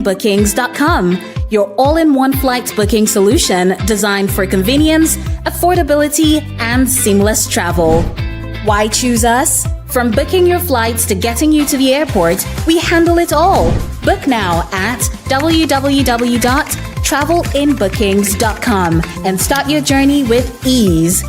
Bookings.com, your all-in-one flight booking solution designed for convenience, affordability, and seamless travel. Why choose us? From booking your flights to getting you to the airport, we handle it all. Book now at www.travelinbookings.com and start your journey with ease.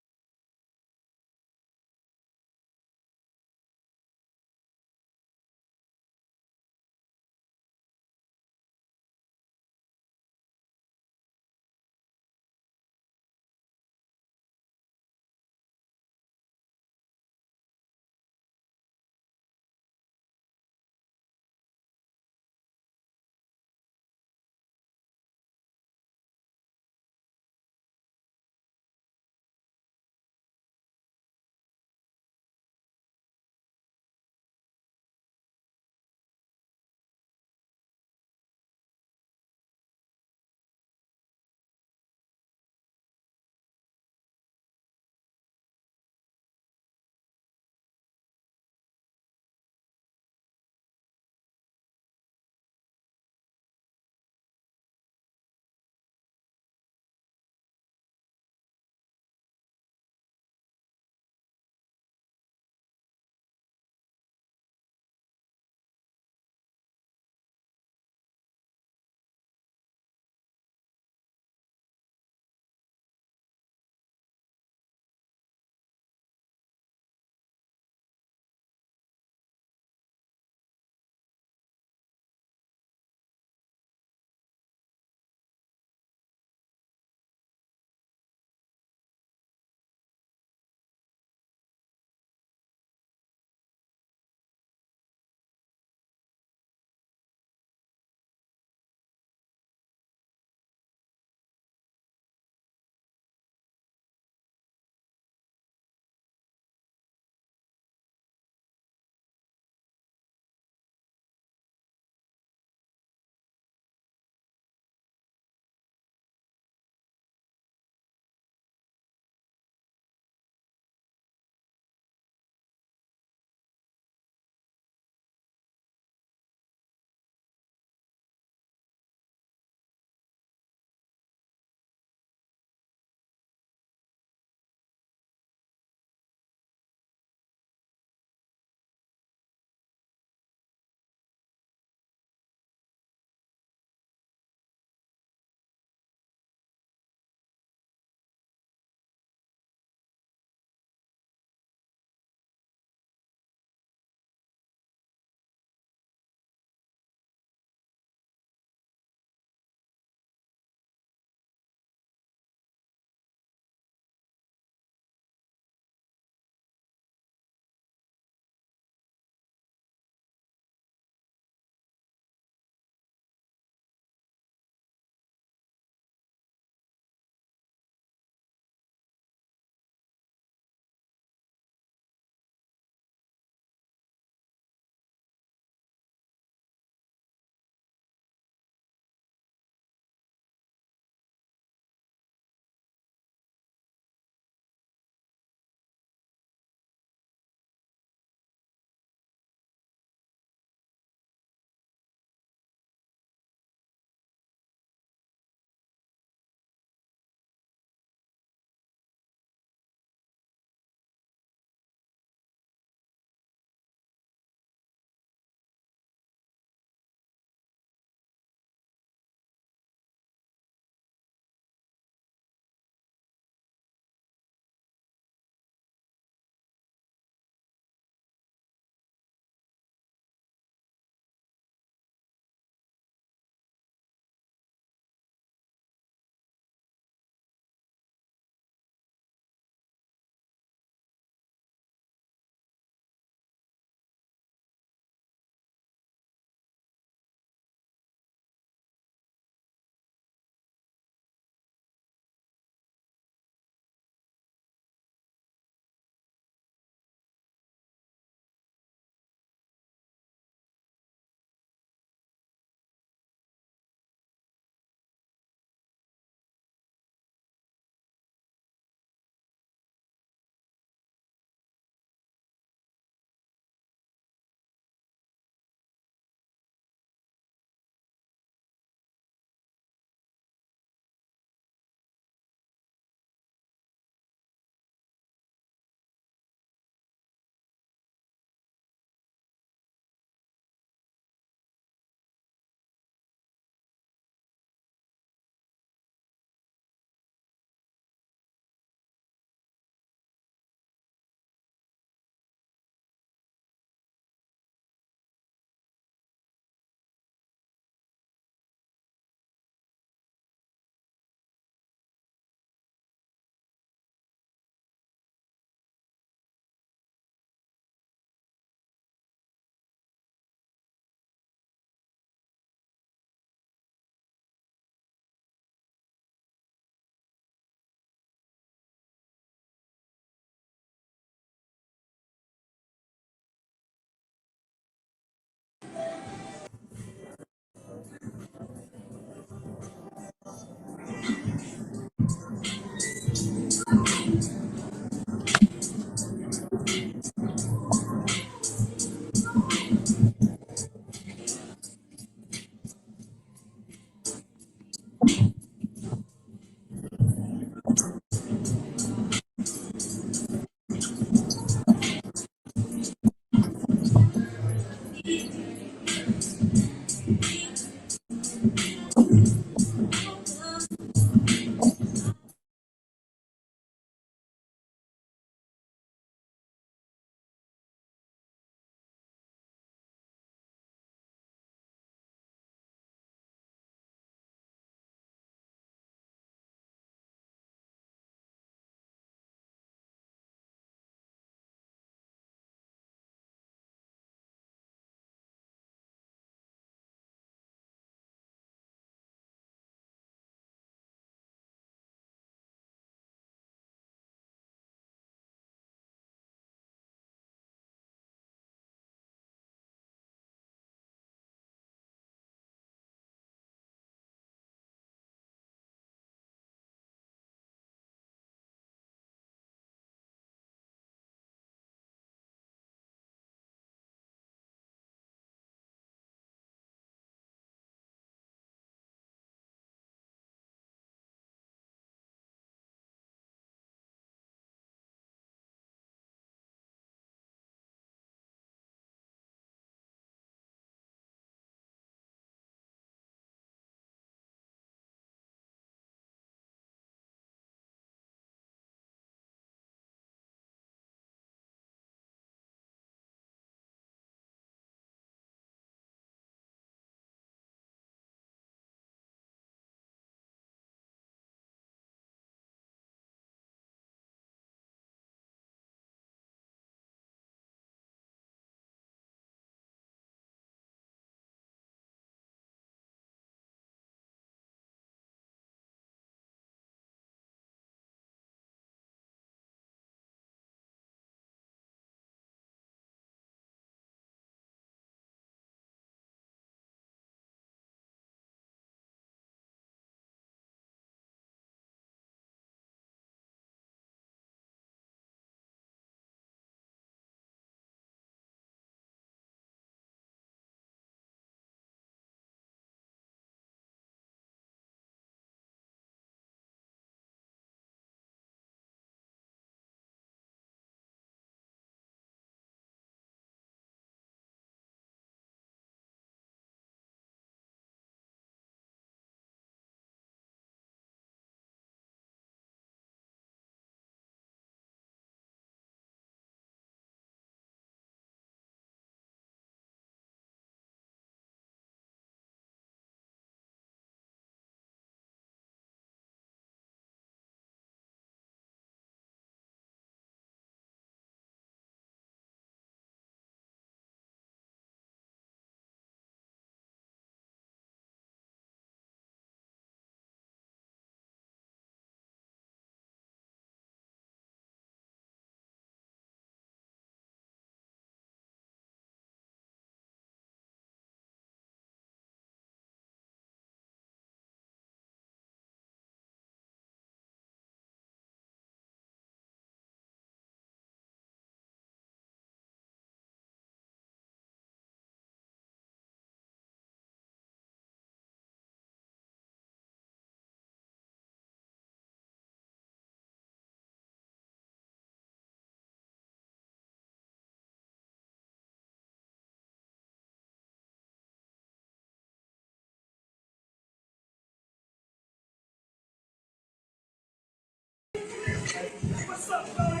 What's up, buddy?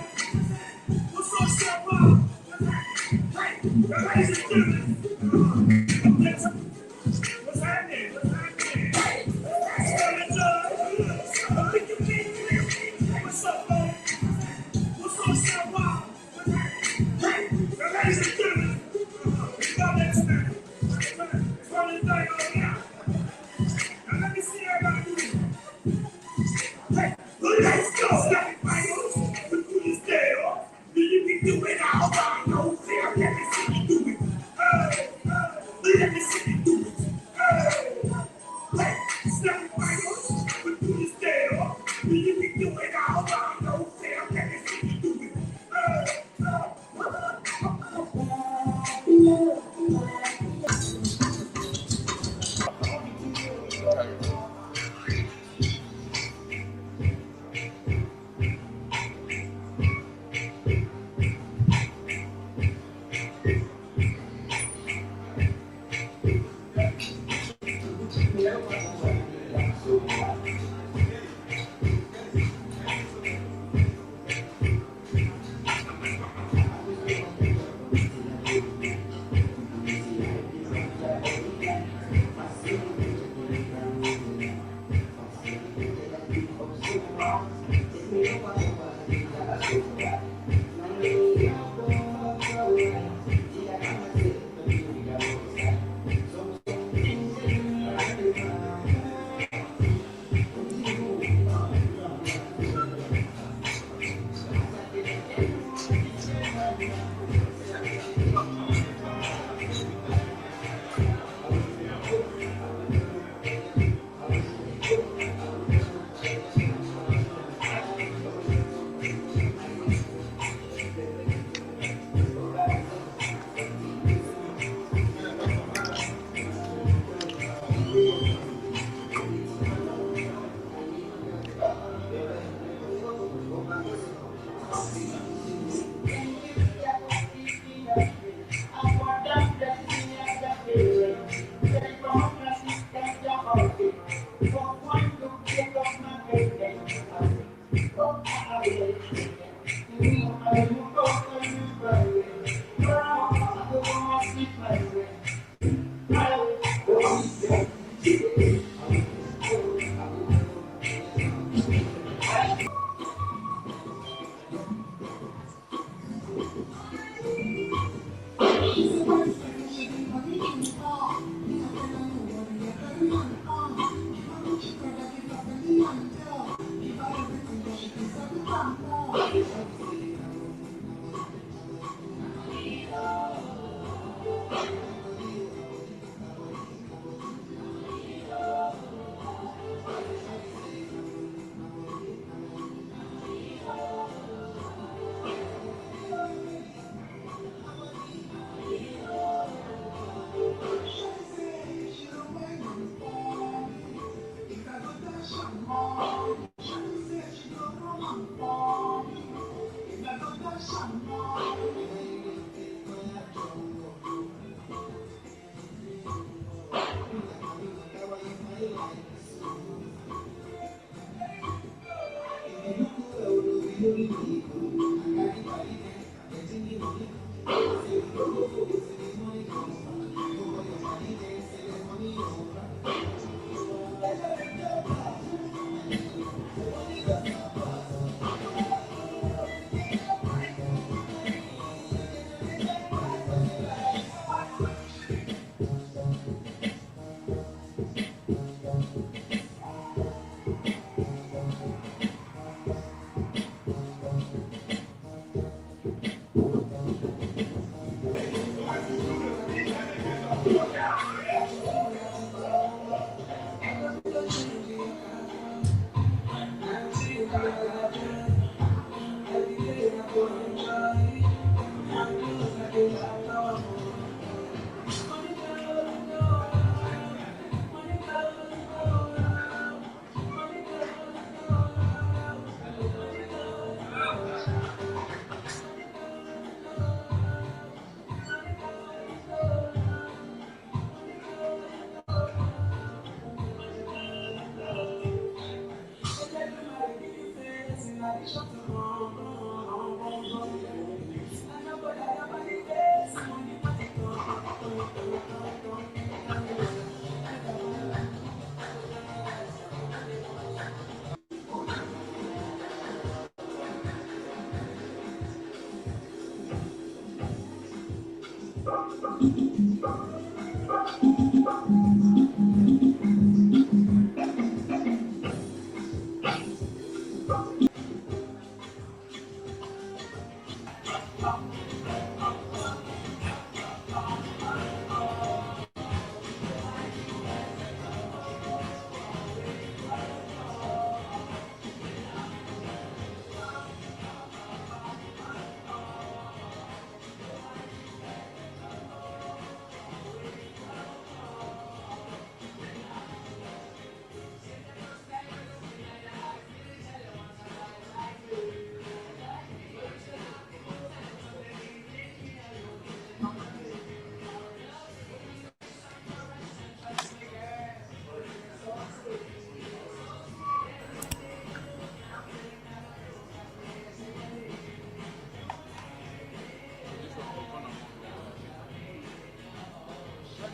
What's up, Shabba? Hey, ladies and gentlemen, what's happening? What's happening? What's up, buddy? What's up, Shabba? Hey, ladies and gentlemen, y'all next time. Turn this thing on now. Now let me see everybody do it. Hey, let's go. Stop it, Michael. We do this there. You can do it all by yourself. Let me see you do it. Let me see you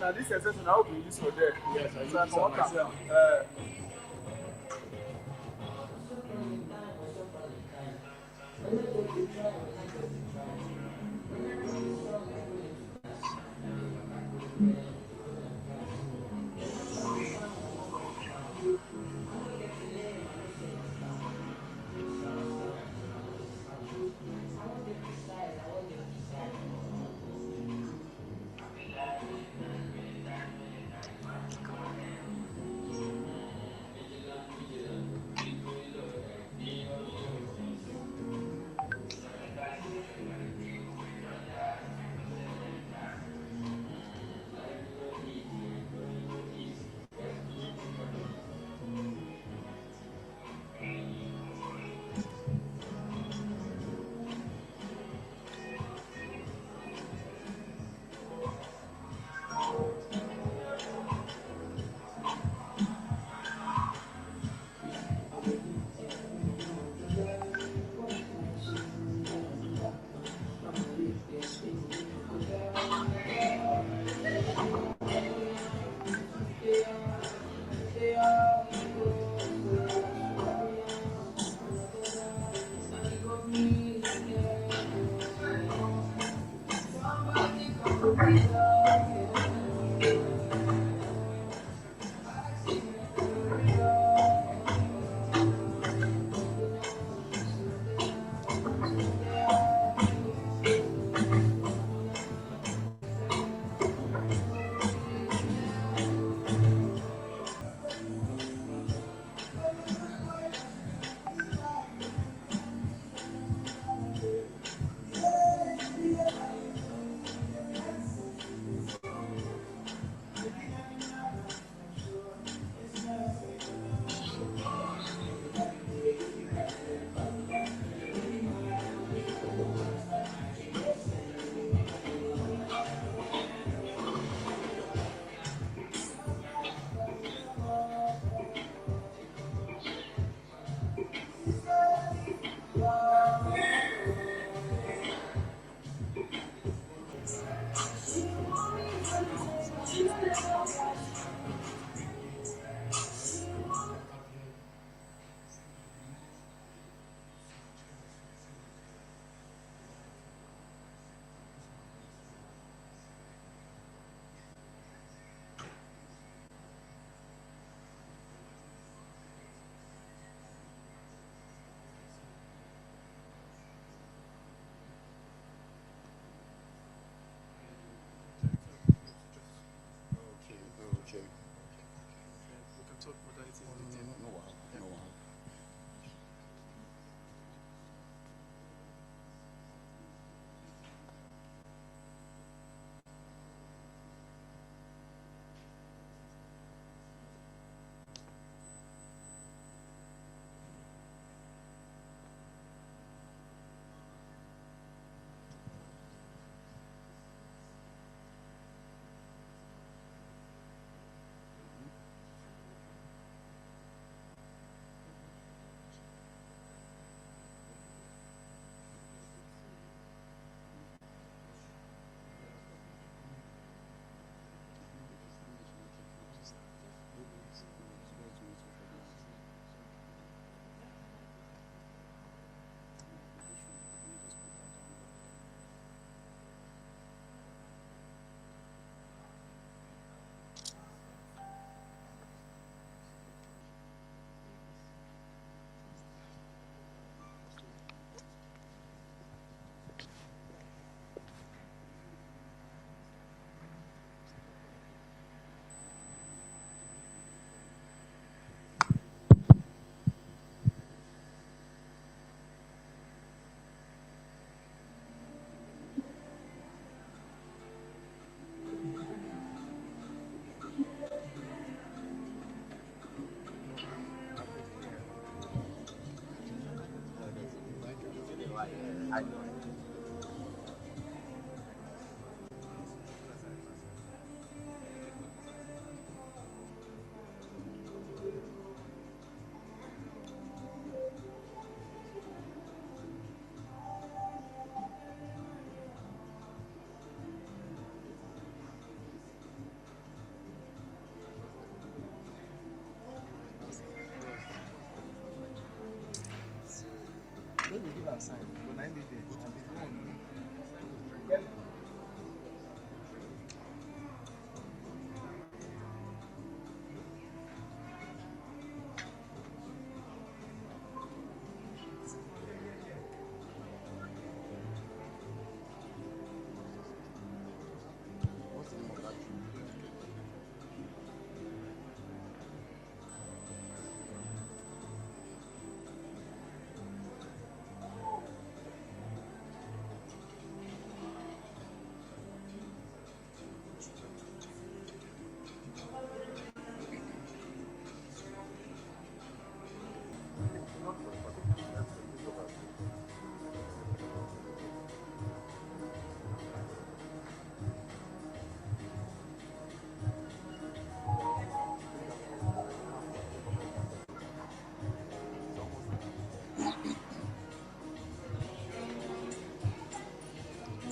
Now this exception I hope you use for there. Yes, I use So it for myself.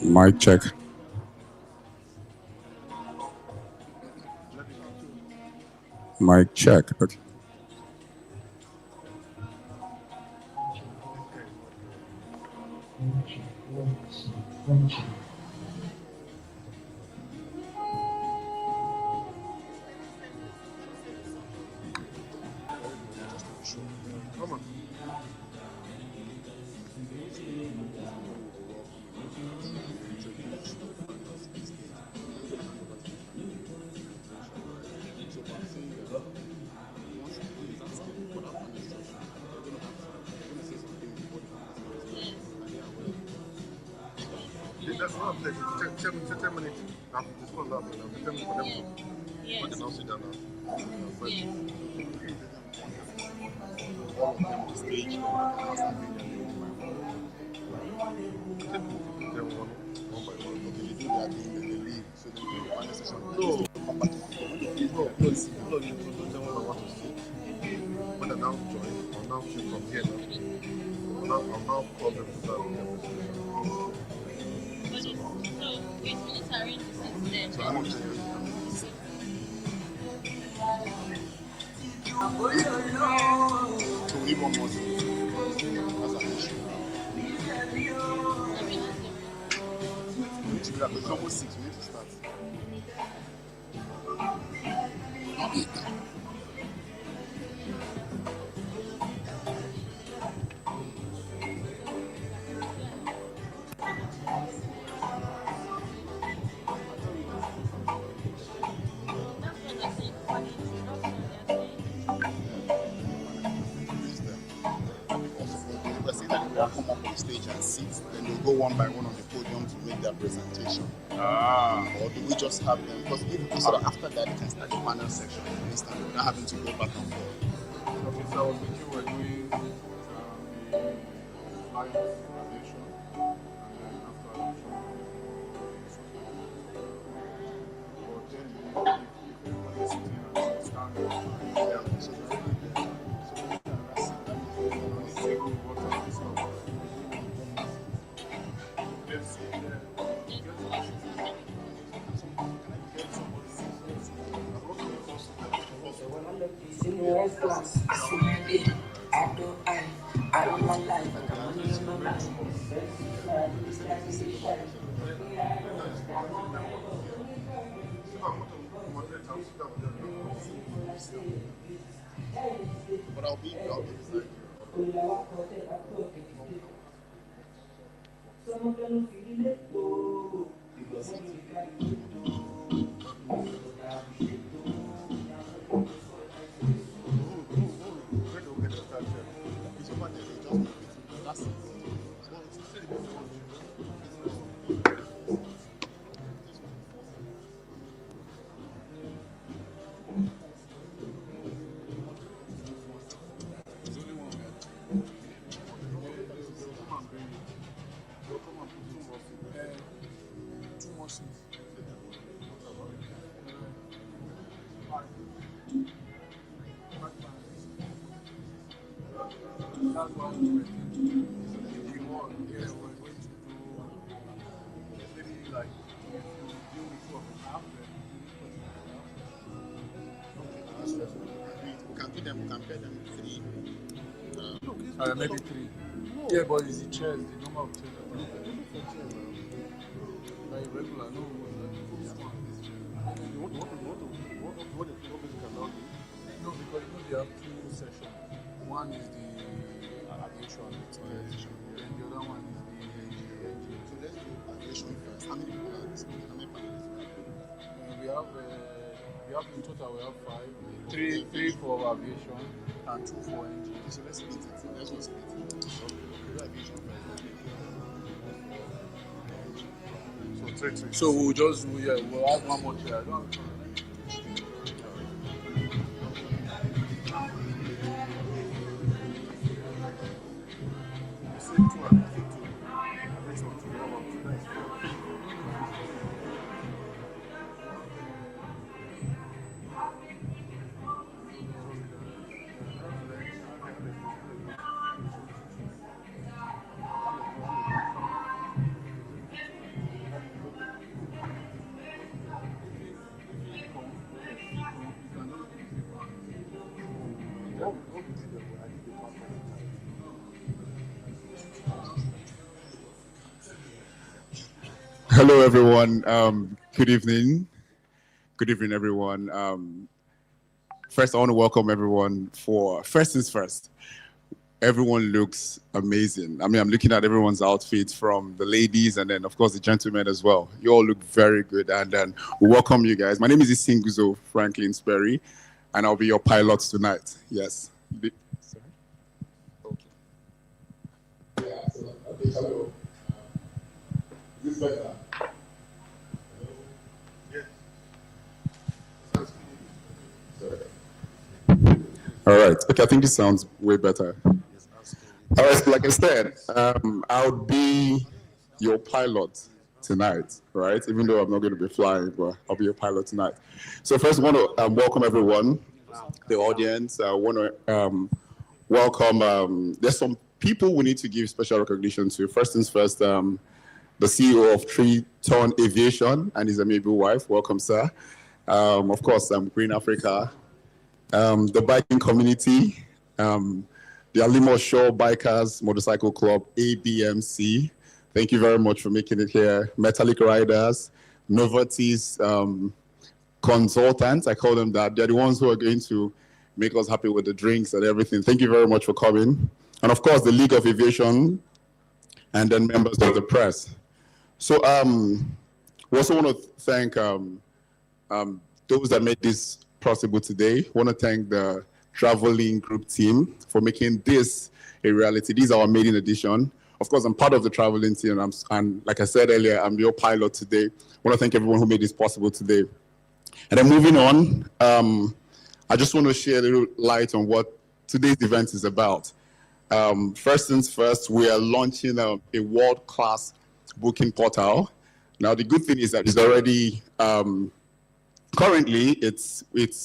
Mic check. Mic check. Okay. Come on. That's what I'm saying. 10 minutes after this call up, 10 minutes for them to we can all sit down now. All of them on stage. One by one. Okay, they do that thing, then they leave. So then the final session. No. Come back to no, you don't tell them what to say. When I now join, I'll now choose from here now. I'll now call them to start their presentation. So, wait, let's arrange the seats then. So I want to say so we need one more seat. That's an issue. We need to do that because it's almost 6. We need to start. Come up on stage and sit, then they'll go one by one on the podium to make their presentation. Or do we just have them? Because after that, they can start the panel section instantly without having to go back and forth. Okay, so I was thinking we're doing the flight aviation, and then after aviation, but then if everybody's sitting and standing, yeah, so that's but I'll be beside That's why we were thinking. If you want, yeah, we're going to do maybe like if you deal with two of the half, then We can do them, we can pair them three. maybe three. Yeah, but it's the chairs, the number of chairs. Like regular, no. This one, this chair. What is cannot do? No, because they have two sessions. One is the aviation, and the other one is the engine. So let's do aviation first. How many people are this? How many panelists? We have in total we have five. Three for aviation and two for engine. Okay, so let's split it. Let's not split it. So we'll do aviation first. So three. So we'll have one more chair. Hello, everyone. Good evening. Good evening, everyone. First, I want to welcome everyone for first things first. Everyone looks amazing. I mean, I'm looking at everyone's outfits from the ladies and then, of course, the gentlemen as well. You all look very good. And then we welcome you guys. My name is Isinguzo Franklin Sperry, and I'll be your pilot tonight. Yes. Sorry? Okay. Yeah, so, okay, hello. Is this better? All right. Okay, I think this sounds way better. All right, like I said, I'll be your pilot tonight, right? Even though I'm not going to be flying, but I'll be your pilot tonight. So first, I want to welcome everyone, the audience. I want to welcome, there's some people we need to give special recognition to. First things first, the CEO of Travelinn Aviation and his amiable wife. Welcome, sir. Of course, Green Africa. The biking community, the Alimo Shore Bikers Motorcycle Club, ABMC. Thank you very much for making it here. Metallic Riders, Novartis Consultants, I call them that. They're the ones who are going to make us happy with the drinks and everything. Thank you very much for coming. And of course, the League of Aviation, and then members of the press. So we also want to thank those that made this possible today. I want to thank the Travelinn group team for making this a reality. These are our maiden edition. Of course, I'm part of the Travelinn team, and like I said earlier, I'm your pilot today. I want to thank everyone who made this possible today. And then moving on, I just want to share a little light on what today's event is about. First things first, we are launching a world-class booking portal. Now, the good thing is that it's already currently,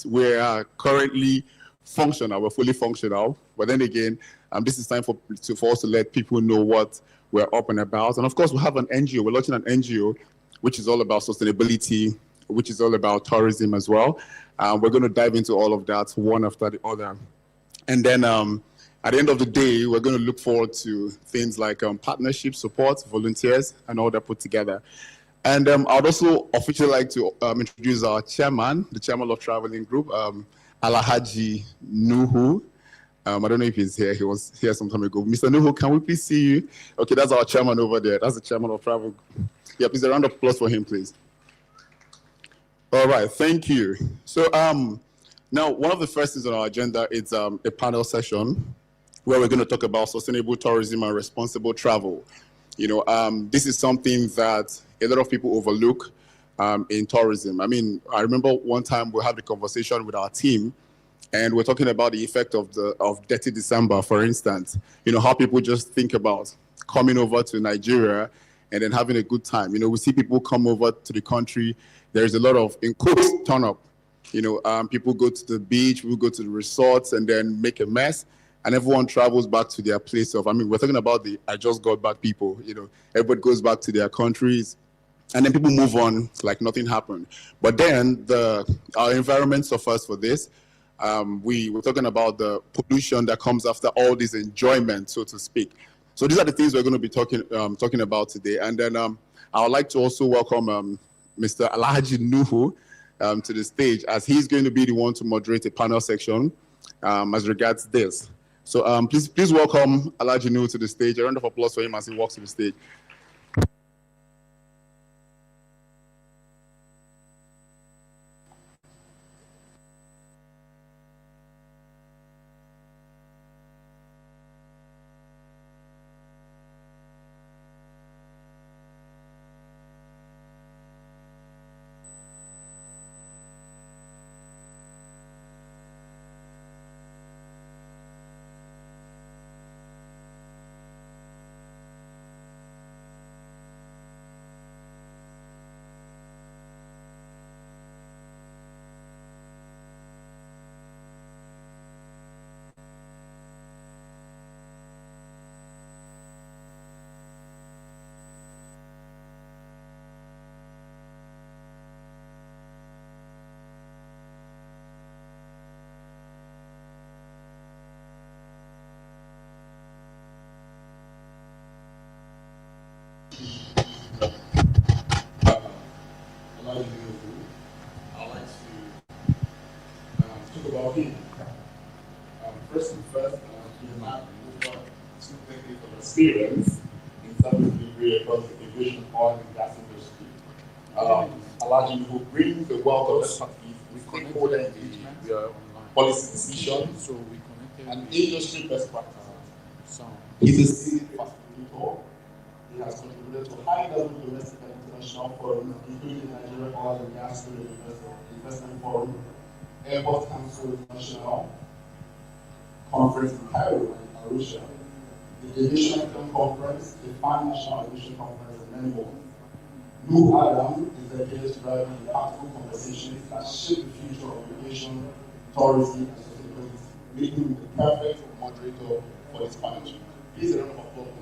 we are currently functional. We're fully functional. But then again, this is time for us to let people know what we're up and about. And of course, we have an NGO. We're launching an NGO, which is all about sustainability, which is all about tourism as well. We're going to dive into all of that one after the other. And then at the end of the day, we're going to look forward to things like partnership, support, volunteers, and all that put together. And I'd also officially like to introduce our chairman, the chairman of Travelinn Group, Alhaji Nuhu. I don't know if he's here. He was here some time ago. Mr. Nuhu, can we please see you? Okay, that's our chairman over there. That's the chairman of Travel. Yeah, please, a round of applause for him, please. All right, thank you. So now, one of the first things on our agenda is a panel session where we're going to talk about sustainable tourism and responsible travel. You know, this is something that a lot of people overlook in tourism. I mean, I remember one time we had a conversation with our team, and we're talking about the effect of Dirty December, for instance. You know, how people just think about coming over to Nigeria and then having a good time. You know, we see people come over to the country. There's a lot of, in quotes, turn up. People go to the beach, people go to the resorts and then make a mess, and everyone travels back to their place of, we're talking about the I just got back people, everybody goes back to their countries, and then people move on like nothing happened. But then our environment suffers for this. We're talking about the pollution that comes after all this enjoyment, so to speak. So these are the things we're going to be talking about today. And then I would like to also welcome Mr. Alhaji Nuhu to the stage, as he's going to be the one to moderate a panel section as regards this. So please welcome Alhaji Nuhu to the stage. A round of applause for him as he walks to the stage. I'd like to talk about him. First and first, he had over 2 decades of experience in service delivery across the aviation, oil, and gas industry. Alhaji Nuhu brings the wealth of expertise with stakeholder engagement, policy decisions, and industry best practices. He's a seasoned facilitator. He has contributed to high-level domestic and international forums, including the Nigerian Oil and Gas Investment Forum, Airport Council International Conference in Cairo and Arusha, the Aviation Excellence Conference, the Pan National Aviation Conference, and many more. Nuhu Adam is dedicated to driving impactful conversations that shape the future of aviation, tourism, and sustainability, making him the perfect moderator for this panel. Please a round of applause for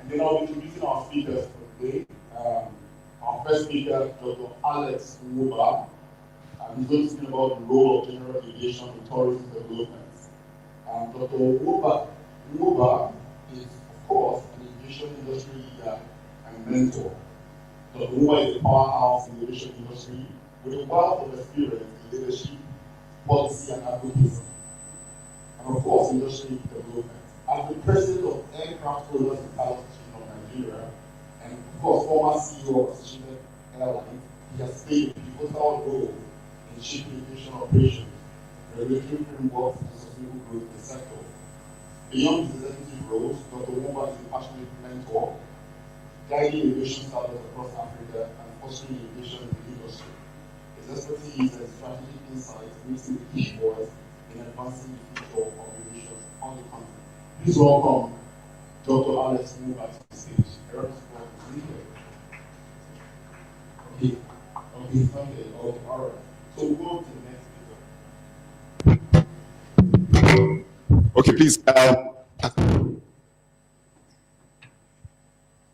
And then I'll be introducing our speakers for today. Our first speaker, Dr. Alex Nwuba. He's going to speak about the role of general aviation in tourism development. Dr. Nwuba is, of course, an aviation industry leader and mentor. Dr. Nwuba is a powerhouse in the aviation industry with a wealth of experience in leadership, policy, and advocacy. And of course, industry development. As the president of Aircraft Owners and Pilots of Nigeria, and of course, former CEO of Associated Airlines, he has played a pivotal role in shaping aviation operations, regulatory frameworks, and sustainable growth in the sector. Beyond his executive roles, Dr. Nwuba is a passionate mentor, guiding aviation startups across Africa and fostering aviation in the industry. His expertise and strategic insights makes him a key voice in advancing the future of aviation on the continent. Please welcome Dr. Alex Nwuba to the stage. Okay, all right. So we'll go to the next speaker. Okay, please.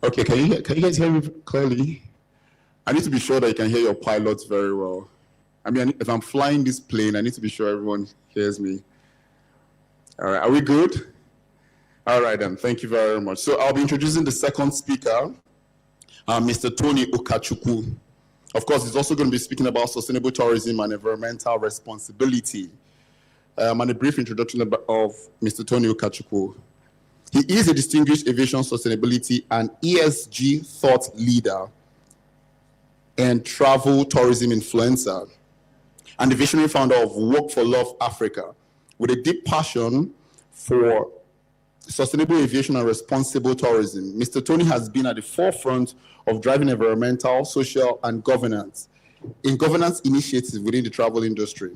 Okay, can you guys hear me clearly? I need to be sure that you can hear your pilots very well. If I'm flying this plane, I need to be sure everyone hears me. All right, are we good? All right, then. Thank you very much. So I'll be introducing the second speaker, Mr. Tony Ukachukwu. Of course, he's also going to be speaking about sustainable tourism and environmental responsibility. And a brief introduction of Mr. Tony Ukachukwu. He is a distinguished aviation sustainability and ESG thought leader and travel tourism influencer, and the visionary founder of Work for Love Africa, with a deep passion for sustainable aviation and responsible tourism. Mr. Tony has been at the forefront of driving environmental, social, and governance initiatives within the travel industry.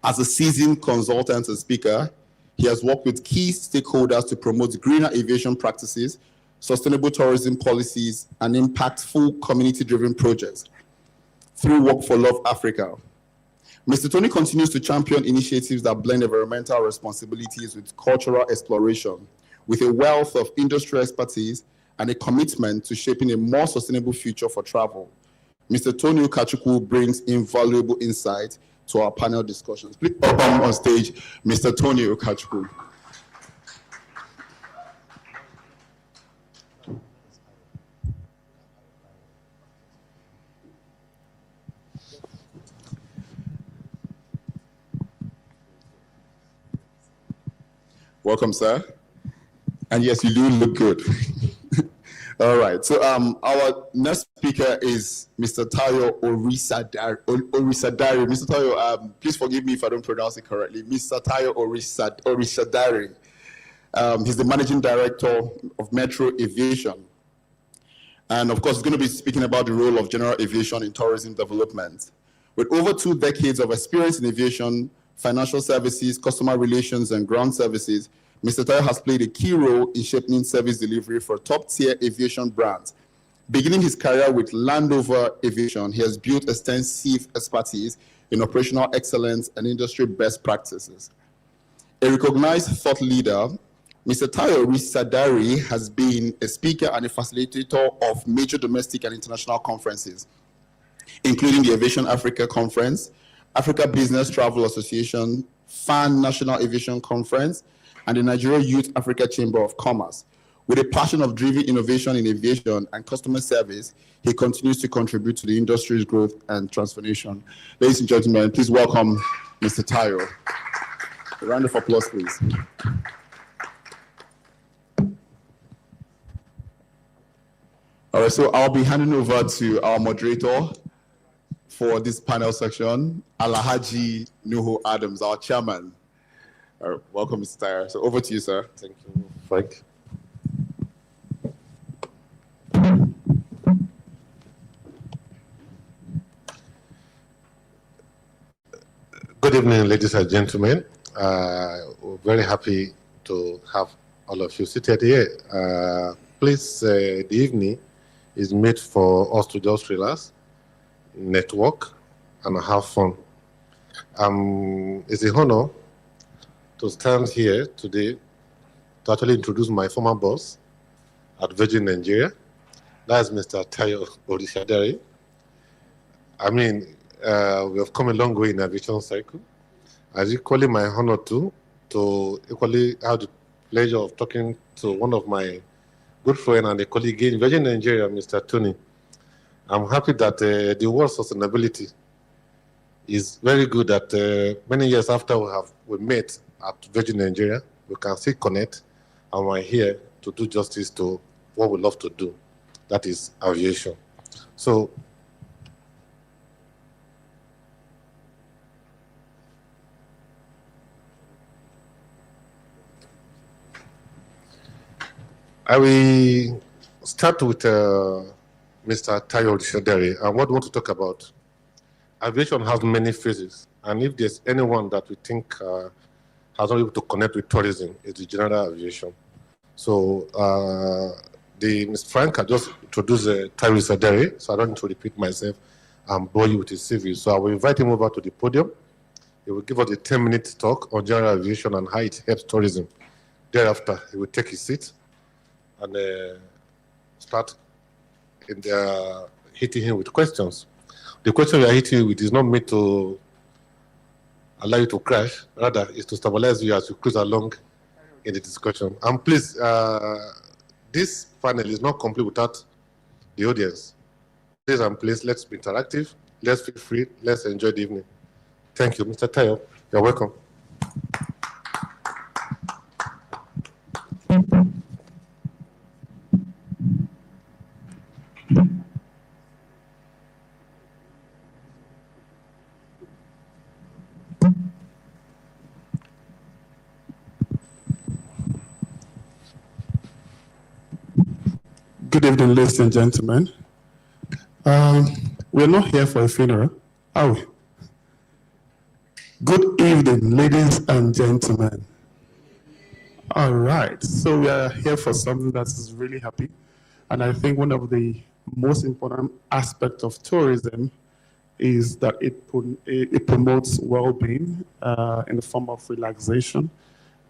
As a seasoned consultant and speaker, he has worked with key stakeholders to promote greener aviation practices, sustainable tourism policies, and impactful community-driven projects through Work for Love Africa. Mr. Tony continues to champion initiatives that blend environmental responsibilities with cultural exploration, with a wealth of industry expertise and a commitment to shaping a more sustainable future for travel. Mr. Tony Ukachukwu brings invaluable insight to our panel discussions. Please welcome on stage Mr. Tony Ukachukwu. Welcome, sir. And yes, you do look good. All right. So our next speaker is Mr. Tayo Orisadari. Mr. Tayo, please forgive me if I don't pronounce it correctly. Mr. Tayo Orisadari. He's the managing director of Metro Aviation. And of course, he's going to be speaking about the role of general aviation in tourism development. With over 2 decades of experience in aviation, financial services, customer relations, and ground services, Mr. Tayo has played a key role in shaping service delivery for top-tier aviation brands. Beginning his career with Landover Aviation, he has built extensive expertise in operational excellence and industry best practices. A recognized thought leader, Mr. Tayo Orisadari has been a speaker and a facilitator of major domestic and international conferences, including the Aviation Africa Conference, Africa Business Travel Association, FAN National Aviation Conference, and the Nigeria Youth Africa Chamber of Commerce. With a passion of driving innovation in aviation and customer service, he continues to contribute to the industry's growth and transformation. Ladies and gentlemen, please welcome Mr. Tayo. A round of applause, please. All right, so I'll be handing over to our moderator for this panel section, Alhaji Nuhu Adams, our chairman. All right, welcome, Mr. Tayo. So over to you, sir. Thank you, Frank. Good evening, ladies and gentlemen. We're very happy to have all of you seated here. Please, the evening is made for us to just relax, network, and have fun. It's an honor to stand here today to actually introduce my former boss at Virgin Nigeria. That's Mr. Tayo Orisadari. I mean, we have come a long way in aviation cycle. It's equally my honor to equally have the pleasure of talking to one of my good friend and a colleague in Virgin Nigeria, Mr. Tony. I'm happy that the word sustainability is very good that many years after we met at Virgin Nigeria, we can still connect, and we're here to do justice to what we love to do, that is aviation. So, I will start with Mr. Tayo Orisadari, and what we want to talk about. Aviation has many phases, and if there's anyone that we think has not been able to connect with tourism, it's the general aviation. So Mr. Frank had just introduced Tayo Orisadari, so I don't need to repeat myself and bore you with his CV. So I will invite him over to the podium. He will give us a 10-minute talk on general aviation and how it helps tourism. Thereafter, he will take his seat and start hitting him with questions. The question we are hitting you with is not meant to allow you to crash, rather is to stabilize you as you cruise along in the discussion. And please, this panel is not complete without the audience. Please and please, let's be interactive, let's feel free, let's enjoy the evening. Thank you. Mr. Tayo, you're welcome. Good evening, ladies and gentlemen. We're not here for a funeral, are we? Good evening, ladies and gentlemen. All right. So we are here for something that is really happy. And I think one of the most important aspects of tourism is that it promotes well-being in the form of relaxation.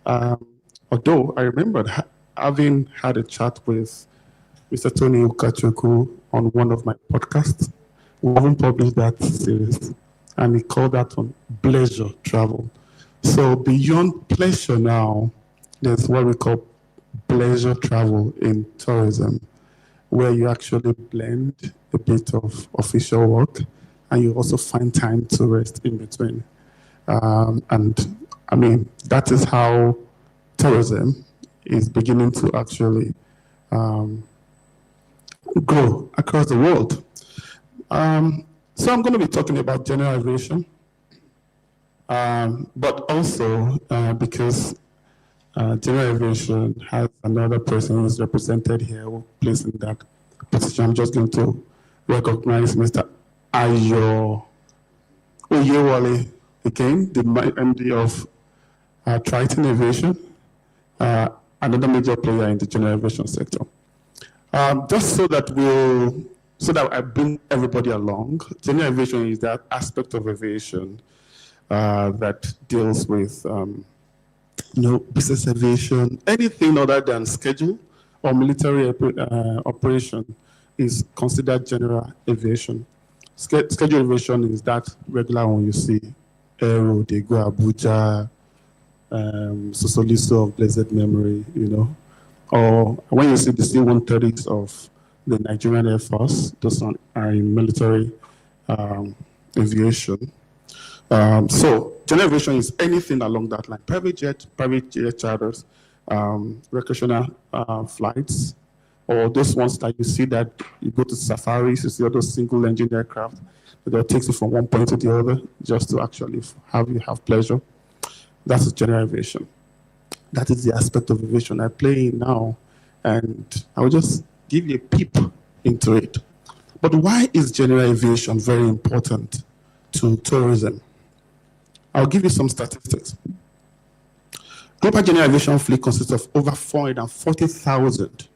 Although I remembered having had a chat with Mr. Tony Ukachuku on one of my podcasts. We haven't published that series, and he called that one pleasure travel. So beyond pleasure now, there's what we call pleasure travel in tourism, where you actually blend a bit of official work and you also find time to rest in between. And I mean, that is how tourism is beginning to actually grow across the world. So I'm going to be talking about general aviation, but also because general aviation has another person who's represented here who plays in that position. I'm just going to recognize Mr. Ayo Oyewale again, the MD of Triton Aviation, another major player in the general aviation sector. Just so that I bring everybody along, general aviation is that aspect of aviation that deals with business aviation, anything other than schedule or military operation is considered general aviation. Schedule aviation is that regular one you see, Aero, they go Abuja, Sosoliso of blessed memory, or when you see the C-130s of the Nigerian Air Force, those are in military aviation. So general aviation is anything along that line. Private jet charters, recreational flights, or those ones that you see that you go to safaris, you see all those single engine aircraft that takes you from one point to the other just to actually have pleasure. That's general aviation. That is the aspect of aviation I play in now, and I will just give you a peep into it. But why is general aviation very important to tourism? I'll give you some statistics. Global general aviation fleet consists of over 440,000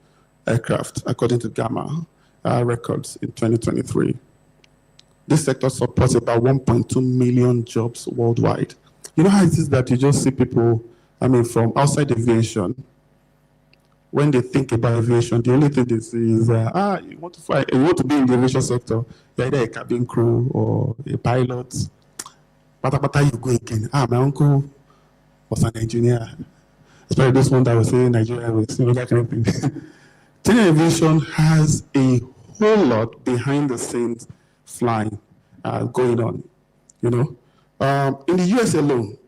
aircraft, according to Gamma records in 2023. This sector supports about 1.2 million jobs worldwide. You know how it is that you just see people, from outside aviation, when they think about aviation, the only thing they see is, you want to fly, you want to be in the aviation sector, you're either a cabin crew or a pilot. Pata you go again. My uncle was an engineer. Especially this one that was saying Nigeria Airways, that kind of thing. General aviation has a whole lot behind the scenes flying going on. In the US alone,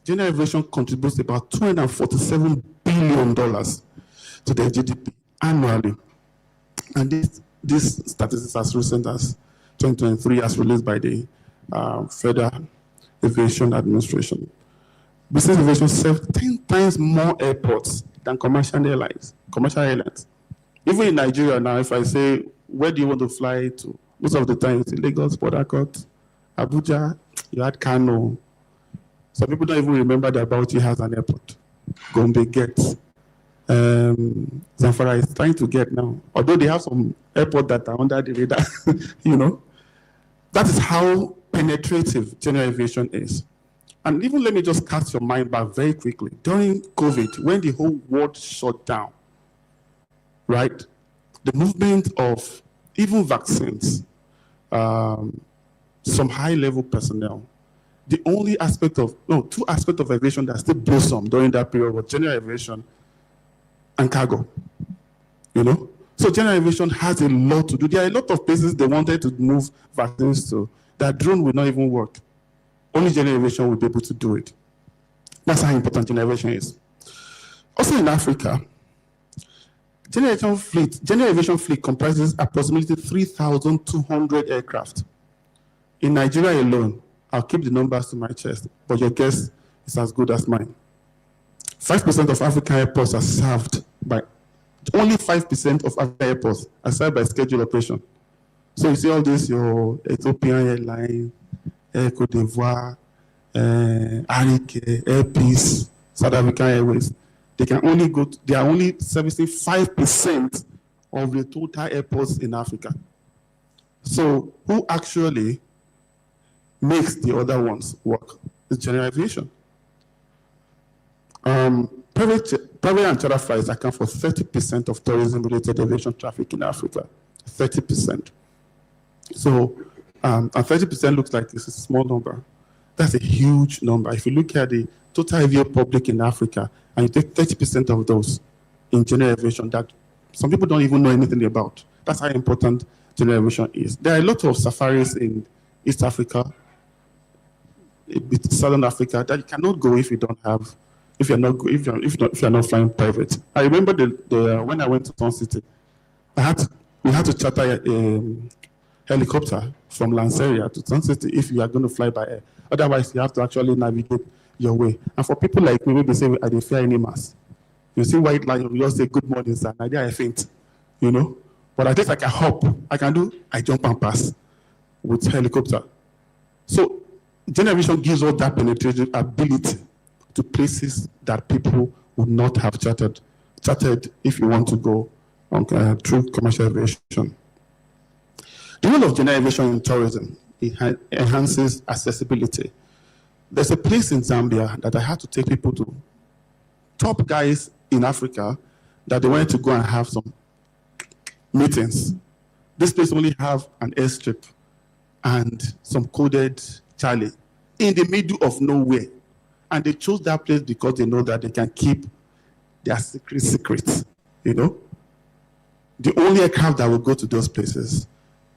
general aviation contributes about $247 billion to their GDP annually. And this statistics as recent as 2023 as released by the Federal Aviation Administration. Business aviation serves 10 times more airports than commercial airlines. Even in Nigeria now, if I say, where do you want to fly to? Most of the time it's Lagos, Port Harcourt, Abuja, you had Kano. Some people don't even remember that Bauchi has an airport. Gombe gets. Zamfara is trying to get now. Although they have some airports that are under the radar, That is how penetrative general aviation is. And even let me just cast your mind back very quickly. During COVID, when the whole world shut down, right? The movement of even vaccines, some high-level personnel, the only two aspects of aviation that still blossomed during that period were general aviation and cargo, So general aviation has a lot to do. There are a lot of places they wanted to move vaccines to. That drone will not even work. Only general aviation will be able to do it. That's how important general aviation is. Also in Africa, general aviation fleet comprises approximately 3,200 aircraft. In Nigeria alone, I'll keep the numbers to my chest, but your guess is as good as mine. 5% of African airports are served by only 5% of African airports are served by scheduled operation. So you see all this, your Ethiopian Airlines, Air Cote d'Ivoire, Arik, Air Peace, South African Airways. they are only servicing 5% of the total airports in Africa. So who actually makes the other ones work? It's general aviation. Private and charter flights account for 30% of tourism-related aviation traffic in Africa. 30%. So, and 30% looks like it's a small number. That's a huge number. If you look at the total aviation public in Africa, and you take 30% of those in general aviation that some people don't even know anything about. That's how important general aviation is. There are a lot of safaris in East Africa, Southern Africa, that you cannot go if you don't have, if you're not flying private. I remember when I went to Sun City, we had to charter a helicopter from Lanseria to Sun City if you are going to fly by air. Otherwise, you have to actually navigate your way. And for people like me, maybe say I didn't fear any mass. You see white line, you just say good morning, sir. And I faint, you know. But at least I can hop. I jump and pass with helicopter. So generation gives us that penetration ability to places that people would not have chartered if you want to go on through commercial aviation. The role of general aviation in tourism, it enhances accessibility. There's a place in Zambia that I had to take people to, top guys in Africa, that they wanted to go and have some meetings. This place only have an airstrip and some coded Charlie in the middle of nowhere. And they chose that place because they know that they can keep their secrets, you know? The only aircraft that will go to those places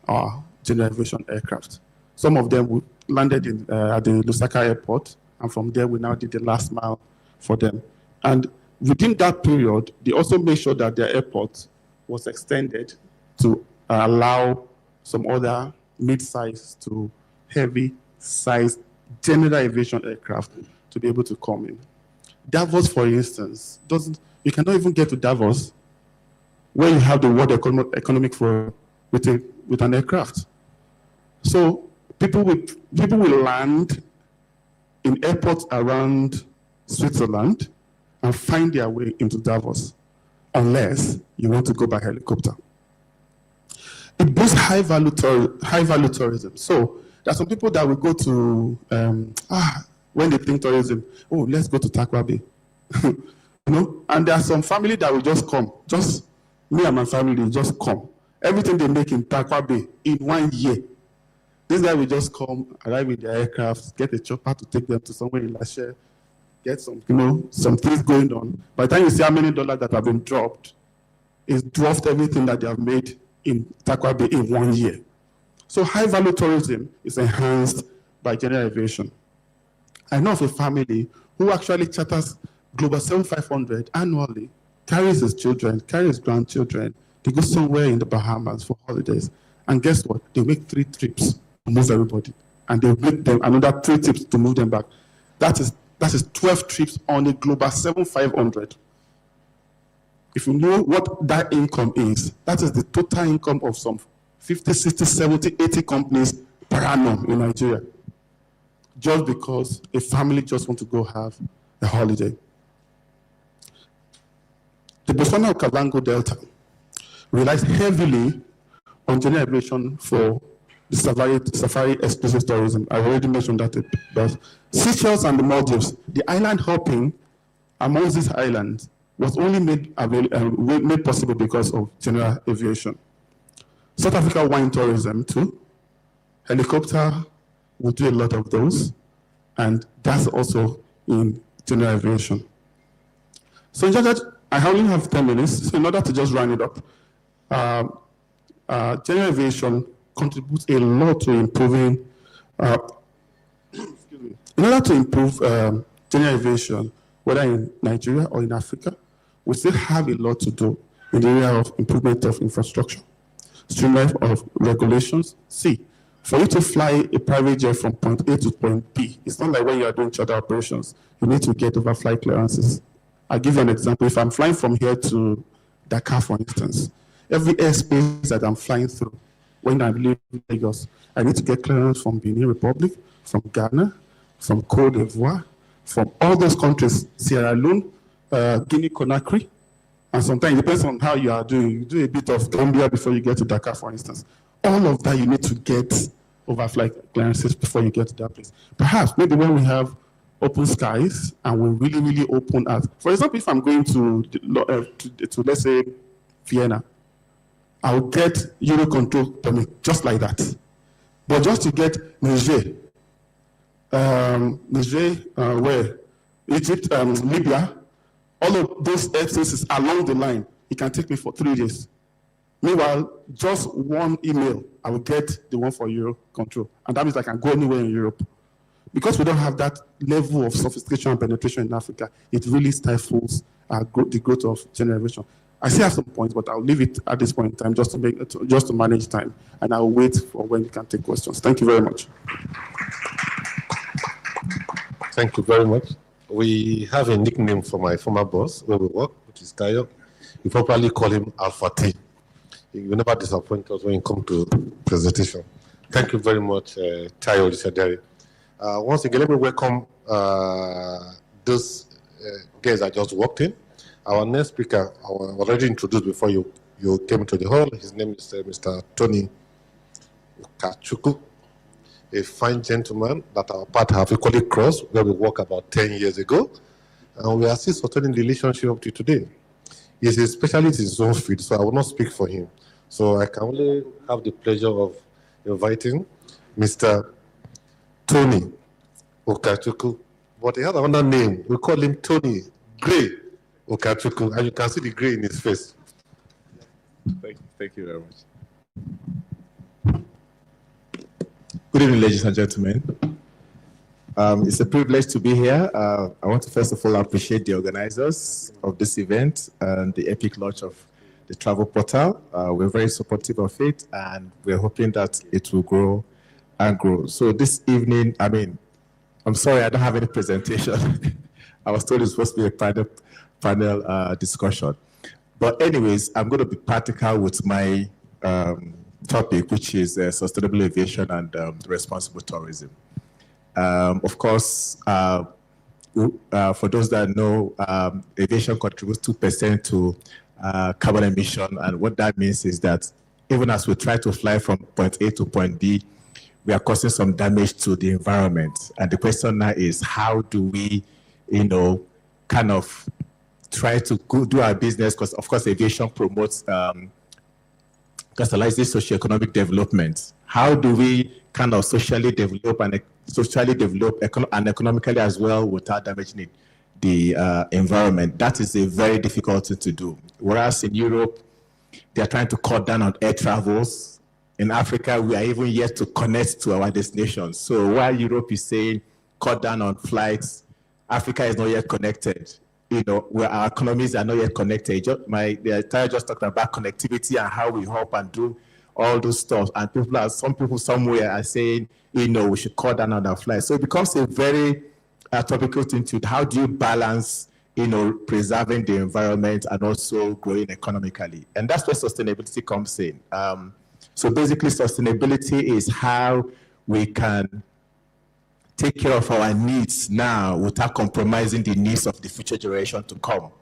are general aviation aircraft. Some of them landed at the Lusaka airport, and from there we now did the last mile for them. And within that period, they also made sure that their airport was extended to allow some other mid-sized to heavy-sized general aviation aircraft to be able to come in. Davos, for instance, you cannot even get to Davos where you have the World Economic Forum with an aircraft. So people will land in airports around Switzerland and find their way into Davos, unless you want to go by helicopter. It boosts high-value tourism. So there are some people that will go to, when they think tourism, oh, let's go to Takwa Bay. You know? And there are some family that will just come, just me and my family just come. Everything they make in Takwa Bay in 1 year. This guy will just come, arrive in their aircraft, get a chopper to take them to somewhere in Lashe, get some, some things going on. By the time you see how many dollars that have been dropped, it's dwarfed everything that they have made in Takwa Bay in 1 year. So high-value tourism is enhanced by general aviation. I know of a family who actually charters Global 7500 annually, carries his children, carries his grandchildren. They go somewhere in the Bahamas for holidays. And guess what? They make 3 trips to move everybody. And they make them another 3 trips to move them back. That is 12 trips on a Global 7500. If you know what that income is, that is the total income of some 50, 60, 70, 80 companies per annum in Nigeria. Just because a family just want to go have a holiday. The Botswana Okavango Delta relies heavily on general aviation for the safari exclusive tourism. I've already mentioned that. But Seychelles and the Maldives, the island hopping amongst these islands was only made possible because of general aviation. South Africa wine tourism too. Helicopter will do a lot of those, and that's also in general aviation. So in general, I only have 10 minutes, so in order to just round it up, general aviation contributes a lot to improving, in order to improve general aviation, whether in Nigeria or in Africa, we still have a lot to do in the area of improvement of infrastructure, streamline of regulations. See, for you to fly a private jet from point A to point B, it's not like when you are doing charter operations, you need to get overflight clearances. I'll give you an example. If I'm flying from here to Dakar, for instance, every airspace that I'm flying through, when I leave Lagos, I need to get clearance from Benin Republic, from Ghana, from Cote d'Ivoire, from all those countries, Sierra Leone, Guinea Conakry, and sometimes it depends on how you are doing. You do a bit of Gambia before you get to Dakar, for instance. All of that you need to get overflight clearances before you get to that place. Perhaps maybe when we have open skies and we really, really open at, for example, if I'm going to let's say Vienna, I'll get Eurocontrol permit just like that. But just to get Niger, where Egypt, Libya, all of those airstations along the line, it can take me for 3 days. Meanwhile, just one email, I will get the one for Eurocontrol. And that means I can go anywhere in Europe. Because we don't have that level of sophistication and penetration in Africa, it really stifles the growth of generation. I still have some points, but I'll leave it at this point in time just to manage time. And I'll wait for when you can take questions. Thank you very much. Thank you very much. We have a nickname for my former boss where we work, which is Tayo. We probably call him Alpha T. You will never disappoint us when you come to presentation. Thank you very much, Tayo Orisadari. Once again, let me welcome those guys that just walked in. Our next speaker, I was already introduced before you came to the hall. His name is Mr. Tony Ukachukwu, a fine gentleman that our path have equally crossed, where we worked about 10 years ago. And we are still sustaining the relationship up to today. He's a specialist in his own field, so I will not speak for him. So I can only have the pleasure of inviting Mr. Tony Ukachukwu. But he has another name. We call him Tony Gray Ukachukwu, and you can see the gray in his face. Thank you very much. Good evening, ladies and gentlemen. It's a privilege to be here. I want to first of all appreciate the organizers of this event and the epic launch of the travel portal. We're very supportive of it, and we're hoping that it will grow and grow. So this evening, I'm sorry, I don't have any presentation. I was told it's supposed to be a panel discussion. But anyways, I'm going to be practical with my topic, which is sustainable aviation and responsible tourism. Of course, for those that know, aviation contributes 2% to carbon emission. And what that means is that even as we try to fly from point A to point B, we are causing some damage to the environment. And the question now is, how do we, kind of try to do our business? Because, of course, aviation promotes catalyzes socioeconomic development. How do we kind of socially develop and economically as well without damaging the environment? That is a very difficult thing to do. Whereas in Europe, they are trying to cut down on air travels. In Africa, we are even yet to connect to our destinations. So while Europe is saying cut down on flights, Africa is not yet connected. Where our economies are not yet connected. The entire just talked about connectivity and how we help and do all those stuff. And some people somewhere are saying, we should cut down on our flights. So it becomes a very topical thing to how do you balance, preserving the environment and also growing economically. And that's where sustainability comes in. So basically, sustainability is how we can take care of our needs now without compromising the needs of the future generation to come.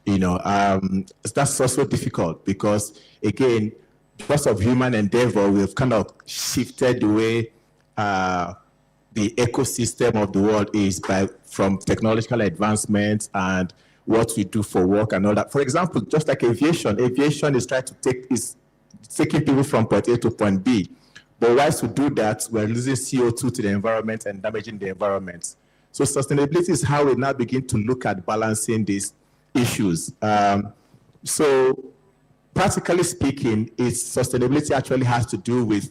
That's also difficult because, again, because of human endeavor, we've kind of shifted the way the ecosystem of the world is from technological advancements and what we do for work and all that. For example, just like aviation is trying to taking people from point A to point B. But whilst we do that, we're losing CO2 to the environment and damaging the environment. So sustainability is how we now begin to look at balancing these issues. So practically speaking, sustainability actually has to do with,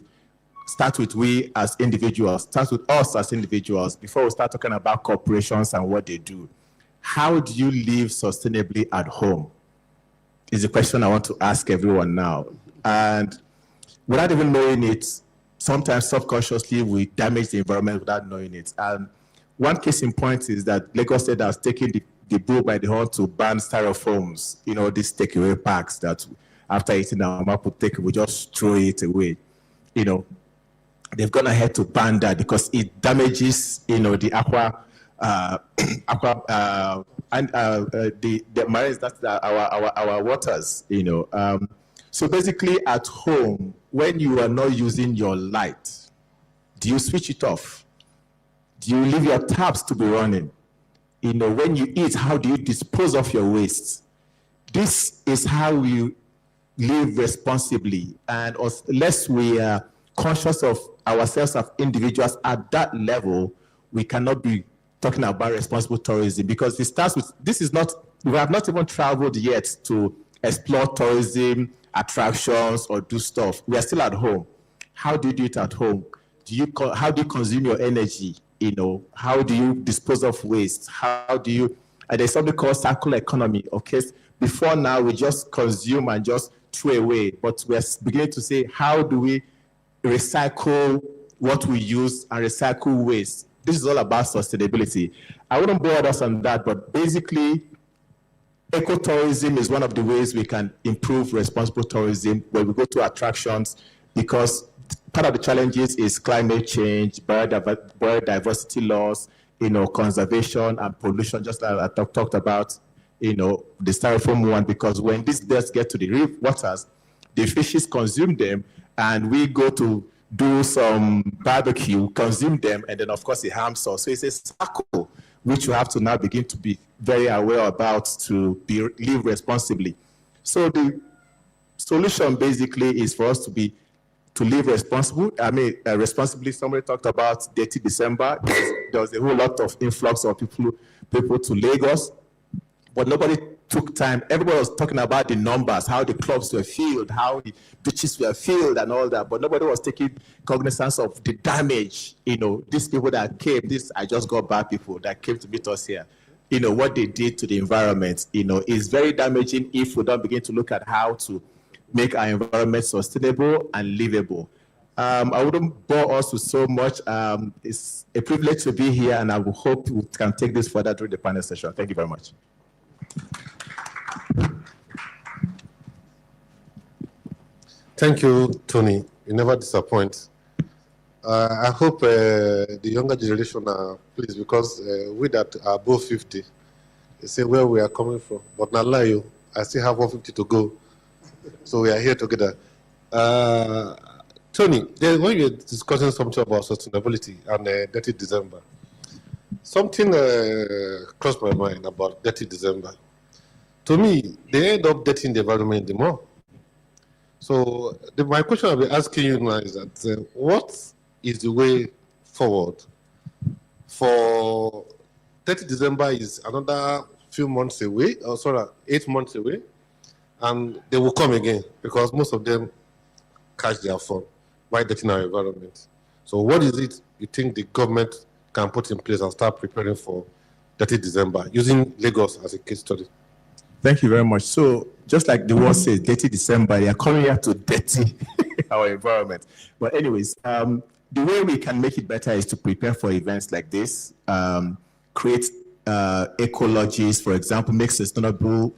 start with we as individuals, start with us as individuals, before we start talking about corporations and what they do. How do you live sustainably at home? Is the question I want to ask everyone now. And without even knowing it, sometimes subconsciously we damage the environment without knowing it. And one case in point is that Lagos State has taken the bull by the horn to ban styrofoams, these takeaway packs that after eating our mouth we just throw it away. They've gone ahead to ban that because it damages, the aqua the marines, that's our waters, you know. So basically at home, when you are not using your light, do you switch it off? Do you leave your taps to be running? You know, when you eat, how do you dispose of your waste? This is how we live responsibly. And unless we are conscious of ourselves as individuals at that level, we cannot be talking about responsible tourism, because it starts with, we have not even traveled yet to explore tourism, attractions, or do stuff. We are still at home. How do you do it at home? How do you consume your energy? You know, how do you dispose of waste? How do you, and there's something called circular economy, okay? Before now, we just consume and just throw away, but we're beginning to say, how do we recycle what we use and recycle waste? This is all about sustainability. I wouldn't bore us on that, but basically, ecotourism is one of the ways we can improve responsible tourism, where we go to attractions, because part of the challenges is climate change, biodiversity loss, you know, conservation and pollution, just like I talked about, you know, the styrofoam one, because when these birds get to the river waters, the fishes consume them, and we go to do some barbecue, consume them, and then of course it harms us. So it's a circle which you have to now begin to be very aware about to live responsibly. So the solution basically is for us to live responsibly. Somebody talked about Dirty December. There was a whole lot of influx of people to Lagos, but nobody took time. Everybody was talking about the numbers, how the clubs were filled, how the beaches were filled and all that, but nobody was taking cognizance of the damage. You know, these people that came, I just got back people that came to meet us here, you know, what they did to the environment, you know, is very damaging if we don't begin to look at how to make our environment sustainable and livable. I wouldn't bore us with so much. It's a privilege to be here, and I will hope we can take this further during the panel session. Thank you very much. Thank you, Tony. You never disappoint. I hope the younger generation are pleased, because we that are above 50, they say where we are coming from. But not lie you, I still have 150 to go. So we are here together. Tony, when you were discussing something about sustainability and Dirty December, something crossed my mind about Dirty December. To me, they end up dirtying the environment the more. So my question I'll be asking you now is that what is the way forward for 30 December is another few months away, or sorry, 8 months away, and they will come again because most of them catch their fun by dirtying our environment. So what is it you think the government can put in place and start preparing for 30 December using Lagos as a case study? Thank you very much. So just like the word says, Dirty December, they are coming here to dirty our environment. But anyways, the way we can make it better is to prepare for events like this, create ecologies, for example, make sustainable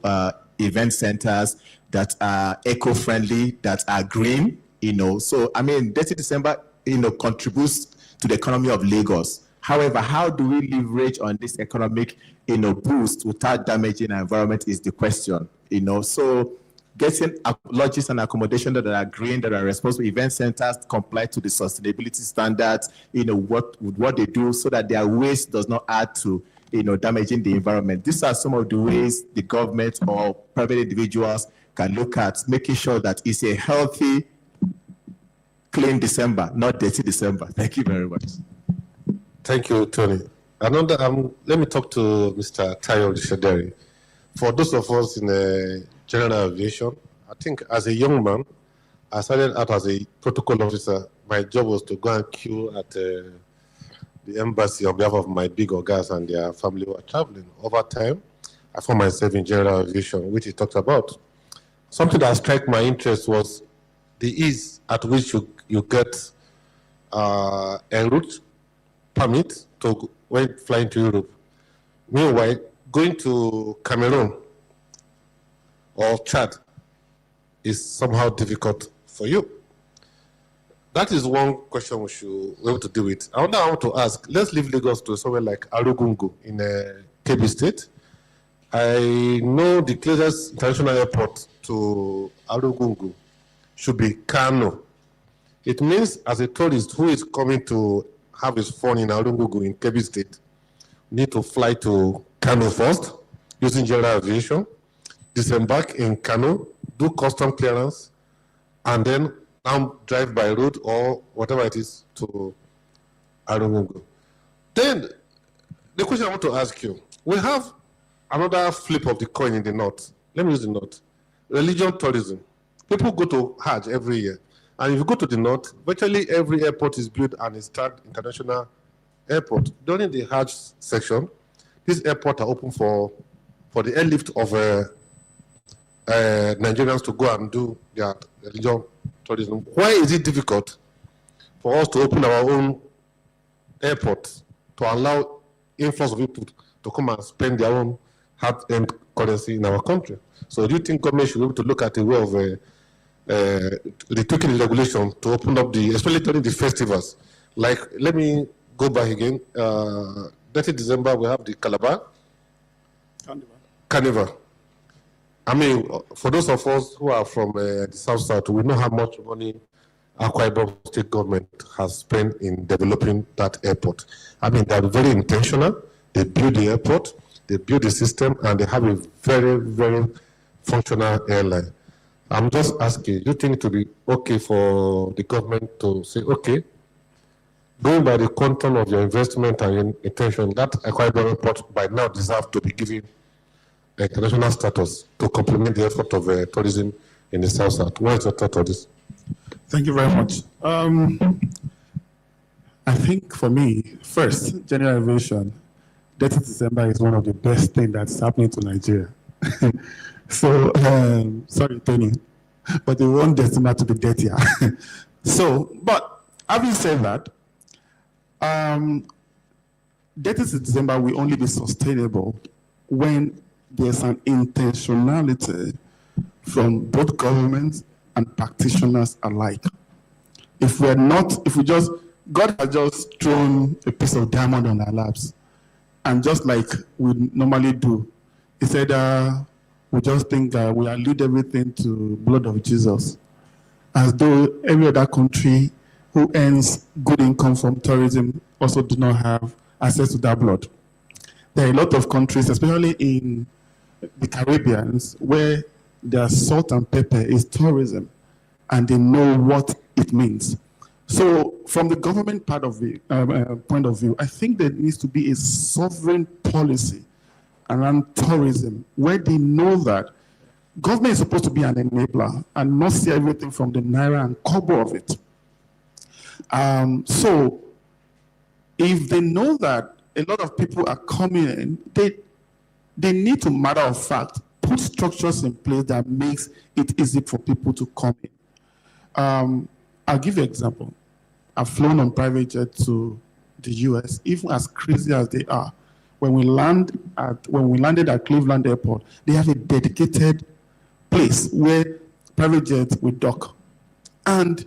event centers that are eco-friendly, that are green, you know. So, I mean, Dirty December, you know, contributes to the economy of Lagos. However, how do we leverage on this economic, you know, boost without damaging our environment is the question, you know. So getting lodges and accommodation that are green, that are responsible, event centers comply to the sustainability standards, you know, what they do so that their waste does not add to, you know, damaging the environment. These are some of the ways the government or private individuals can look at making sure that it's a healthy, clean December, not dirty December. Thank you very much. Thank you, Tony. Another, let me talk to Mr. Tayo Orishaderi. For those of us in general aviation, I think as a young man, I started out as a protocol officer. My job was to go and queue at the embassy on behalf of my big ogas and their family who are traveling. Over time, I found myself in general aviation, which he talked about. Something that struck my interest was the ease at which you get a route permit to when flying to Europe. Meanwhile, going to Cameroon or Chad is somehow difficult for you. That is one question we should be able to deal with. I want to ask, let's leave Lagos to somewhere like Arugungu in Kebbi State. I know the closest international airport to Arugungu should be Kano. It means as a tourist who is coming to have his fun in Arugungu in Kebbi State, need to fly to Kano first using general aviation, disembark in Kano, do custom clearance, and then now drive by road or whatever it is to Arugungu. Then the question I want to ask you, we have another flip of the coin in the north. Let me use the north. Religion tourism. People go to Hajj every year. And if you go to the north, virtually every airport is built and is tagged international airport. During the Hajj section, these airports are open for the airlift of Nigerians to go and do their religion tourism. Why is it difficult for us to open our own airport to allow influx of people to come and spend their own hard-earned currency in our country? So do you think government should be able to look at a way of retweaking the regulation to open up especially during the festivals? Like, let me go back again. 30 December, we have the Calabar Carnival. I mean, for those of us who are from the South, we know how much money Akwa Ibom state government has spent in developing that airport. I mean, they're very intentional. They build the airport, they build the system, and they have a very, very functional airline. I'm just asking, do you think it would be okay for the government to say, okay, going by the content of your investment and your intention, that Akwa Ibom airport by now deserves to be given international status to complement the effort of tourism in the South? What is your thought on this? Thank you very much. I think for me, first, general aviation, 30 December is one of the best things that's happening to Nigeria. So, sorry, Tony, but they want December to be dirtier. So, but having said that, 30 December will only be sustainable when there's an intentionality from both governments and practitioners alike. If God has just thrown a piece of diamond on our laps, and just like we normally do, he said, we just think we allude everything to blood of Jesus, as though every other country who earns good income from tourism also do not have access to that blood. There are a lot of countries, especially in the Caribbean, where their salt and pepper is tourism, and they know what it means. So from the government point of view, I think there needs to be a sovereign policy around tourism, where they know that government is supposed to be an enabler and not see everything from the naira and kobo of it. So if they know that a lot of people are coming in, they need to, matter of fact, put structures in place that makes it easy for people to come in. I'll give you an example. I've flown on private jet to the US, even as crazy as they are. When we landed at Cleveland Airport, they have a dedicated place where private jets will dock. And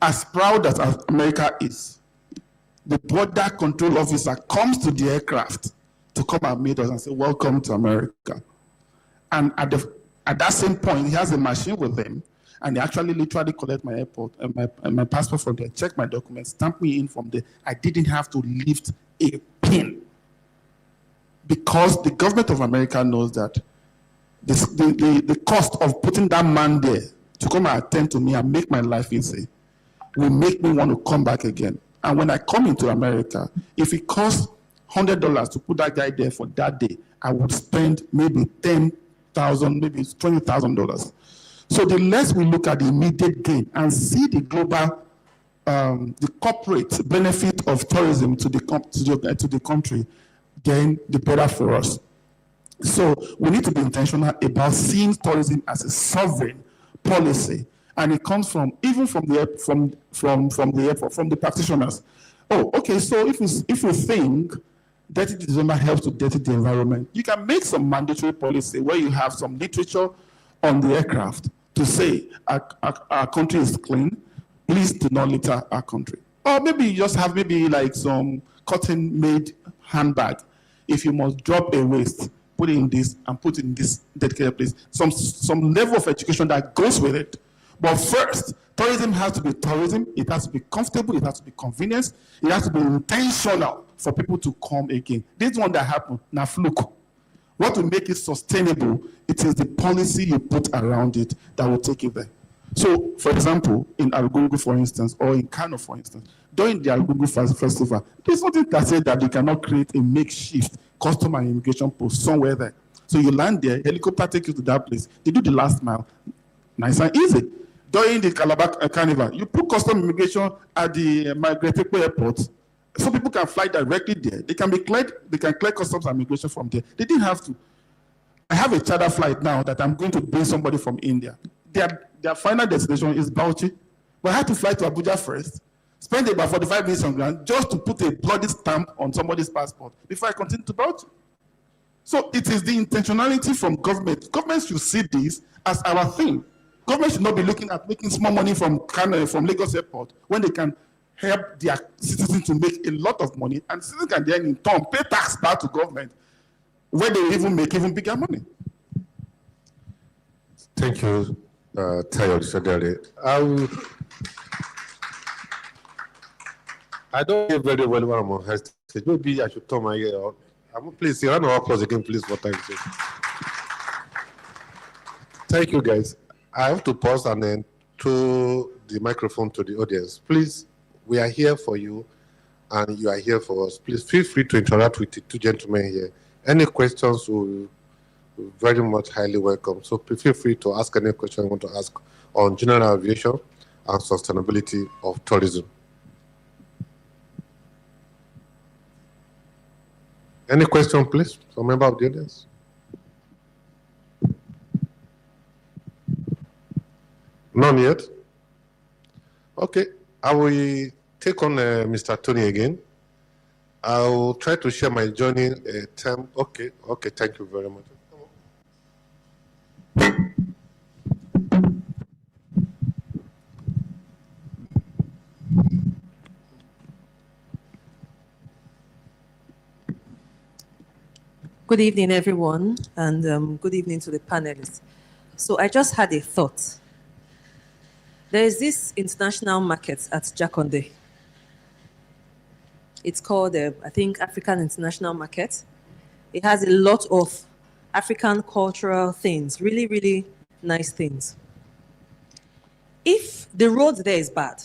as proud as America is, the border control officer comes to the aircraft to come and meet us and say, "Welcome to America." And at that same point, he has a machine with him, and they actually literally collect my airport and my passport from there, check my documents, stamp me in from there. I didn't have to lift a pin, because the government of America knows that the cost of putting that man there to come and attend to me and make my life easy will make me want to come back again. And when I come into America, if it costs $100 to put that guy there for that day, I would spend maybe $10,000, maybe $20,000. So the less we look at the immediate gain and see the global, the corporate benefit of tourism to the country, then the better for us. So we need to be intentional about seeing tourism as a sovereign policy, and it comes from the airport, from the practitioners. Oh, okay. So if you think dirty December helps to dirty the environment, you can make some mandatory policy where you have some literature on the aircraft to say our country is clean. Please do not litter our country. Or maybe you just have like some cotton-made handbag. If you must drop a waste, put it in this, and put it in this dedicated place. Some level of education that goes with it. But first, tourism has to be tourism. It has to be comfortable. It has to be convenient. It has to be intentional for people to come again. This one that happened, now fluke. What will make it sustainable, it is the policy you put around it that will take it there. So, for example, in Argungu, for instance, or in Kano, for instance, during the Argungu Festival, there's nothing that says that you cannot create a makeshift custom and immigration post somewhere there. So you land there, helicopter takes you to that place. They do the last mile. Nice and easy. During the Calabar Carnival, you put custom immigration at the Margaret Airport, so people can fly directly there. They can clear customs and immigration from there. They didn't have to. I have a charter flight now that I'm going to bring somebody from India. Their final destination is Bauchi, but I had to fly to Abuja first, spend about 45 minutes on ground just to put a bloody stamp on somebody's passport before I continue to Bauchi. So it is the intentionality from government. Government should see this as our thing. Government should not be looking at making small money from Lagos Airport when they can help their citizens to make a lot of money, and citizens can then in turn pay tax back to government where they even make even bigger money. Thank you, Tayo Odishadere. I don't hear very well when I'm on high stage. Maybe I should turn my ear on. Please, round of applause again, please, for time. Thank you, guys. I have to pause and then throw the microphone to the audience. Please, we are here for you, and you are here for us. Please feel free to interact with the two gentlemen here. Any questions will very much highly welcome. So feel free to ask any question you want to ask on general aviation and sustainability of tourism. Any question, please, from a member of the audience? None yet? Okay, I will take on Mr. Tony again. I will try to share my journey time. Okay, thank you very much. Good evening, everyone, and good evening to the panelists. So I just had a thought. There is this international market at Jakonde. It's called, I think, African International Market. It has a lot of African cultural things, really, really nice things. If the road there is bad,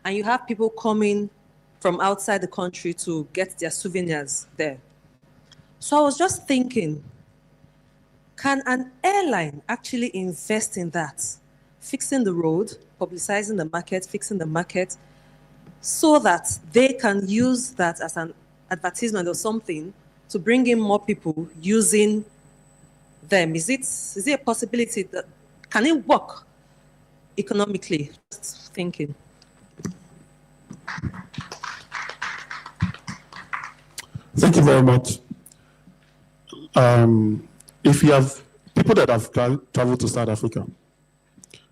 and you have people coming from outside the country to get their souvenirs there. So I was just thinking, can an airline actually invest in that? Fixing the road, publicizing the market, fixing the market, so that they can use that as an advertisement or something to bring in more people using them. Is it a possibility that, can it work economically? Just thinking. Thank you very much. If you have people that have traveled to South Africa,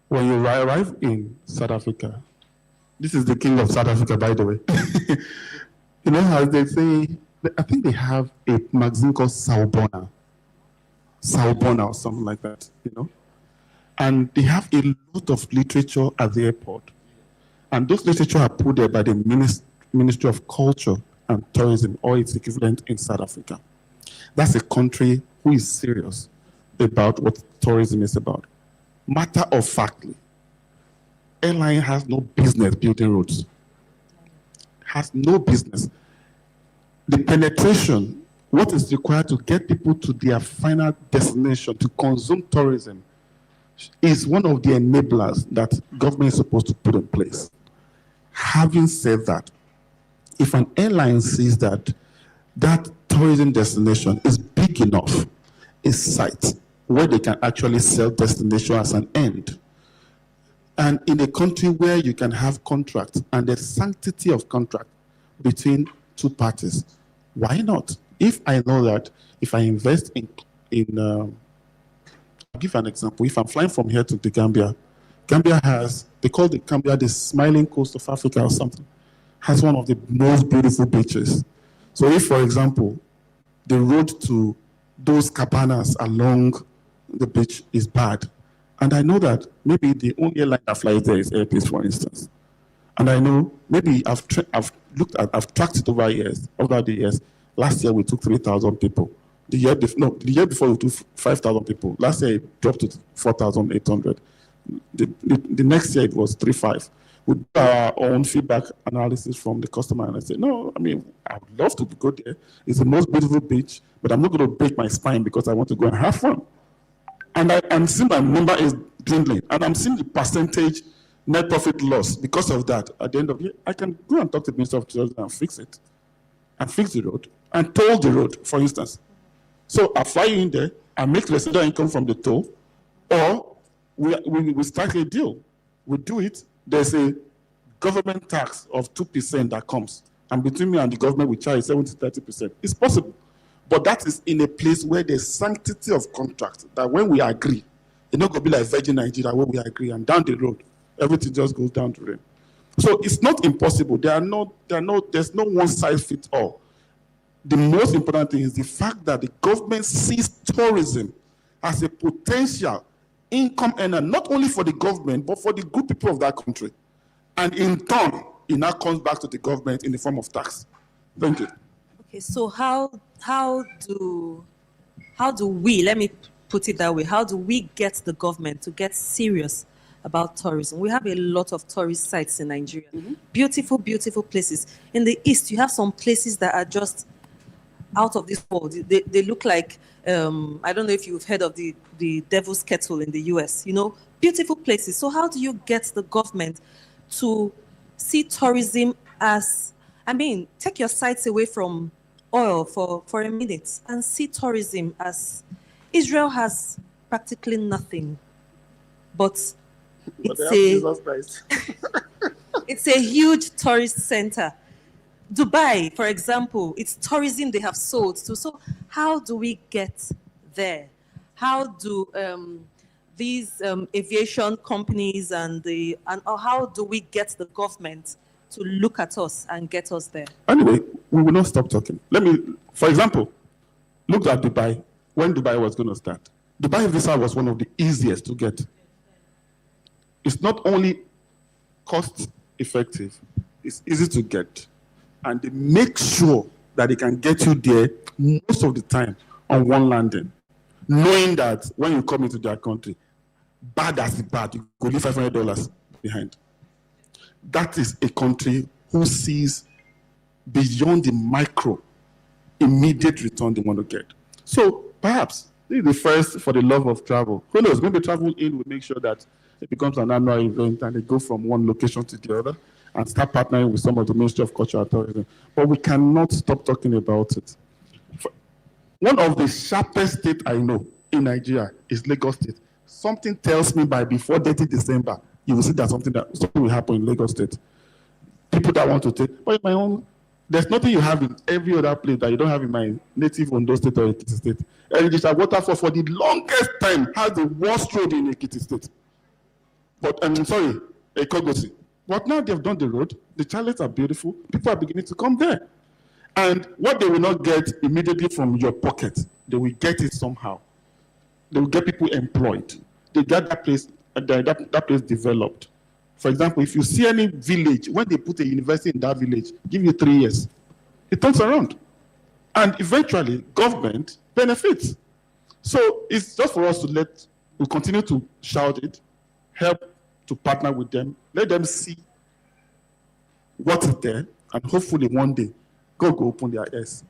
when you arrive in South Africa, this is the king of South Africa, by the way. You know how they say, I think they have a magazine called Sawubona or something like that, you know? And they have a lot of literature at the airport. And those literature are put there by the Ministry of Culture and Tourism, or its equivalent in South Africa. That's a country who is serious about what tourism is about. Matter of factly, airline has no business building roads. Has no business. The penetration, what is required to get people to their final destination to consume tourism, is one of the enablers that government is supposed to put in place. Having said that, if an airline sees that that tourism destination is big enough, a site where they can actually sell destination as an end, and in a country where you can have contracts and the sanctity of contract between two parties, why not? If I know that if I invest I'll give an example. If I'm flying from here to the Gambia has, they call the Gambia the smiling coast of Africa or something, has one of the most beautiful beaches. So if, for example, the road to those cabanas along the beach is bad. And I know that maybe the only airline that flies there is Air Peace, for instance. And I know maybe I've tracked it over the years. Last year we took 3,000 people. The year before we took 5,000 people. Last year it dropped to 4,800. The next year it was 3,500. We did our own feedback analysis from the customer, and I said, no, I mean, I would love to go there. It's the most beautiful beach, but I'm not going to break my spine because I want to go and have fun. And I'm seeing my number is dwindling, and I'm seeing the percentage net profit loss because of that. At the end of the year, I can go and talk to the Minister of Tourism and fix it, and fix the road, and toll the road, for instance. So I fly in there, I make residual income from the toll, or we strike a deal. We do it. There's a government tax of 2% that comes, and between me and the government, we charge 70-30%. It's possible, but that is in a place where there's sanctity of contract. That when we agree, it's not going to be like Virgin Nigeria where we agree, and down the road, everything just goes down the drain. So it's not impossible. There's no one size fits all. The most important thing is the fact that the government sees tourism as a potential income earner, not only for the government, but for the good people of that country. And in turn, it now comes back to the government in the form of tax. Thank you. Okay, so how do we, let me put it that way, how do we get the government to get serious about tourism? We have a lot of tourist sites in Nigeria. Beautiful, beautiful places. In the East, you have some places that are just out of this world. They look like, I don't know if you've heard of the Devil's Kettle in the US, beautiful places. So how do you get the government to see tourism as, take your sights away from oil for a minute and see tourism as, Israel has practically nothing, but it's a huge tourist center. Dubai, for example, it's tourism they have sold to. So how do we get there? How do these aviation companies and how do we get the government to look at us and get us there? Anyway, we will not stop talking. For example, look at Dubai. When Dubai was going to start, Dubai visa was one of the easiest to get. It's not only cost effective, it's easy to get. And they make sure that they can get you there most of the time on one landing, knowing that when you come into their country, bad as the bad, you go leave $500 behind. That is a country who sees beyond the micro, immediate return they want to get. So perhaps this is the first for the love of travel. Who knows? Maybe Travel In will make sure that it becomes an annual event and they go from one location to the other and start partnering with some of the Ministry of Culture and Tourism. But we cannot stop talking about it. One of the sharpest states I know in Nigeria is Lagos State. Something tells me by before 30 December, you will see that something will happen in Lagos State. People that want to take, but in my own, there's nothing you have in every other place that you don't have in my native Ondo State or Ekiti State. Erijisha Waterfall for the longest time has the worst road in Ekiti State. But I'm sorry, Ekogosi. But now they've done the road, the chalets are beautiful, people are beginning to come there. And what they will not get immediately from your pocket, they will get it somehow. They will get people employed. They get that place developed. For example, if you see any village, when they put a university in that village, give you 3 years, it turns around. And eventually, government benefits. So it's just for us to we continue to shout it, help to partner with them, let them see what is there, and hopefully one day, God will open their ears.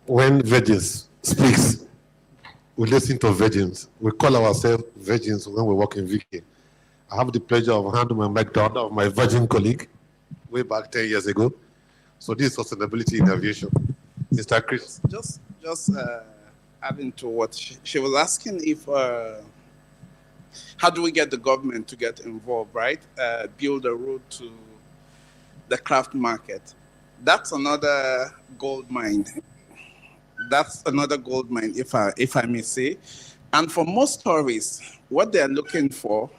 When Virgins speaks, we listen to Virgins. We call ourselves Virgins when we work in VK. I have the pleasure of handing my mic down of my Virgin colleague way back 10 years ago. So this is sustainability in aviation. Mr. Chris. Just adding to what she was asking, if how do we get the government to get involved, right? Build a road to the craft market. That's another gold mine. That's another gold mine, if I may say. And for most tourists, what they're looking for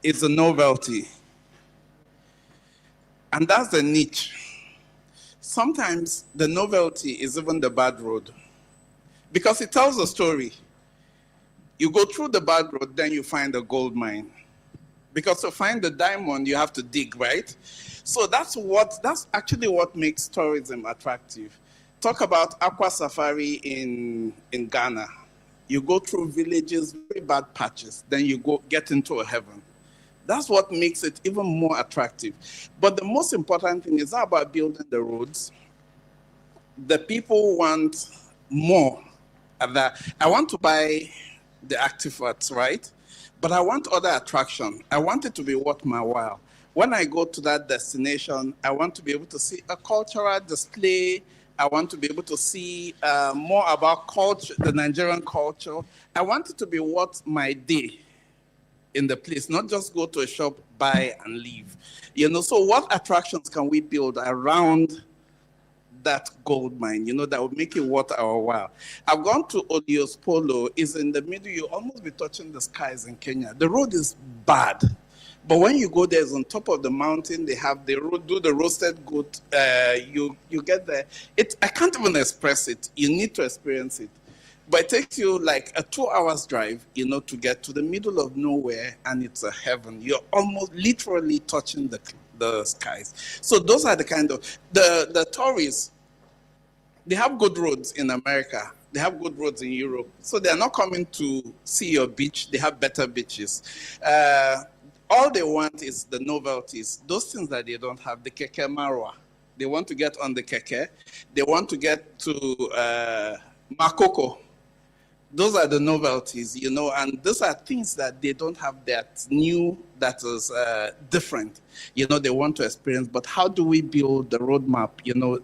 is a novelty. And that's the niche. Sometimes the novelty is even the bad road because it tells a story. You go through the bad road, then you find a gold mine. Because to find the diamond, you have to dig, right? So that's actually what makes tourism attractive. Talk about aqua safari in Ghana. You go through villages, very bad patches, then you get into a heaven. That's what makes it even more attractive. But the most important thing is not about building the roads. The people want more. I want to buy the artifacts, right? But I want other attraction. I want it to be worth my while. When I go to that destination, I want to be able to see a cultural display. I want to be able to see more about culture, the Nigerian culture. I want it to be worth my day in the place, not just go to a shop, buy and leave. So what attractions can we build around that gold mine, that would make it worth our while? I've gone to Odios Polo. Is in the middle. You almost be touching the skies in Kenya. The road is bad. But when you go there, it's on top of the mountain. They have the road, do the roasted goat. You get there. I can't even express it. You need to experience it. But it takes you like a 2 hours drive, to get to the middle of nowhere, and it's a heaven. You're almost literally touching the skies. So those are the kind of the tourists. They have good roads in America. They have good roads in Europe. So they're not coming to see your beach. They have better beaches. All they want is the novelties, those things that they don't have. The keke marwa. They want to get on the keke. They want to get to Makoko. Those are the novelties, and those are things that they don't have that new, that is different. They want to experience. But how do we build the roadmap?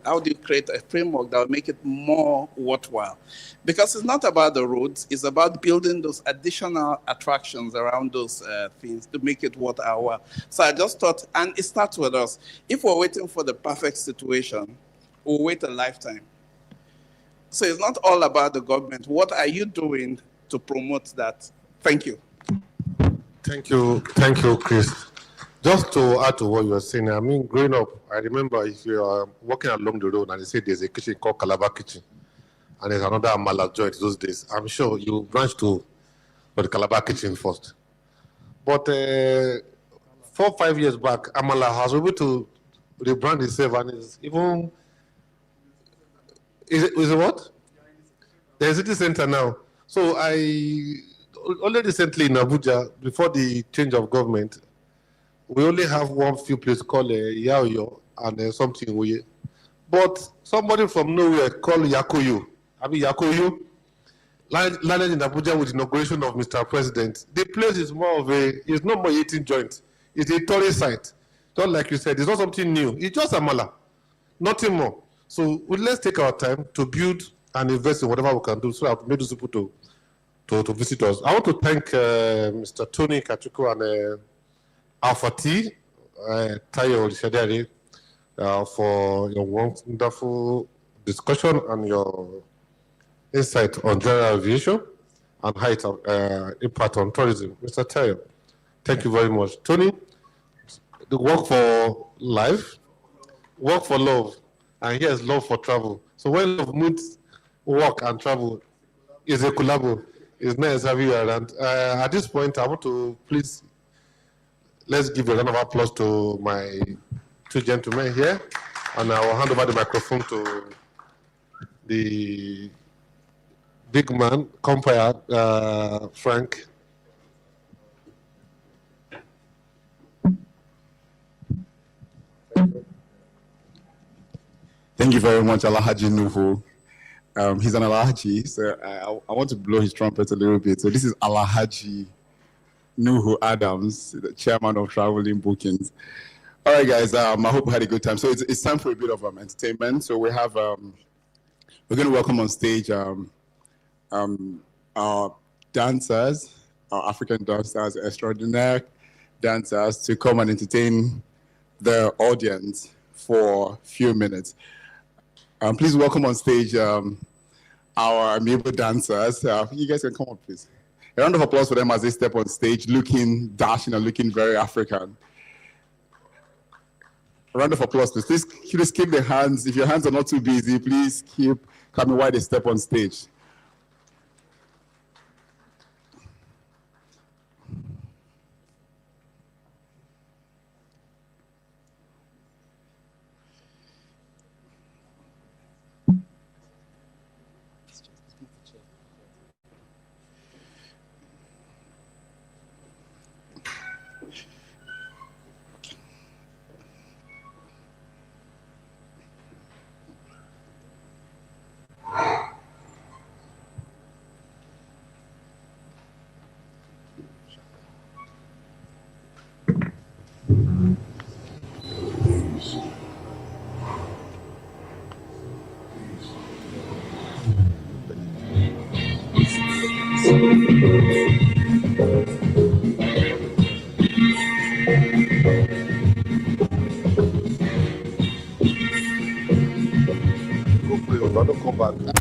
How do you create a framework that will make it more worthwhile? Because it's not about the roads, it's about building those additional attractions around those things to make it worth our while. So I just thought, and it starts with us. If we're waiting for the perfect situation, we'll wait a lifetime. So it's not all about the government. What are you doing to promote that? Thank you. Thank you, Chris. Just to add to what you were saying, growing up, I remember if you are walking along the road and they say there's a kitchen called Calabar Kitchen, and there's another Amala joint those days, I'm sure you branch to the Calabar Kitchen first. But 4 or 5 years back, Amala has been able to rebrand itself, and is even. Is it what? There's a city center now. So only recently in Abuja, before the change of government, we only have one few place called Yaoyo and something we. But somebody from nowhere called Yakoyo. Yakoyo landed in Abuja with the inauguration of Mr. President. The place is it's not more eating joint. It's a tourist site. Just like you said, it's not something new. It's just Amala, nothing more. So let's take our time to build and invest in whatever we can do so that we make those people to visit us. I want to thank Mr. Tony Kachuku and Alpha T, Tayo Olishadari, for your wonderful discussion and your insight on general aviation and how it impact on tourism. Mr. Tayo, thank you very much. Tony, the work for life, work for love. And here's love for travel. So when love meets work and travel, is a collabo. It's nice having you around. At this point, I want to please, let's give a round of applause to my two gentlemen here. And I will hand over the microphone to the big man, compere, Frank. Thank you very much, Alhaji Nuhu. He's an Alhaji, so I want to blow his trumpet a little bit. So this is Alhaji Nuhu Adams, the chairman of Travelinn Bookings. All right, guys, I hope you had a good time. So it's time for a bit of entertainment. So we have, we're going to welcome on stage our dancers, our African dancers, extraordinaire dancers, to come and entertain the audience for a few minutes. Please welcome on stage our amiable dancers. You guys can come up, please. A round of applause for them as they step on stage, looking dashing and looking very African. A round of applause, please. Please keep the hands. If your hands are not too busy, please keep coming while they step on stage. Go play with, don't come back.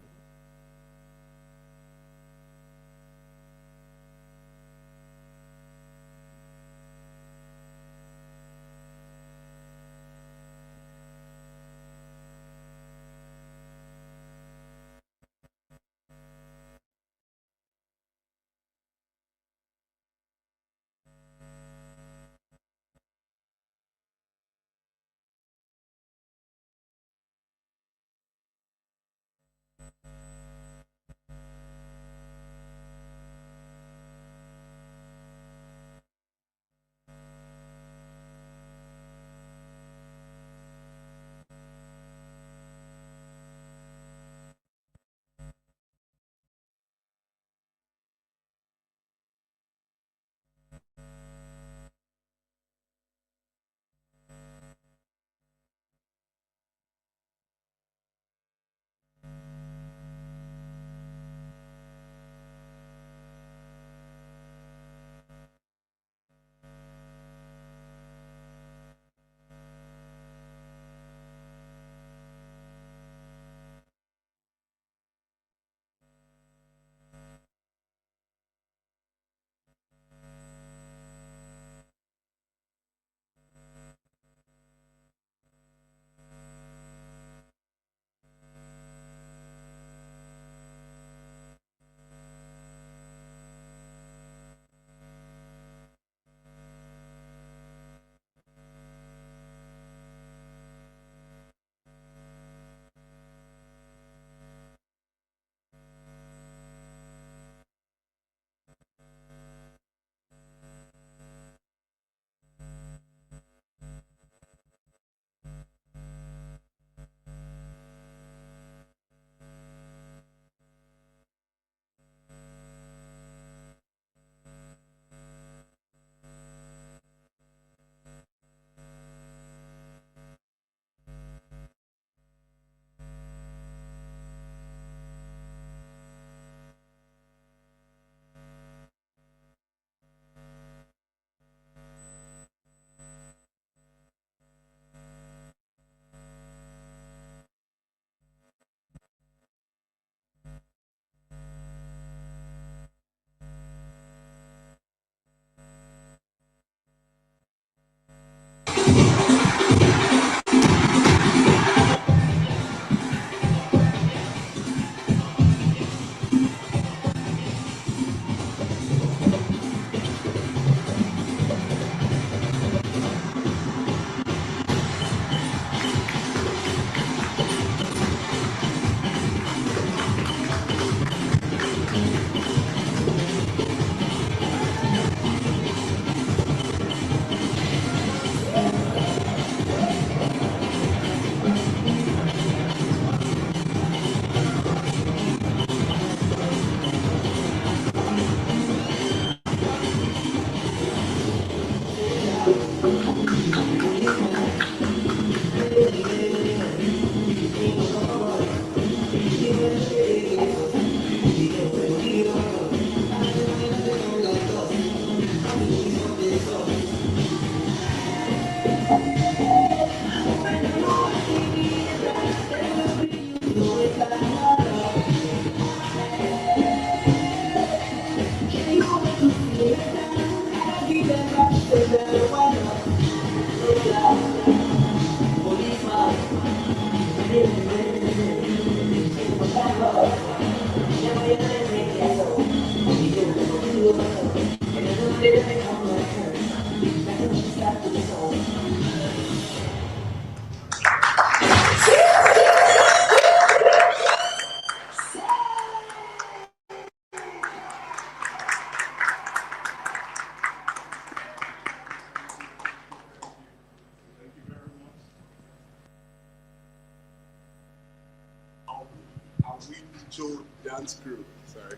show dance crew. Sorry.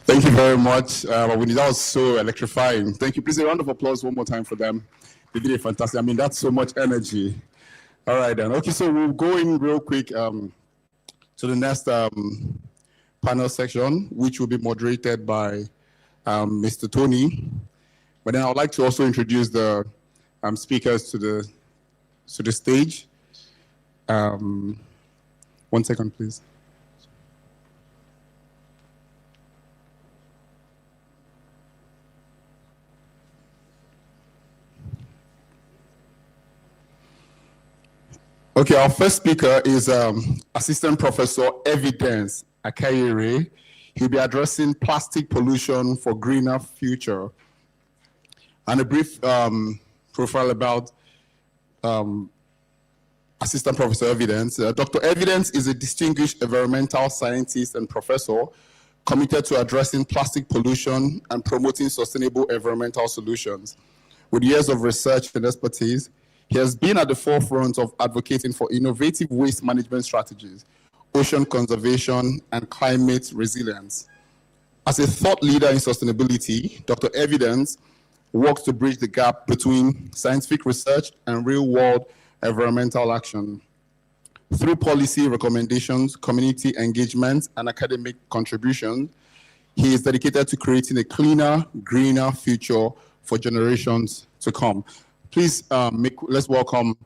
Thank you very much. That was so electrifying. Thank you. Please a round of applause one more time for them. They did it fantastic. I mean, that's so much energy. All right, then. Okay, so we'll go in real quick to the next panel section, which will be moderated by Mr. Tony. But then I would like to also introduce the speakers to the stage. 1 second, please. Okay, our first speaker is Assistant Professor Evidence Akayere. He'll be addressing plastic pollution for greener future. And a brief profile about Assistant Professor Evidence. Dr. Evidence is a distinguished environmental scientist and professor committed to addressing plastic pollution and promoting sustainable environmental solutions. With years of research and expertise, he has been at the forefront of advocating for innovative waste management strategies, ocean conservation, and climate resilience. As a thought leader in sustainability, Dr. Evidence works to bridge the gap between scientific research and real-world environmental action. Through policy recommendations, community engagement, and academic contributions, he is dedicated to creating a cleaner, greener future for generations to come. Please let's welcome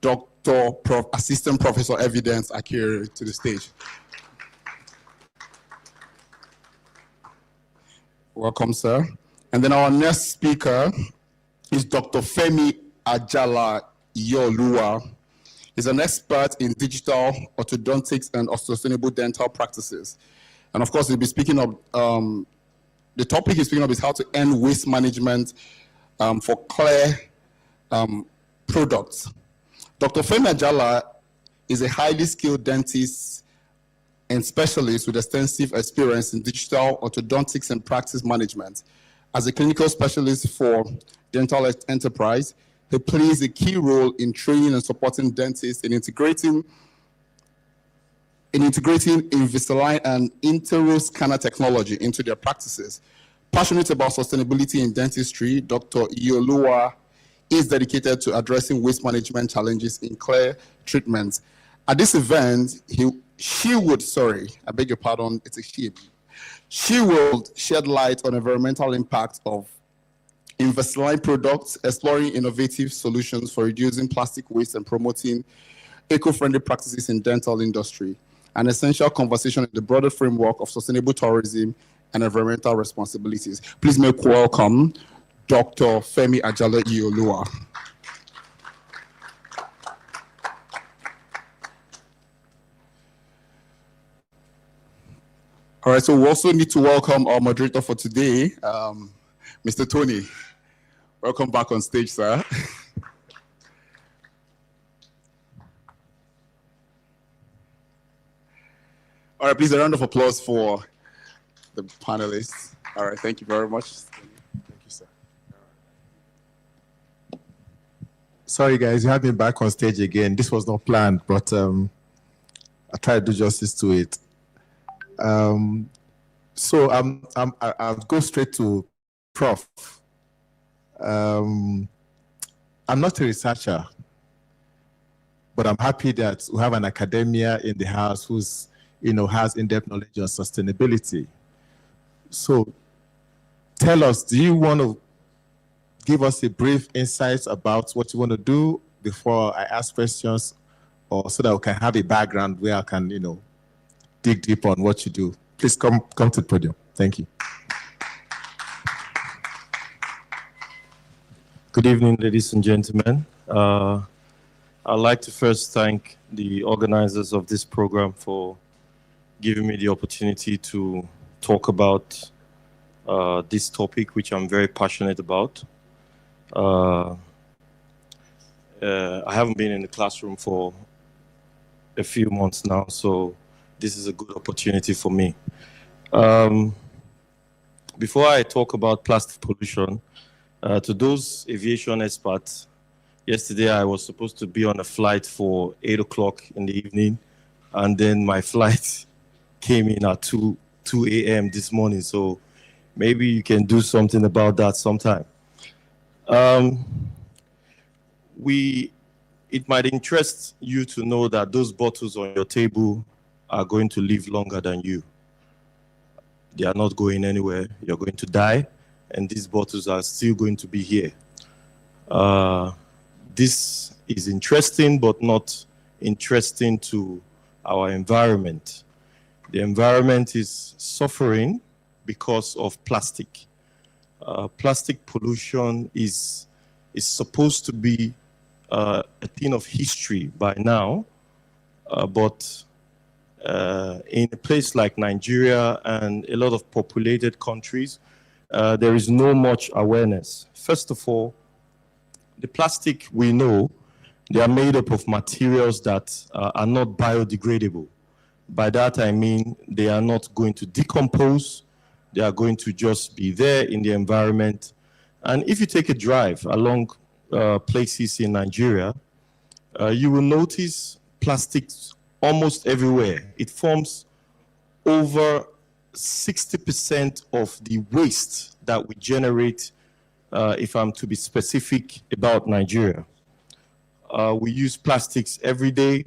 Assistant Professor Evidence Akire to the stage. Welcome, sir. And then our next speaker is Dr. Femi Ajala Iyoluwa. He's an expert in digital orthodontics and sustainable dental practices. And of course, he'll be speaking of, the topic he's speaking of is how to end waste management for clear products. Dr. Femi Ajala is a highly skilled dentist and specialist with extensive experience in digital orthodontics and practice management. As a clinical specialist for dental enterprise, he plays a key role in training and supporting dentists in integrating Invisalign and Intero scanner technology into their practices. Passionate about sustainability in dentistry, Dr. Iyoluwa is dedicated to addressing waste management challenges in clear treatments. At this event, she will shed light on environmental impact of Invisalign products, exploring innovative solutions for reducing plastic waste and promoting eco-friendly practices in dental industry, an essential conversation in the broader framework of sustainable tourism and environmental responsibilities. Please make welcome Dr. Femi Ajala Iyoluwa. All right, so we also need to welcome our moderator for today, Mr. Tony. Welcome back on stage, sir. All right, please a round of applause for the panelists. All right, thank you very much. Sorry, guys, you have me back on stage again. This was not planned, but I tried to do justice to it. So I'll go straight to Prof. I'm not a researcher, but I'm happy that we have an academia in the house who's, has in-depth knowledge on sustainability. So tell us, do you want to give us a brief insight about what you want to do before I ask questions, or so that we can have a background where I can, dig deep on what you do? Please come to the podium. Thank you. Good evening, ladies and gentlemen. I'd like to first thank the organizers of this program for giving me the opportunity to talk about this topic, which I'm very passionate about. I haven't been in the classroom for a few months now, so this is a good opportunity for me. Before I talk about plastic pollution, to those aviation experts, yesterday I was supposed to be on a flight for 8 o'clock in the evening and then my flight came in at 2 a.m. this morning. So maybe you can do something about that sometime. It might interest you to know that those bottles on your table are going to live longer than you. They are not going anywhere. You're going to die, and these bottles are still going to be here. This is interesting, but not interesting to our environment. The environment is suffering because of plastic. Plastic pollution is supposed to be a thing of history by now, but in a place like Nigeria and a lot of populated countries, there is no much awareness. First of all, the plastic we know, they are made up of materials that are not biodegradable. By that I mean they are not going to decompose, they are going to just be there in the environment. And if you take a drive along places in Nigeria, you will notice plastics almost everywhere. It forms over 60% of the waste that we generate, if I'm to be specific about Nigeria. We use plastics every day,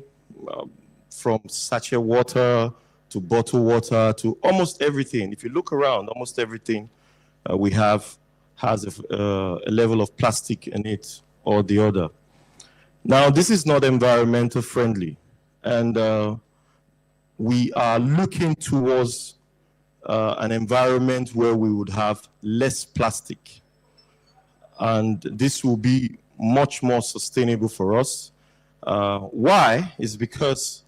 from sachet water to bottled water to almost everything. If you look around, almost everything we have has a level of plastic in it or the other. Now, this is not environmental friendly, and we are looking towards an environment where we would have less plastic. And this will be much more sustainable for us. Why? Is because,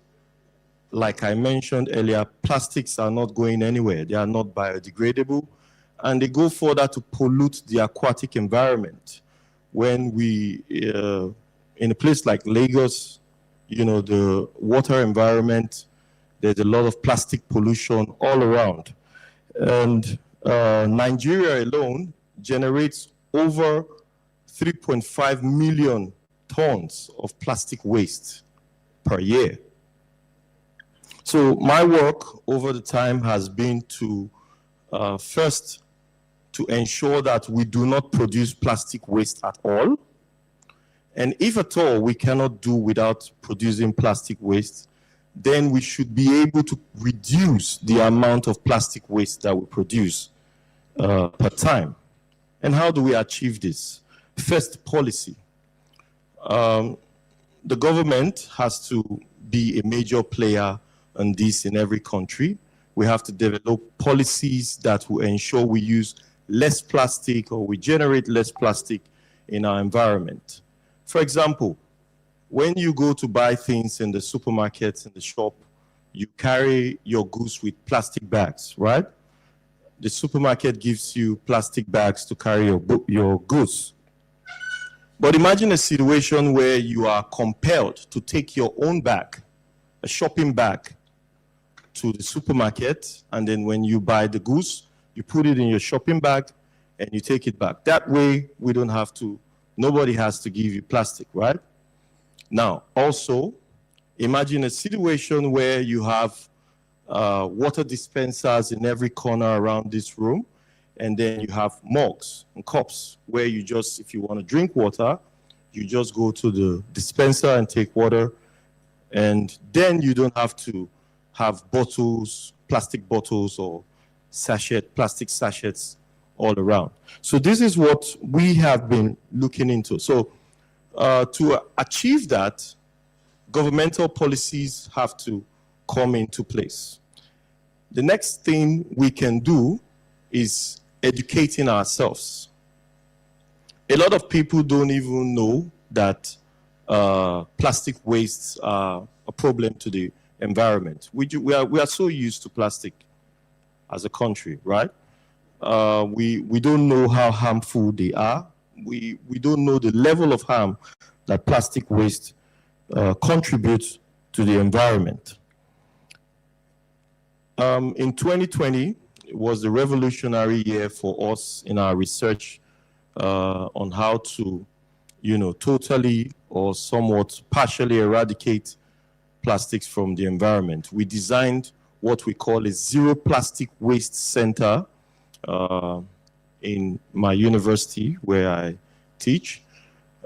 like I mentioned earlier, plastics are not going anywhere. They are not biodegradable, and they go further to pollute the aquatic environment. When we, in a place like Lagos, you know, the water environment, there's a lot of plastic pollution all around. And Nigeria alone generates over 3.5 million tons of plastic waste per year. So my work over the time has been to first to ensure that we do not produce plastic waste at all. And if at all we cannot do without producing plastic waste, then we should be able to reduce the amount of plastic waste that we produce per time. And how do we achieve this? First, policy. The government has to be a major player on this in every country. We have to develop policies that will ensure we use less plastic or we generate less plastic in our environment. For example, when you go to buy things in the supermarkets, in the shop, you carry your goods with plastic bags, right? The supermarket gives you plastic bags to carry your goods. But imagine a situation where you are compelled to take your own bag, a shopping bag, to the supermarket, and then when you buy the goods, you put it in your shopping bag and you take it back. That way, we don't have to, nobody has to give you plastic, right? Now, also, imagine a situation where you have water dispensers in every corner around this room, and then you have mugs and cups where you just, if you want to drink water, you just go to the dispenser and take water, and then you don't have to have bottles, plastic bottles or plastic sachets all around. So this is what we have been looking into. So to achieve that, governmental policies have to come into place. The next thing we can do is educating ourselves. A lot of people don't even know that plastic wastes are a problem to the environment. We are so used to plastic as a country, right? We don't know how harmful they are. We don't know the level of harm that plastic waste contributes to the environment. In 2020, it was a revolutionary year for us in our research on how to, totally or somewhat partially eradicate plastics from the environment. We designed what we call a zero plastic waste center in my university where I teach.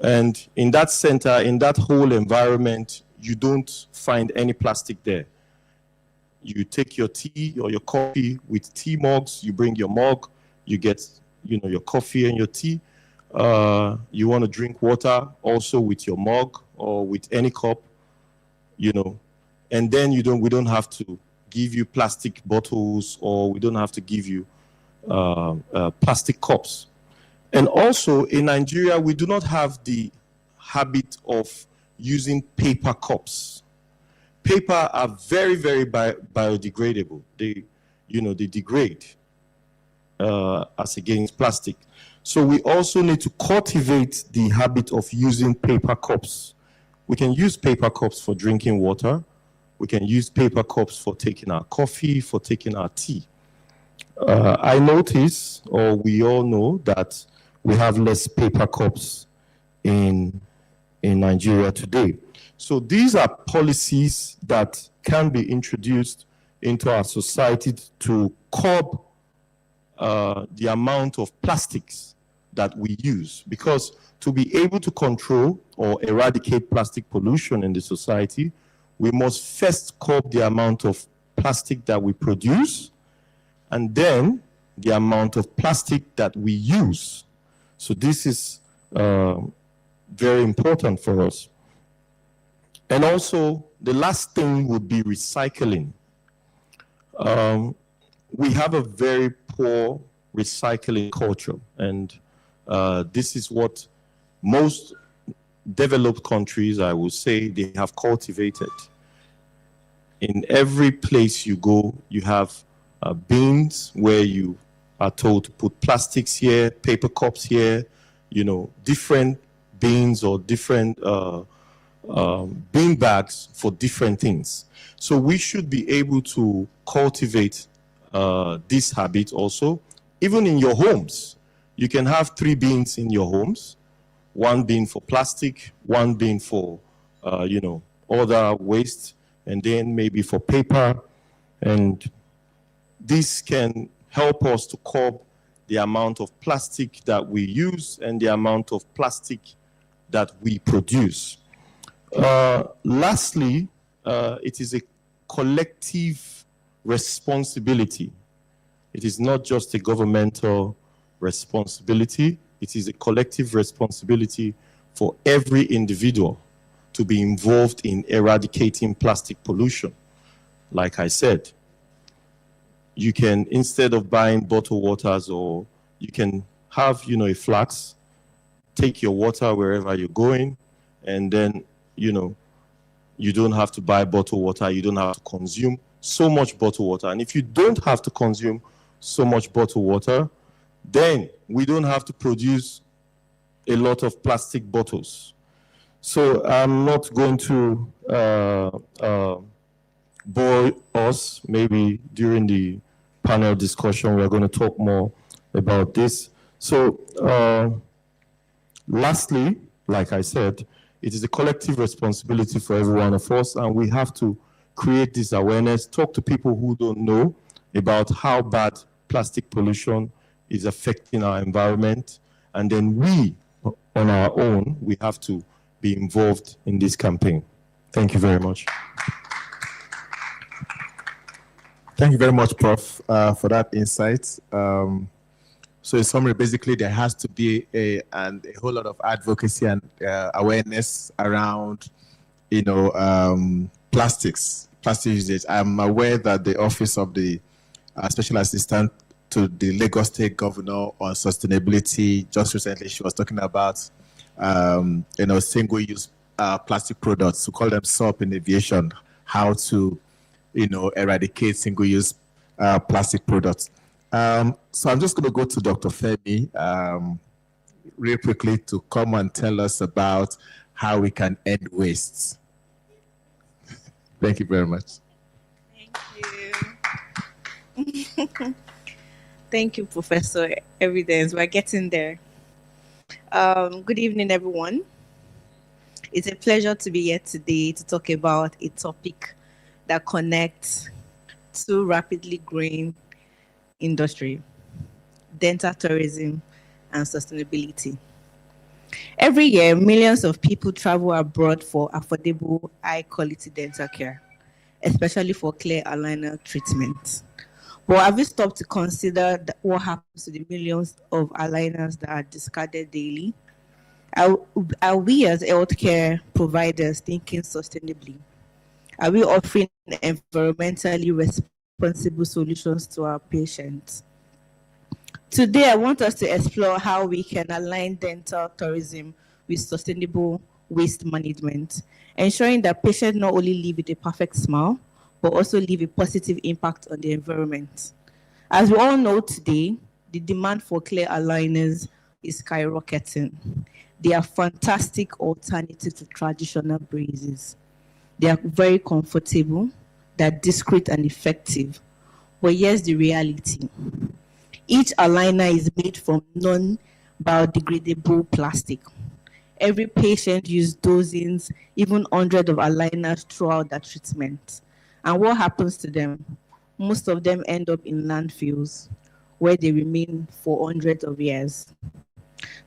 And in that center, in that whole environment, you don't find any plastic there. You take your tea or your coffee with tea mugs, you bring your mug, you get, your coffee and your tea. You want to drink water also with your mug or with any cup, and then we don't have to give you plastic bottles, or we don't have to give you plastic cups. And also in Nigeria, we do not have the habit of using paper cups. Paper are very, very biodegradable. They degrade as against plastic. So we also need to cultivate the habit of using paper cups. We can use paper cups for drinking water. We can use paper cups for taking our coffee, for taking our tea. I notice, or we all know, that we have less paper cups in Nigeria today. So these are policies that can be introduced into our society to curb the amount of plastics that we use. Because to be able to control or eradicate plastic pollution in the society, we must first curb the amount of plastic that we produce, and then the amount of plastic that we use. So this is very important for us. And also, the last thing would be recycling. We have a very poor recycling culture, and this is what most developed countries, I would say, they have cultivated. In every place you go, you have bins where you are told to put plastics here, paper cups here, different bins or different bin bags for different things. So we should be able to cultivate this habit also. Even in your homes, you can have 3 bins in your homes. 1 bin for plastic, 1 bin for, other waste, and then maybe for paper. And this can help us to curb the amount of plastic that we use and the amount of plastic that we produce. Lastly, it is a collective responsibility. It is not just a governmental responsibility. It is a collective responsibility for every individual to be involved in eradicating plastic pollution. Like I said, you can, instead of buying bottled waters, or you can have, a flask, take your water wherever you're going, and then, you don't have to buy bottled water. You don't have to consume so much bottled water. And if you don't have to consume so much bottled water, then we don't have to produce a lot of plastic bottles. So I'm not going to bore us. Maybe during the panel discussion, we're going to talk more about this. So lastly, like I said, it is a collective responsibility for every one of us, and we have to create this awareness, talk to people who don't know about how bad plastic pollution is affecting our environment, and then we, on our own, we have to be involved in this campaign. Thank you very much. Thank you very much, Prof, for that insight. So in summary, basically, there has to be a whole lot of advocacy and awareness around, plastic usage. I'm aware that the Office of the Special Assistant to the Lagos State Governor on Sustainability, just recently, she was talking about, single-use plastic products, to call them SOP in aviation, how to, eradicate single-use plastic products. So I'm just going to go to Dr. Femi real quickly to come and tell us about how we can end waste. Thank you very much. Thank you. Thank you, Professor Evidence. We're getting there. Good evening, everyone. It's a pleasure to be here today to talk about a topic that connects two rapidly growing industry, dental tourism and sustainability. Every year, millions of people travel abroad for affordable, high-quality dental care, especially for clear aligner treatment. But have we stopped to consider what happens to the millions of aligners that are discarded daily? Are we as healthcare providers thinking sustainably? Are we offering environmentally responsible solutions to our patients? Today, I want us to explore how we can align dental tourism with sustainable waste management, ensuring that patients not only live with a perfect smile, but also leave a positive impact on the environment. As we all know today, the demand for clear aligners is skyrocketing. They are fantastic alternative to traditional braces. They are very comfortable, they're discreet and effective. But here's the reality. Each aligner is made from non-biodegradable plastic. Every patient uses dozens, even hundreds of aligners throughout their treatment. And what happens to them? Most of them end up in landfills where they remain for hundreds of years.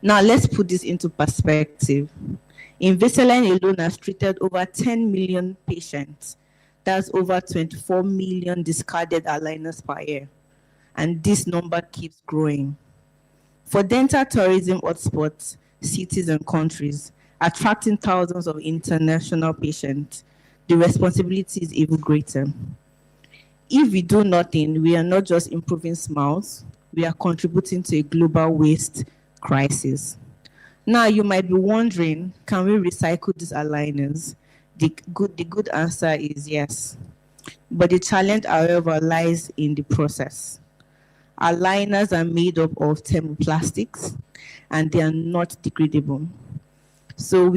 Now, let's put this into perspective. Invisalign alone has treated over 10 million patients. That's over 24 million discarded aligners per year. And this number keeps growing. For dental tourism hotspots, cities and countries, attracting thousands of international patients, the responsibility is even greater. If we do nothing, we are not just improving smiles, we are contributing to a global waste crisis. Now, you might be wondering, can we recycle these aligners? The good answer is yes. But the challenge, however, lies in the process. Aligners are made up of thermoplastics and they are not degradable. So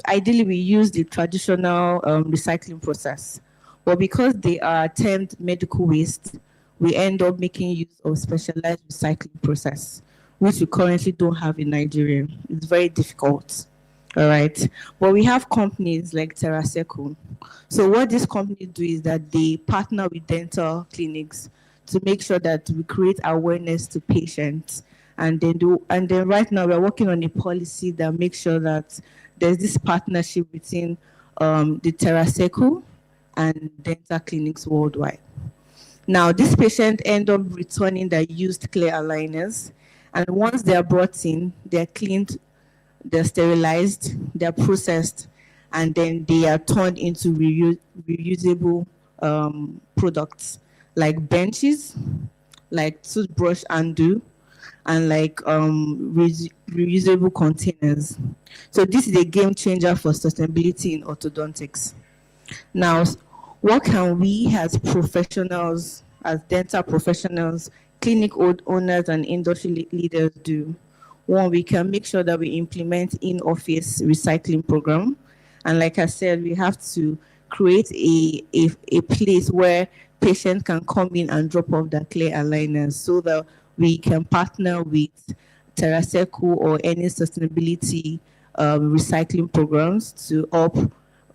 ideally we use the traditional recycling process. But because they are termed medical waste, we end up making use of specialized recycling process, which we currently don't have in Nigeria. It's very difficult. All right. But we have companies like Terraseco. So what these companies do is that they partner with dental clinics to make sure that we create awareness to patients. And then right now we're working on a policy that makes sure that there's this partnership between the Terraseco and dental clinics worldwide. Now, these patients end up returning their used clear aligners, and once they are brought in, they're cleaned, they're sterilized, they're processed, and then they are turned into reusable products like benches, like toothbrush undo, and like reusable containers. So this is a game changer for sustainability in orthodontics. Now, what can we as professionals, as dental professionals, clinic owners and industry leaders do? One, we can make sure that we implement in-office recycling program. And like I said, we have to create a place where patients can come in and drop off their clear aligners so that we can partner with Terraseco or any sustainability recycling programs to help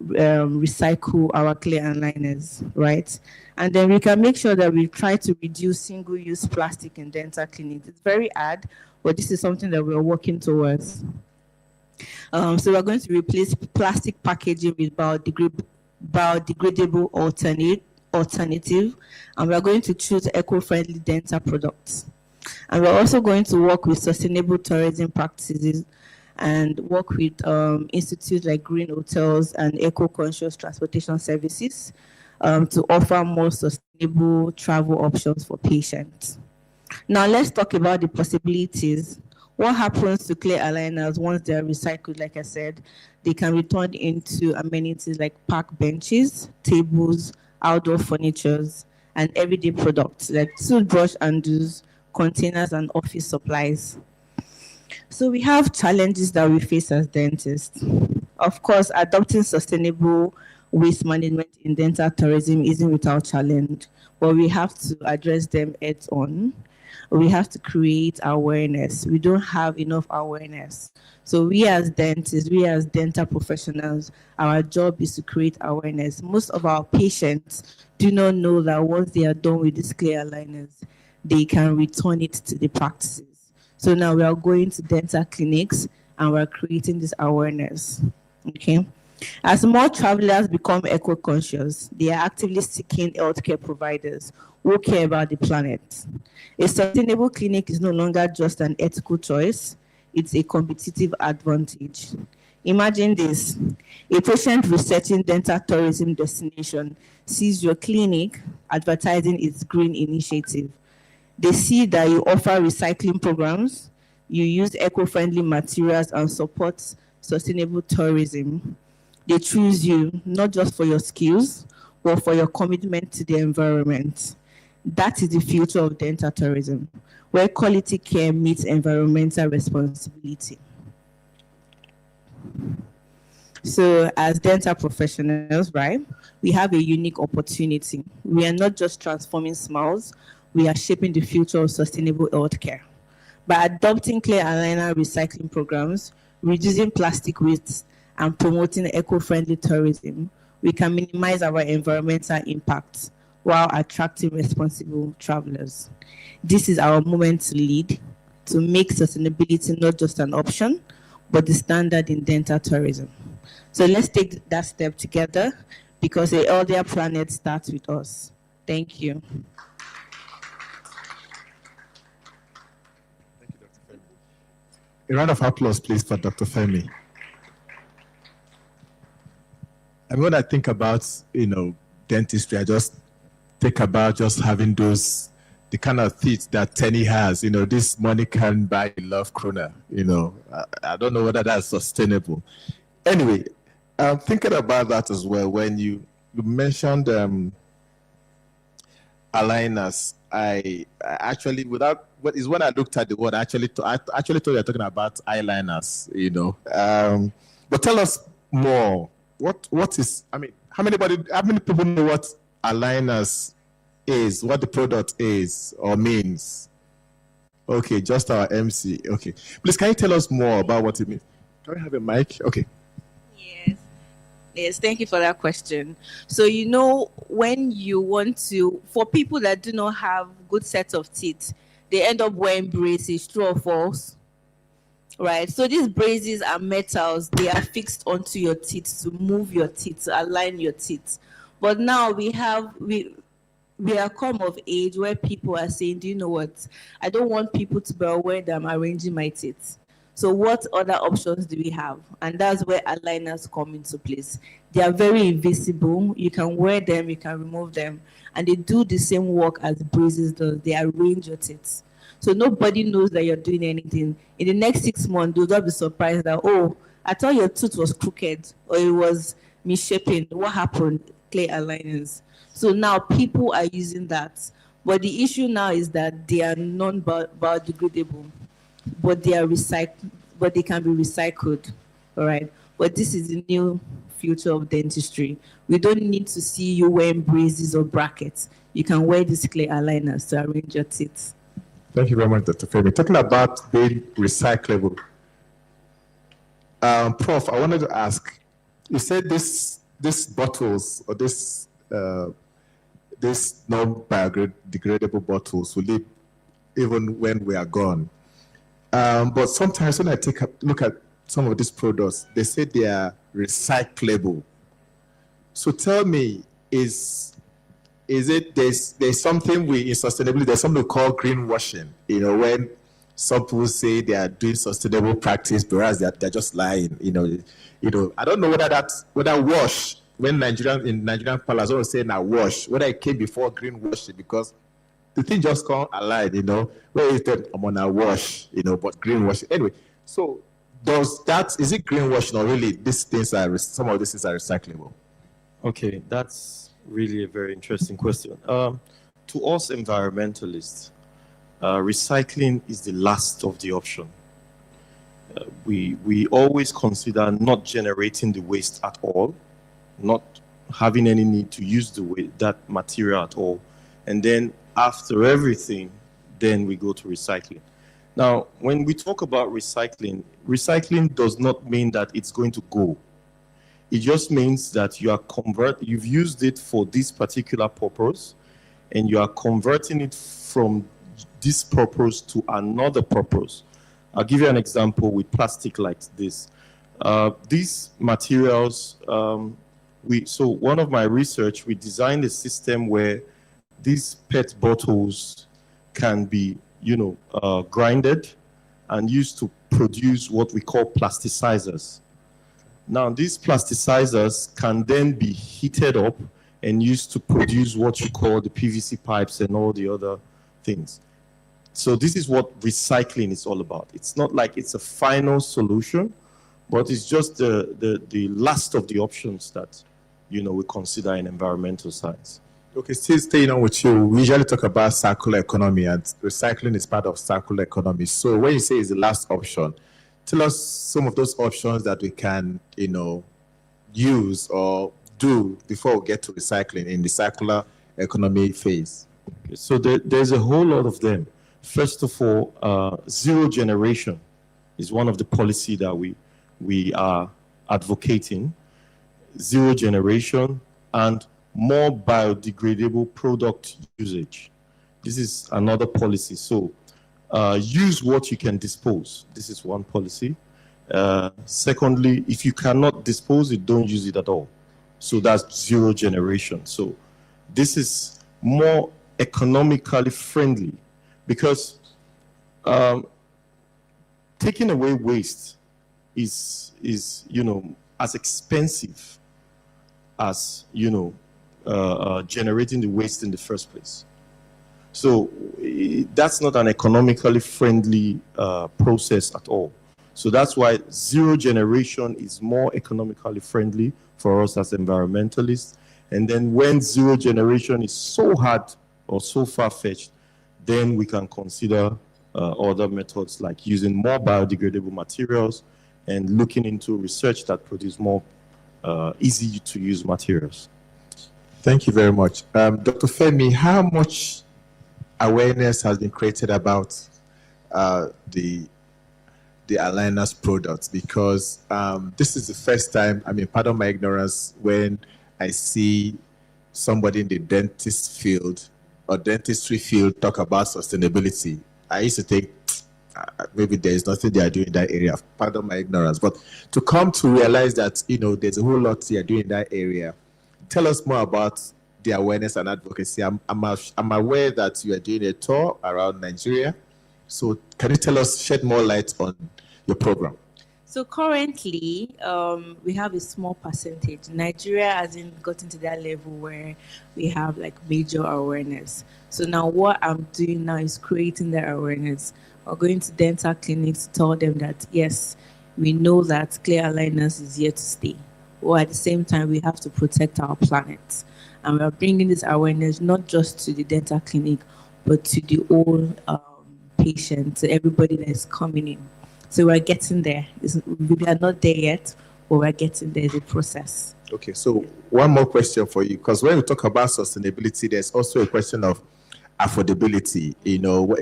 recycle our clear aligners, right? And then we can make sure that we try to reduce single-use plastic in dental clinics. It's very hard, but this is something that we're working towards. So we're going to replace plastic packaging with biodegradable alternative, and we're going to choose eco-friendly dental products. And we're also going to work with sustainable tourism practices and work with institutes like green hotels and eco-conscious transportation services to offer more sustainable travel options for patients. Now let's talk about the possibilities. What happens to clear aligners once they're recycled? Like I said, they can be turned into amenities like park benches, tables, outdoor furnitures, and everyday products like toothbrush undos, containers, and office supplies. So we have challenges that we face as dentists. Of course, adopting sustainable waste management in dental tourism isn't without challenge, but we have to address them head on. We have to create awareness. We don't have enough awareness. So we as dentists, we as dental professionals, our job is to create awareness. Most of our patients do not know that once they are done with these clear aligners, they can return it to the practices. So now we are going to dental clinics and we're creating this awareness. Okay. As more travelers become eco-conscious, they are actively seeking healthcare providers who care about the planet. A sustainable clinic is no longer just an ethical choice, it's a competitive advantage. Imagine this: a patient researching dental tourism destination sees your clinic advertising its green initiative. They see that you offer recycling programs, you use eco-friendly materials and support sustainable tourism. They choose you not just for your skills, but for your commitment to the environment. That is the future of dental tourism, where quality care meets environmental responsibility. So as dental professionals, right, we have a unique opportunity. We are not just transforming smiles, we are shaping the future of sustainable healthcare. By adopting clear aligner recycling programs, reducing plastic waste, and promoting eco-friendly tourism, we can minimize our environmental impact while attracting responsible travelers. This is our moment to lead, to make sustainability not just an option, but the standard in dental tourism. So let's take that step together, because a healthier planet starts with us. Thank you. A round of applause, please, for Dr. Femi. And when I think about, dentistry, I just think about just having the kind of teeth that Tenny has. This money can buy love krona. I don't know whether that's sustainable. Anyway, I'm thinking about that as well. When you mentioned aligners, I actually, when I looked at the word, I actually thought you were talking about eyeliners. But tell us more. What is? How many people know what aligners is? What the product is or means? Okay, just our MC. Okay, please, can you tell us more about what it means? Can we have a mic? Okay. Yes, thank you for that question. So, when you want to, for people that do not have good sets of teeth, they end up wearing braces, true or false? Right, so these braces are metals. They are fixed onto your teeth to move your teeth, to align your teeth. But now we are come of age where people are saying, do you know what? I don't want people to be aware that I'm arranging my teeth. So what other options do we have? And that's where aligners come into place. They are very invisible. You can wear them, you can remove them, and they do the same work as braces do. They arrange your teeth. So nobody knows that you're doing anything. In the next 6 months, they'll just be surprised that, oh, I thought your tooth was crooked or it was misshapen. What happened? Clear aligners. So now people are using that. But the issue now is that they are non-biodegradable, but they are but they can be recycled. All right. But this is the new future of dentistry. We don't need to see you wearing braces or brackets. You can wear these clear aligners to arrange your teeth. Thank you very much, Dr. Femi. Talking about being recyclable, Prof, I wanted to ask, you said these bottles or this non-biodegradable bottles will live even when we are gone. But sometimes when I take a look at some of these products, they say they are recyclable. So tell me, is it there's something in sustainability, there's something called greenwashing, when some people say they are doing sustainable practice, whereas they're just lying, I don't know whether wash, when Nigerian palace always say now wash, whether it came before greenwashing, because the thing just can't align, where is that I'm on a wash, but greenwashing. Anyway, so is it greenwashing or really some of these things are recyclable? Okay, that's really a very interesting question. To us environmentalists, recycling is the last of the option. We always consider not generating the waste at all, not having any need to use that material at all, and then after everything, then we go to recycling. Now, when we talk about recycling, recycling does not mean that it's going to go. It just means that you've used it for this particular purpose, and you are converting it from this purpose to another purpose. I'll give you an example with plastic like this. These materials, so one of my research, we designed a system where these PET bottles can be, grinded and used to produce what we call plasticizers. Now, these plasticizers can then be heated up and used to produce what you call the PVC pipes and all the other things. So this is what recycling is all about. It's not like it's a final solution, but it's just the last of the options that, we consider in environmental science. Okay, still staying on with you, we usually talk about circular economy, and recycling is part of circular economy. So when you say it's the last option, tell us some of those options that we can, use or do before we get to recycling in the circular economy phase. Okay, so there's a whole lot of them. First of all, zero generation is one of the policy that we are advocating. Zero generation and more biodegradable product usage. This is another policy. So use what you can dispose. This is one policy. Secondly, if you cannot dispose it, don't use it at all. So that's zero generation. So this is more economically friendly, because taking away waste is as expensive as generating the waste in the first place. So that's not an economically friendly process at all. So that's why zero generation is more economically friendly for us as environmentalists. And then when zero generation is so hard or so far-fetched, then we can consider other methods like using more biodegradable materials and looking into research that produce more easy-to-use materials. Thank you very much. Dr. Femi, how much awareness has been created about the aligners products? Because this is the first time, pardon my ignorance, when I see somebody in the dentist field or dentistry field talk about sustainability. I used to think maybe there is nothing they are doing in that area. Pardon my ignorance. But to come to realize that, there's a whole lot they are doing in that area. Tell us more about the awareness and advocacy. I'm aware that you are doing a tour around Nigeria. So can you tell us, shed more light on your program? So currently, we have a small percentage. Nigeria hasn't gotten to that level where we have like major awareness. So now what I'm doing now is creating that awareness. We're going to dental clinics to tell them that, yes, we know that clear aligners is here to stay. Or at the same time, we have to protect our planet. And we are bringing this awareness not just to the dental clinic, but to the whole patient, to everybody that is coming in. So we're getting there. We are not there yet, but we're getting there. It's a process. Okay, so one more question for you, because when we talk about sustainability, there's also a question of affordability.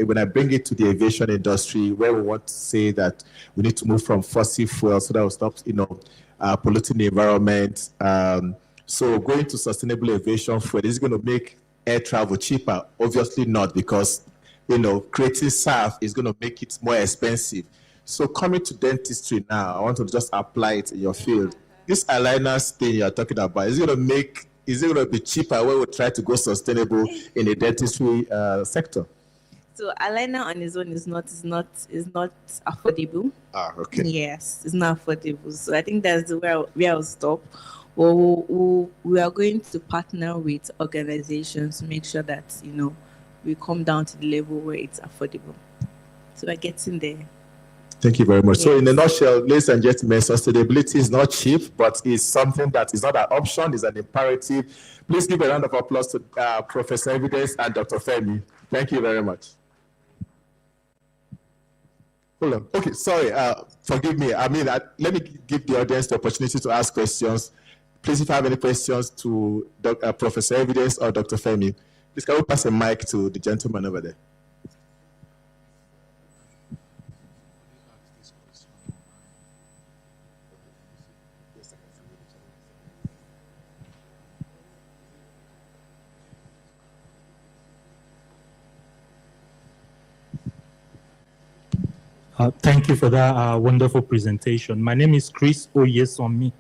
When I bring it to the aviation industry, where we want to say that we need to move from fossil fuels so that we'll stop, polluting the environment. So going to sustainable aviation fuel is going to make air travel cheaper. Obviously not, because creating SAF is going to make it more expensive. So coming to dentistry now, I want to just apply it in your field. This aligners thing you're talking about, is it going to be cheaper when we try to go sustainable in the dentistry sector? So aligner on its own is not affordable. Okay. Yes, it's not affordable. So I think that's where I'll stop. Well, we are going to partner with organizations to make sure that we come down to the level where it's affordable. So we're getting there. Thank you very much. Yes. So in a nutshell, ladies and gentlemen, sustainability is not cheap, but it's something that is not an option, it's an imperative. Please give a round of applause to Professor Evidence and Dr. Femi. Thank you very much. Hold on. Okay, sorry. Forgive me. Let me give the audience the opportunity to ask questions. Please, if you have any questions to Professor Evidence or Dr. Femi, please can we pass a mic to the gentleman over there? Thank you for that wonderful presentation. My name is Chris Oyesomi.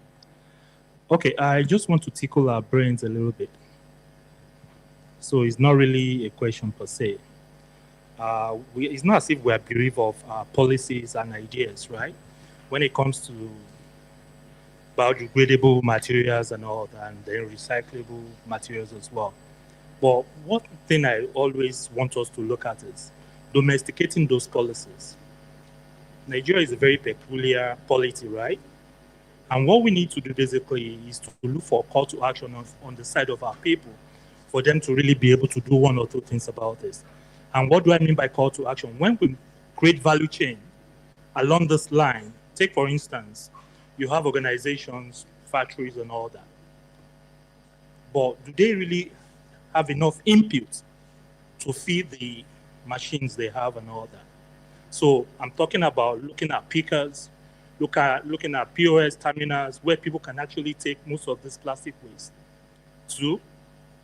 Okay, I just want to tickle our brains a little bit. So it's not really a question per se. It's not as if we are bereft of policies and ideas, right? When it comes to biodegradable materials and all that, and then recyclable materials as well. But one thing I always want us to look at is domesticating those policies. Nigeria is a very peculiar polity, right? And what we need to do basically is to look for a call to action on the side of our people for them to really be able to do one or two things about this. And what do I mean by call to action? When we create value chain along this line, take for instance, you have organizations, factories and all that. But do they really have enough input to feed the machines they have and all that? So I'm talking about looking at pickers, looking at POS terminals where people can actually take most of this plastic waste to,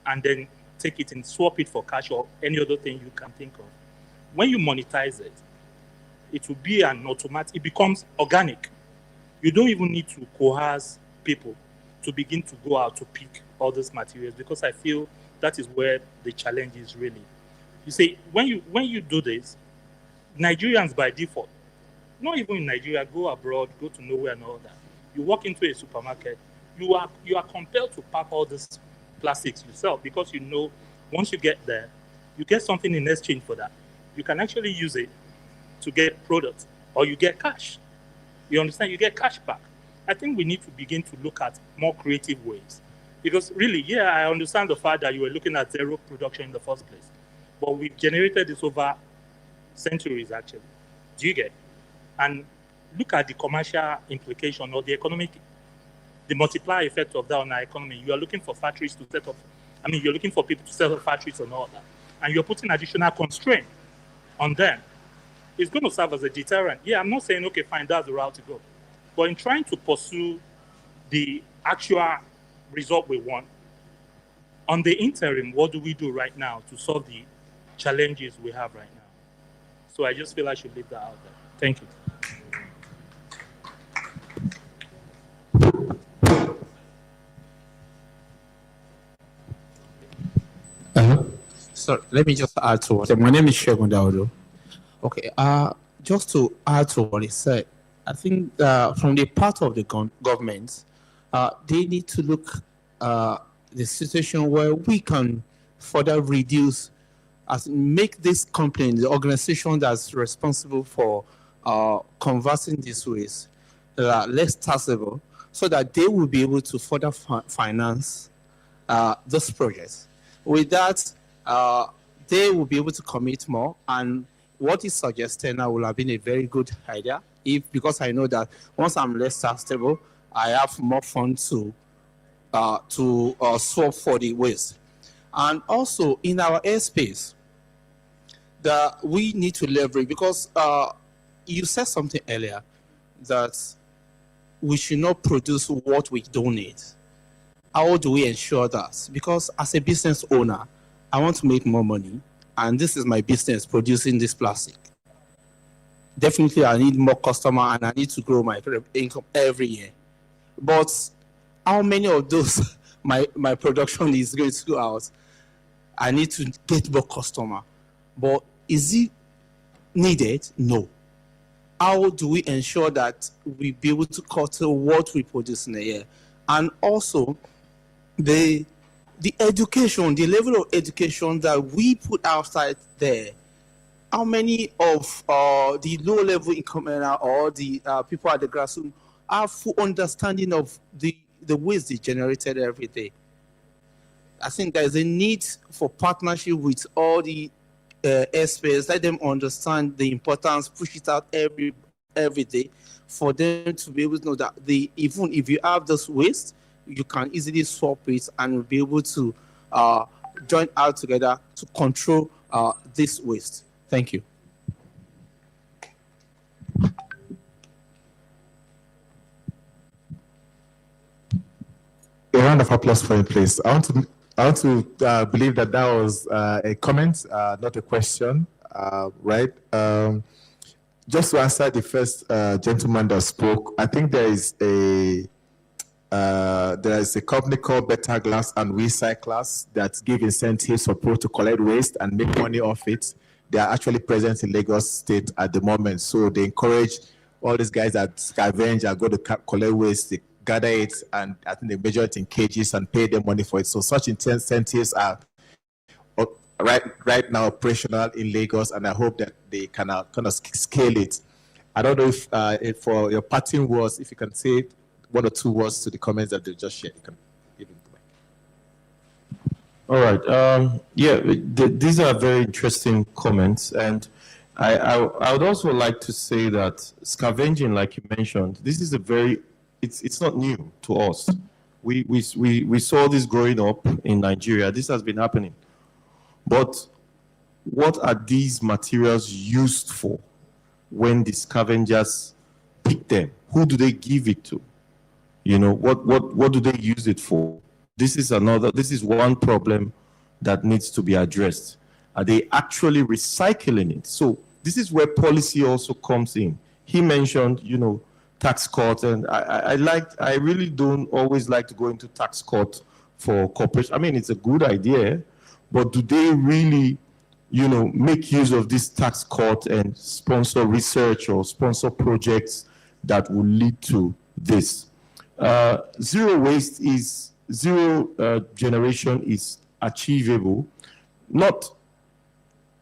and then take it and swap it for cash or any other thing you can think of. When you monetize it, it will be an automatic, it becomes organic. You don't even need to coerce people to begin to go out to pick all these materials, because I feel that is where the challenge is really. You see, when you do this, Nigerians by default, not even in Nigeria, go abroad, go to nowhere and all that. You walk into a supermarket, you are compelled to pack all this plastics yourself, because you know once you get there, you get something in exchange for that. You can actually use it to get products, or you get cash. You understand? You get cash back. I think we need to begin to look at more creative ways. Because really, yeah, I understand the fact that you were looking at zero production in the first place. But we've generated this over centuries, actually. Do you get? And look at the commercial implication or the economic, the multiplier effect of that on our economy. You are looking for factories to set up, you're looking for people to set up factories and all that. And you're putting additional constraint on them. It's going to serve as a deterrent. Yeah, I'm not saying, okay, fine, that's the route to go. But in trying to pursue the actual result we want, on the interim, what do we do right now to solve the challenges we have right now? So I just feel I should leave that out there. Thank you. So let me just add to what. My name is Shegun Daudo. Okay, just to add to what he said, I think from the part of the government, they need to look the situation where we can further reduce, make this company, the organization that's responsible for converting this waste, less taxable, so that they will be able to further finance this project. With that, they will be able to commit more, and what is suggested now will have been a very good idea, because I know that once I'm less taxable, I have more funds to swap for the waste. And also in our airspace, that we need to leverage, because you said something earlier that we should not produce what we don't need. How do we ensure that? Because as a business owner, I want to make more money, and this is my business, producing this plastic. Definitely, I need more customer, and I need to grow my income every year. But how many of those my production is going to go out? I need to get more customer. But is it needed? No. How do we ensure that we be able to cut what we produce in a year? And also, the education, the level of education that we put outside there, how many of the low-level income earner or the people at the grassroots have full understanding of the waste they generated every day? I think there's a need for partnership with all the airspace, let them understand the importance, push it out every day, for them to be able to know that even if you have this waste, you can easily swap it and be able to join out together to control this waste. Thank you. A round of applause for you, please. I want to believe that was a comment, not a question, right? just to answer the first gentleman that spoke, I think there is a company called Better Glass and Recyclers that give incentives for people to collect waste and make money off it. They are actually present in Lagos State at the moment. So they encourage all these guys that scavenge and go to collect waste, they gather it, and I think they measure it in kgs and pay them money for it. So such incentives are right now operational in Lagos, and I hope that they can kind of scale it. I don't know if for your parting words, if you can say one or two words to the comments that they just shared. You can give it to me. All right. These are very interesting comments, and I would also like to say that scavenging, like you mentioned, this is it's not new to us. We saw this growing up in Nigeria. This has been happening. But what are these materials used for when the scavengers pick them? Who do they give it to? You know, what do they use it for? This is one problem that needs to be addressed. Are they actually recycling it? So this is where policy also comes in. He mentioned, you know, tax cuts, and I really don't always like to go into tax cut for corporations. I mean, it's a good idea, but do they really, you know, make use of this tax cut and sponsor research or sponsor projects that will lead to this? Zero generation is achievable, not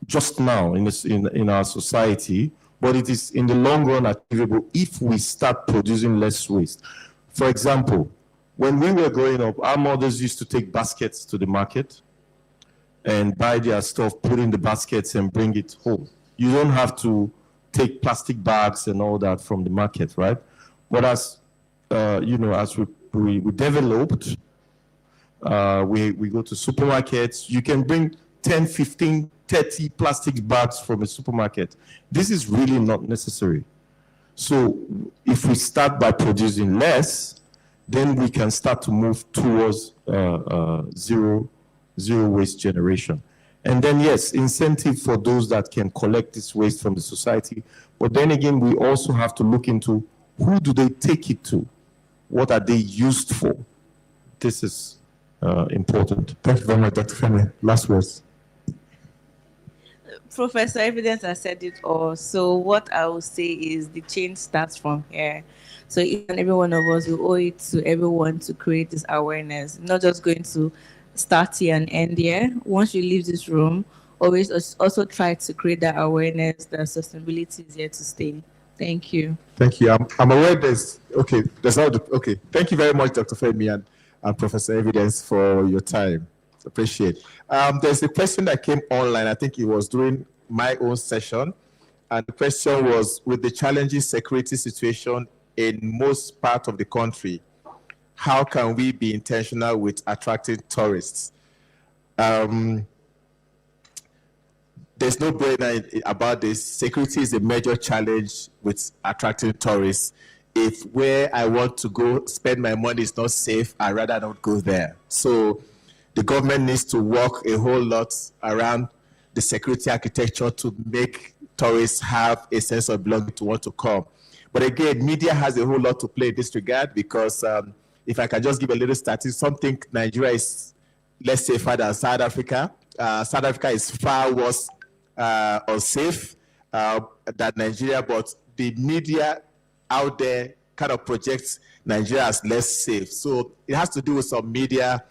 just now in our society, but it is in the long run achievable if we start producing less waste. For example, when we were growing up, our mothers used to take baskets to the market and buy their stuff, put in the baskets and bring it home. You don't have to take plastic bags and all that from the market, right? But as you know, as we developed, we go to supermarkets, you can bring 10, 15, 30 plastic bags from a supermarket. This is really not necessary. So if we start by producing less, then we can start to move towards zero waste generation. And then, yes, incentive for those that can collect this waste from the society. But then again, we also have to look into who do they take it to? What are they used for? This is important. Thank you very much, Dr. Femi. Last words. Professor Evidence has said it all. So what I will say is the change starts from here. So each and every one of us will owe it to everyone to create this awareness, not just going to start here and end here. Once you leave this room, always also try to create that awareness that sustainability is here to stay. Thank you. Thank you. I'm aware there's okay. Thank you very much, Dr. Femi and Professor Evidence, for your time. Appreciate. There's a question that came online. I think it was during my own session, and the question was: with the challenging security situation in most parts of the country, how can we be intentional with attracting tourists? There's no brainer about this. Security is a major challenge with attracting tourists. If where I want to go spend my money is not safe, I'd rather not go there. So the government needs to work a whole lot around the security architecture to make tourists have a sense of belonging to want to come. But again, media has a whole lot to play in this regard, because if I can just give a little statistic, some think Nigeria is less safer than South Africa. South Africa is far worse unsafe than Nigeria, but the media out there kind of projects Nigeria as less safe. So it has to do with some media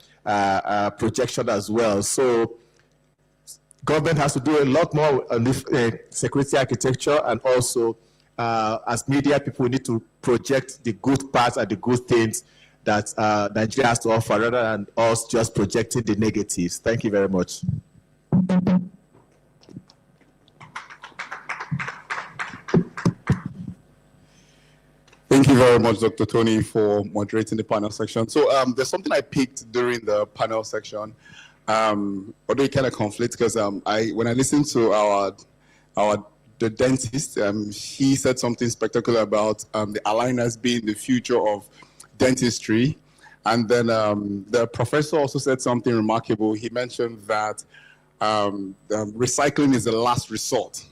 projection as well. So government has to do a lot more on this security architecture, and also as media people need to project the good parts and the good things that Nigeria has to offer, rather than us just projecting the negatives. Thank you very much. Thank you very much, Dr. Tony, for moderating the panel section. So there's something I picked during the panel section, although it kind of conflicts, because when I listened to the dentist, he said something spectacular about the aligners being the future of dentistry. And then the professor also said something remarkable. He mentioned that recycling is the last resort.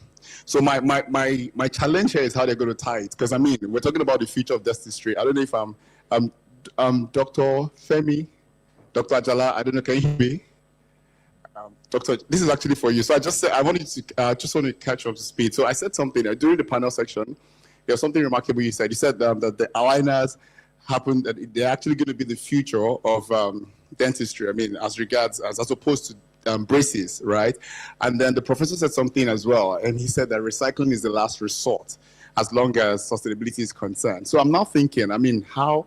So my challenge here is how they're going to tie it. Because I mean, we're talking about the future of dentistry. I don't know if Dr. Femi, Dr. Ajala, I don't know, can you hear me? Doctor, this is actually for you. So I just said, I wanted to just want to catch up to speed. So I said something during the panel section. There was something remarkable you said. You said that the aligners happen, that they're actually going to be the future of dentistry. I mean, as regards, as opposed to braces, right? And then the professor said something as well. And he said that recycling is the last resort as long as sustainability is concerned. So I'm now thinking, I mean, how,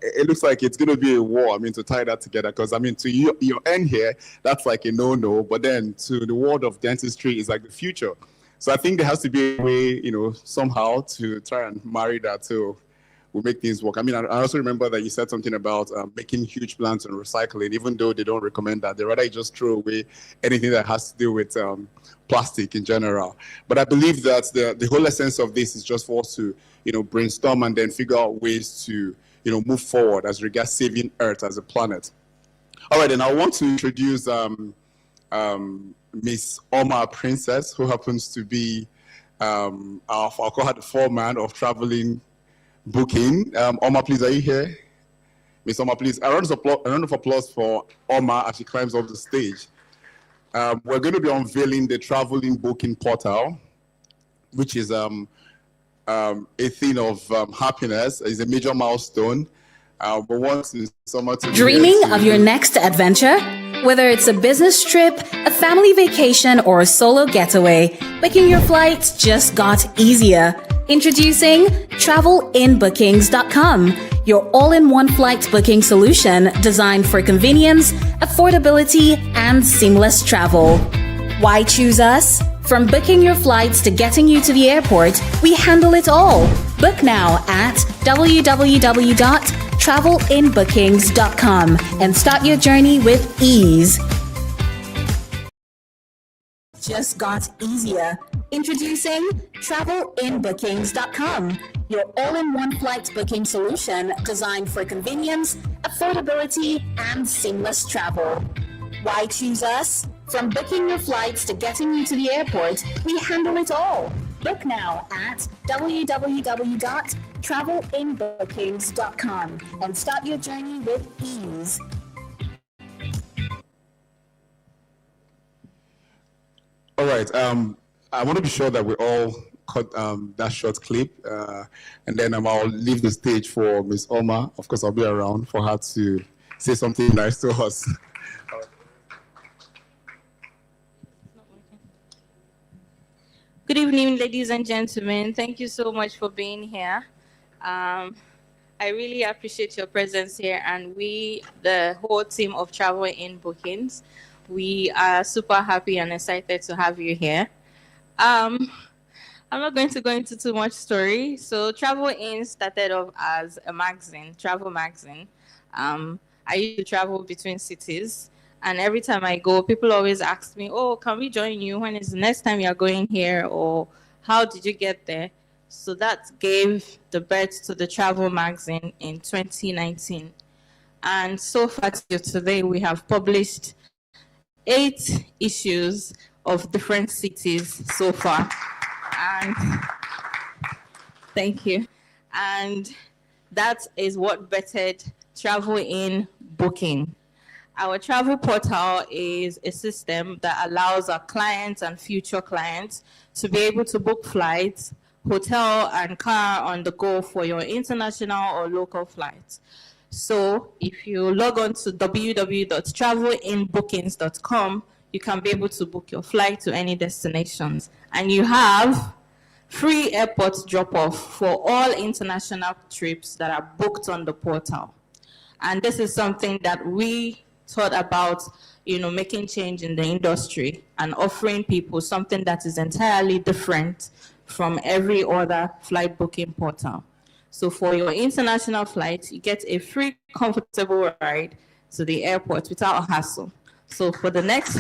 it looks like it's going to be a war, I mean, to tie that together, because, I mean, to your end here, that's like a no-no, but then to the world of dentistry is like the future. So I think there has to be a way, you know, somehow to try and marry that so we make things work. I mean, I also remember that you said something about making huge plans on recycling, even though they don't recommend that. They rather just throw away anything that has to do with plastic in general. But I believe that the whole essence of this is just for us to, you know, brainstorm and then figure out ways to, you know, move forward as regards saving Earth as a planet. All right, and I want to introduce Miss Oma Princess, who happens to be, I'll call her the foreman of Travelinn Booking. Oma, please, are you here? Miss Oma, please. A round of applause for Oma as she climbs off the stage. We're going to be unveiling the Travelinn Booking portal, which is a thing of happiness. It's a major milestone. We want someone to Dreaming of your next adventure? Whether it's a business trip, a family vacation, or a solo getaway, booking your flights just got easier. Introducing Travellinnbookings.com, your all-in-one flight booking solution designed for convenience, affordability, and seamless travel. Why choose us? From booking your flights to getting you to the airport, we handle it all. Book now at www.travellinnbookings.com and start your journey with ease. Just got easier. Introducing Travellinnbookings.com, your all-in-one flight booking solution designed for convenience, affordability, and seamless travel. Why choose us? From booking your flights to getting you to the airport, we handle it all. Book now at www.travellinnbookings.com and start your journey with ease. All right. I want to be sure that we all cut that short clip, and then I'll leave the stage for Miss Oma. Of course, I'll be around for her to say something nice to us. Good evening, ladies and gentlemen. Thank you so much for being here. I really appreciate your presence here, and we, the whole team of Travelinn Bookings, we are super happy and excited to have you here. I'm not going to go into too much story. So Travelinn started off as a magazine, travel magazine. I used to travel between cities, and every time I go, people always ask me, oh, can we join you? When is the next time you're going here? Or how did you get there? So that gave the birth to the travel magazine in 2019. And so far till today, we have published 8 issues of different cities so far. And thank you. And that is what bettered Travelinn Booking. Our travel portal is a system that allows our clients and future clients to be able to book flights, hotel and car on the go for your international or local flights. So if you log on to www.travellinnbookings.com, you can be able to book your flight to any destinations. And you have free airport drop-off for all international trips that are booked on the portal. And this is something that we thought about, making change in the industry and offering people something that is entirely different from every other flight booking portal. So for your international flight, you get a free, comfortable ride to the airport without hassle. So for the next,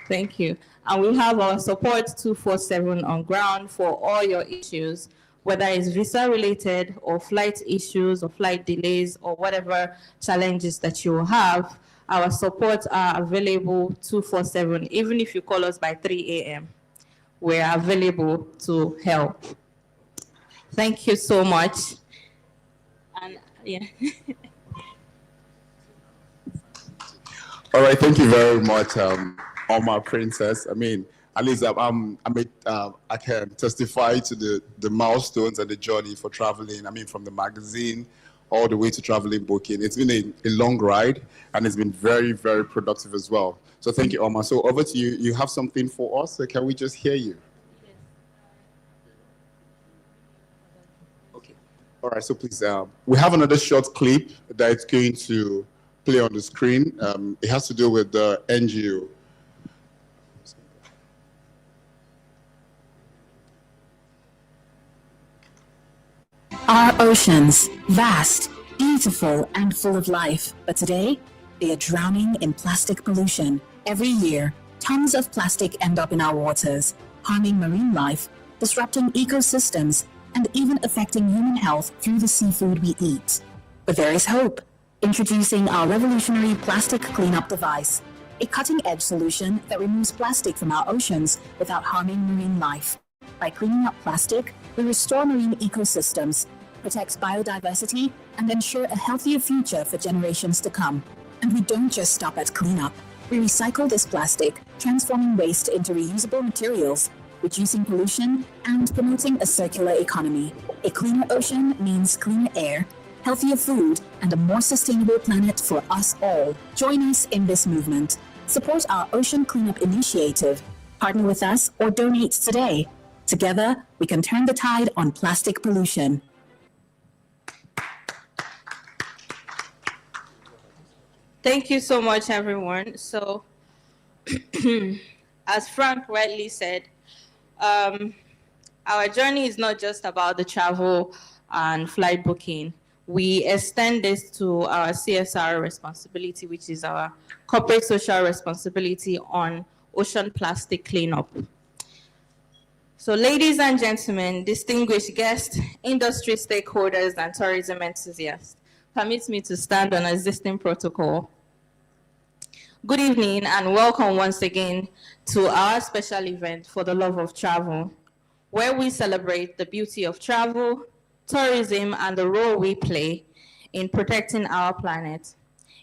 thank you. And we have our support 24/7 on ground for all your issues, whether it's visa related or flight issues or flight delays or whatever challenges that you will have. our supports are available 24/7. Even if you call us by 3 a.m., we're available to help. Thank you so much. And yeah. All right, thank you very much, Oma Princess. I mean, at least I can testify to the milestones and the journey for Travelinn. I mean, from the magazine all the way to Travelinn booking. It's been a long ride, and it's been very, very productive as well. So thank you, Oma. So over to you. You have something for us? So can we just hear you? Okay. All right, so please, we have another short clip that's going to play on the screen. It has to do with the NGO. Our oceans, vast, beautiful, and full of life, but today, they are drowning in plastic pollution. Every year, tons of plastic end up in our waters, harming marine life, disrupting ecosystems, and even affecting human health through the seafood we eat. But there is hope. Introducing our revolutionary plastic cleanup device, a cutting-edge solution that removes plastic from our oceans without harming marine life. By cleaning up plastic, we restore marine ecosystems, protect biodiversity, and ensure a healthier future for generations to come. And we don't just stop at cleanup. We recycle this plastic, transforming waste into reusable materials, reducing pollution, and promoting a circular economy. A cleaner ocean means cleaner air, healthier food, and a more sustainable planet for us all. Join us in this movement. Support our Ocean Cleanup Initiative. Partner with us or donate today. Together, we can turn the tide on plastic pollution. Thank you so much, everyone. So, as Frank rightly said, our journey is not just about the travel and flight booking. We extend this to our CSR responsibility, which is our corporate social responsibility on ocean plastic cleanup. So, ladies and gentlemen, distinguished guests, industry stakeholders, and tourism enthusiasts, permit me to stand on existing protocol. Good evening and welcome once again to our special event for the love of travel, where we celebrate the beauty of travel, tourism, and the role we play in protecting our planet.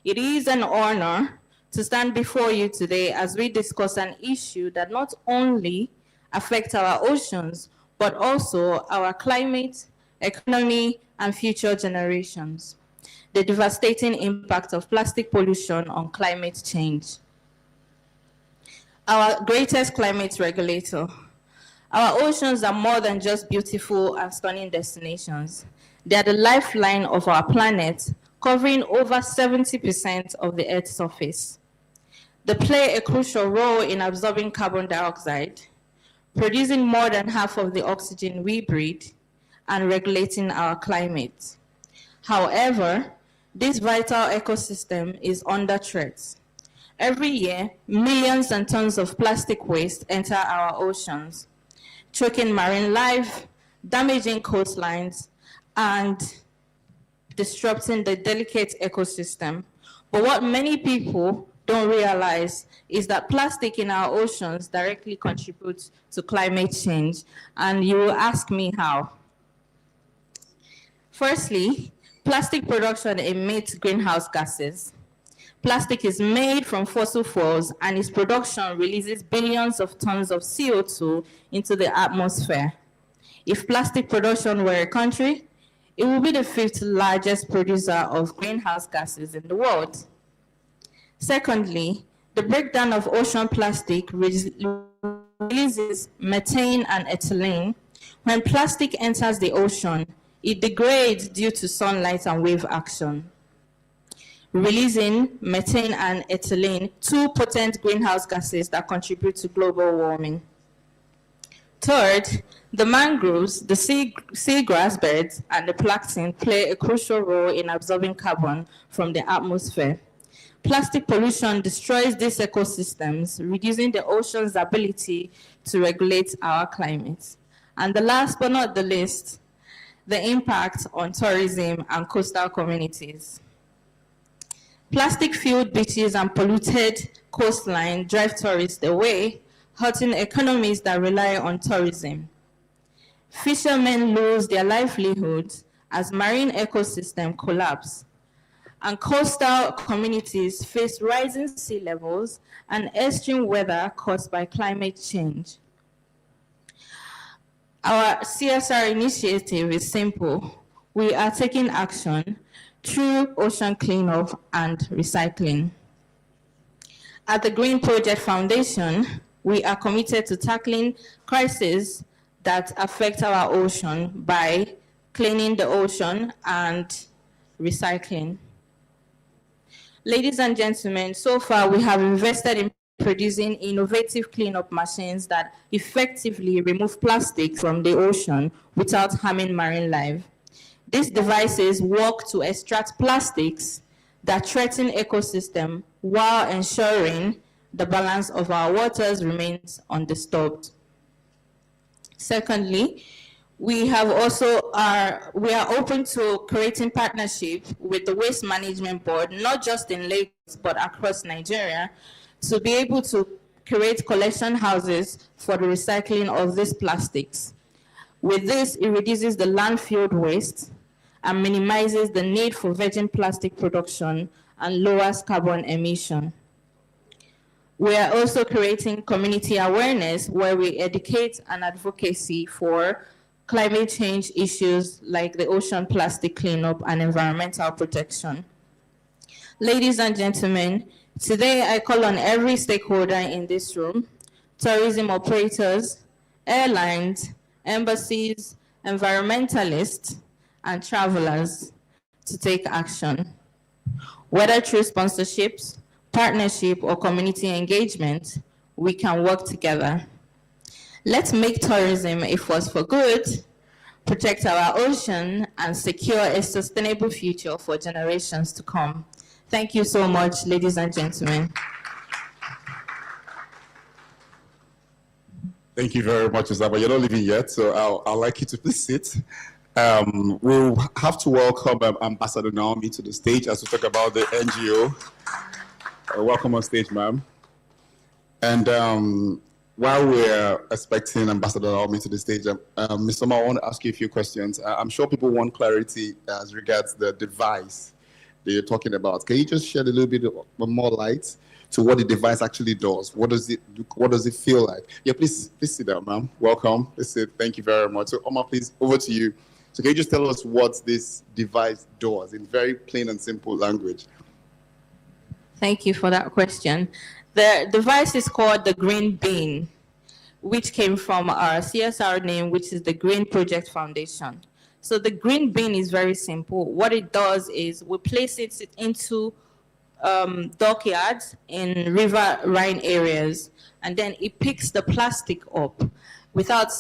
It is an honor to stand before you today as we discuss an issue that not only affects our oceans, but also our climate, economy, and future generations: the devastating impact of plastic pollution on climate change. Our greatest climate regulator. Our oceans are more than just beautiful and stunning destinations. They are the lifeline of our planet, covering over 70% of the Earth's surface. They play a crucial role in absorbing carbon dioxide, producing more than half of the oxygen we breathe, and regulating our climate. However, this vital ecosystem is under threat. Every year, millions and tons of plastic waste enter our oceans, choking marine life, damaging coastlines, and disrupting the delicate ecosystem. But what many people don't realize is that plastic in our oceans directly contributes to climate change. And you will ask me how. Firstly, plastic production emits greenhouse gases. Plastic is made from fossil fuels, and its production releases billions of tons of CO2 into the atmosphere. If plastic production were a country, it would be the 5th largest producer of greenhouse gases in the world. Secondly, the breakdown of ocean plastic releases methane and ethylene. When plastic enters the ocean, it degrades due to sunlight and wave action, releasing methane and ethylene, 2 potent greenhouse gases that contribute to global warming. Third, the mangroves, the seagrass beds, and the plankton play a crucial role in absorbing carbon from the atmosphere. Plastic pollution destroys these ecosystems, reducing the ocean's ability to regulate our climate. And the last but not the least, the impact on tourism and coastal communities. Plastic-filled beaches and polluted coastline drive tourists away, hurting economies that rely on tourism. Fishermen lose their livelihoods as marine ecosystems collapse, and coastal communities face rising sea levels and extreme weather caused by climate change. Our CSR initiative is simple. We are taking action through ocean cleanup and recycling. At the Green Project Foundation, we are committed to tackling crises that affect our ocean by cleaning the ocean and recycling. Ladies and gentlemen, so far we have invested in producing innovative cleanup machines that effectively remove plastic from the ocean without harming marine life. These devices work to extract plastics that threaten ecosystem while ensuring the balance of our waters remains undisturbed. Secondly, we are open to creating partnership with the Waste Management Board, not just in Lagos, but across Nigeria, to be able to create collection houses for the recycling of these plastics. With this, it reduces the landfill waste and minimizes the need for virgin plastic production and lowers carbon emission. We are also creating community awareness where we educate and advocacy for climate change issues like the ocean plastic cleanup and environmental protection. Ladies and gentlemen, today I call on every stakeholder in this room, tourism operators, airlines, embassies, environmentalists, and travelers to take action. Whether through sponsorships, partnership, or community engagement, we can work together. Let's make tourism a force for good, protect our ocean, and secure a sustainable future for generations to come. Thank you so much, ladies and gentlemen. Thank you very much, Isabel. You're not leaving yet, so I'd like you to please sit. We'll have to welcome Ambassador Naomi to the stage as we talk about the NGO. Welcome on stage, ma'am. And while we're expecting Ambassador Naomi to the stage, Ms. Soma, I want to ask you a few questions. I'm sure people want clarity as regards the device that you're talking about. Can you just shed a little bit more light to what the device actually does? What does it feel like? Yeah, please sit down, ma'am. Welcome. Thank you very much. So, Oma, please, over to you. So can you just tell us what this device does in very plain and simple language? Thank you for that question. The device is called the Green Bean, which came from our CSR name, which is the Green Project Foundation. So the Green Bean is very simple. What it does is we place it into dockyards in riverine areas, and then it picks the plastic up without,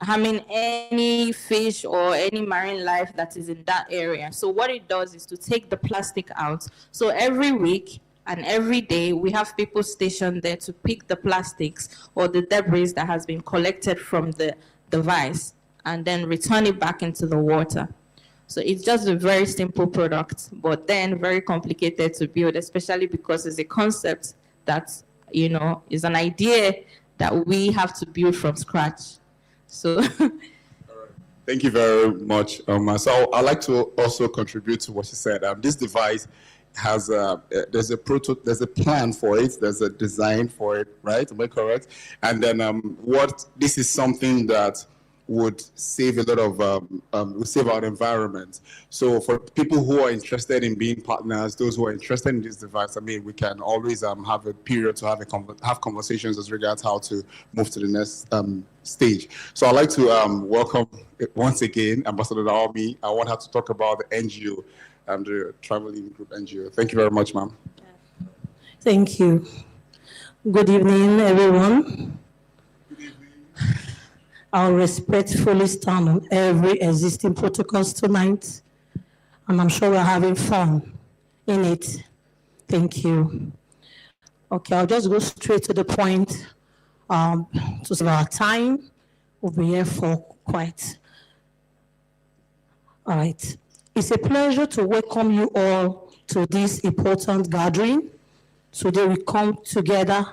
harming any fish or any marine life that is in that area. So what it does is to take the plastic out. So every week and every day, we have people stationed there to pick the plastics or the debris that has been collected from the device and then return it back into the water. So it's just a very simple product, but then very complicated to build, especially because it's a concept that, is an idea that we have to build from scratch. So. All right. Thank you very much. So I'd like to also contribute to what you said. This device has there's a plan for it, there's a design for it, right? Am I correct? And then this is something that would save a lot of, would save our environment. So for people who are interested in being partners, those who are interested in this device, we can always have a period to have conversations as regards how to move to the next stage. So I'd like to welcome once again Ambassador Naomi. I want her to talk about the NGO, the Travelinn Group NGO. Thank you very much, ma'am. Thank you. Good evening, everyone. I'll respectfully stand on every existing protocols tonight, and I'm sure we're having fun in it. Thank you. Okay, I'll just go straight to the point to save our time. We'll be here for quite. All right. It's a pleasure to welcome you all to this important gathering. Today we come together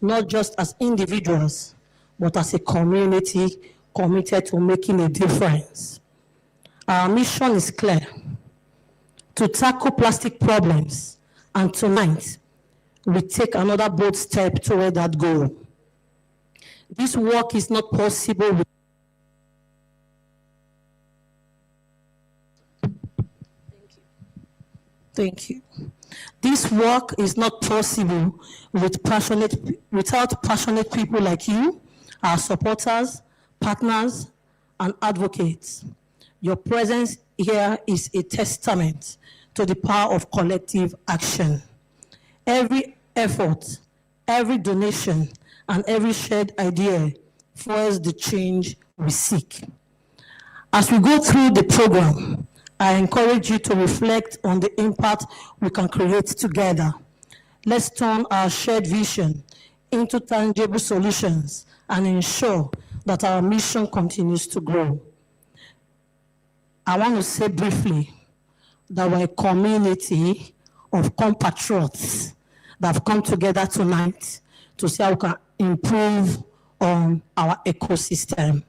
not just as individuals, but as a community committed to making a difference. Our mission is clear: to tackle plastic problems, and tonight we take another bold step toward that goal. This work is not possible with Thank you. This work is not possible without passionate people like you, our supporters, partners, and advocates. Your presence here is a testament to the power of collective action. Every effort, every donation, and every shared idea fuels the change we seek. As we go through the program, I encourage you to reflect on the impact we can create together. Let's turn our shared vision into tangible solutions and ensure that our mission continues to grow. I want to say briefly that we're a community of compatriots that have come together tonight to see how we can improve on our ecosystem.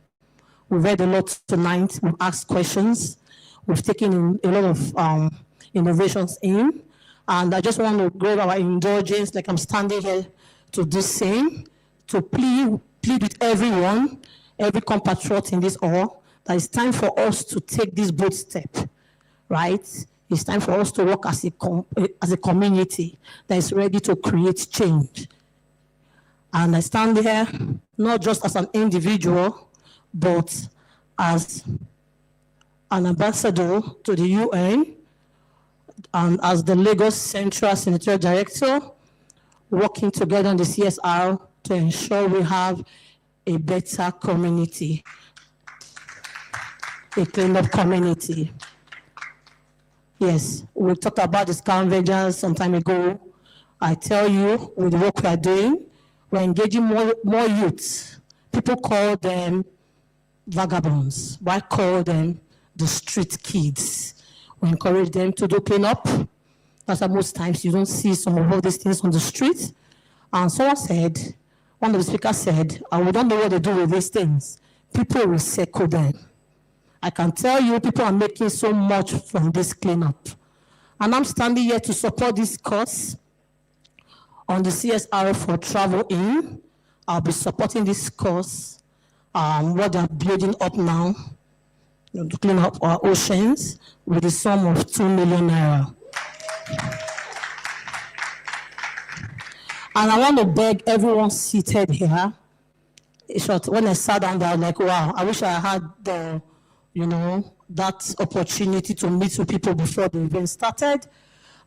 We've read a lot tonight, we've asked questions, we've taken in a lot of innovations in, and I just want to grab our indulgence, like I'm standing here to do same, to plead with everyone, every compatriot in this hall, that it's time for us to take this bold step, right? It's time for us to work as a community that is ready to create change. And I stand here not just as an individual, but as an ambassador to the UN and as the Lagos Central Senatorial Director, working together on the CSR to ensure we have a better community, a clean-up community. Yes, we talked about the scavengers some time ago. I tell you, with the work we are doing, we're engaging more youths. People call them vagabonds. Why call them the street kids? We encourage them to do cleanup. That's why most times you don't see some of all these things on the street. And someone said, one of the speakers said, we don't know what they do with these things. People recycle them. I can tell you, people are making so much from this cleanup. And I'm standing here to support this cause on the CSR for Travelinn. I'll be supporting this cause, what they're building up now, to clean up our oceans with a sum of 2 million naira. And I want to beg everyone seated here. In short, when I sat down there, I was like, wow, I wish I had the, that opportunity to meet with people before the event started.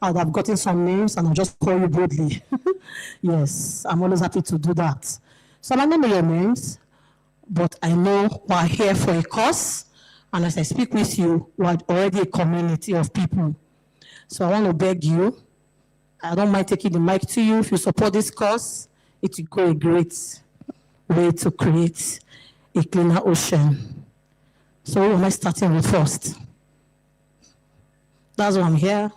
I would have gotten some names and I'll just call you boldly. Yes, I'm always happy to do that. So I don't know your names, but I know we're here for a cause. And as I speak with you, we're already a community of people. So I want to beg you, I don't mind taking the mic to you. If you support this cause, it will go a great way to create a cleaner ocean. So who am I starting with first? That's why I'm here.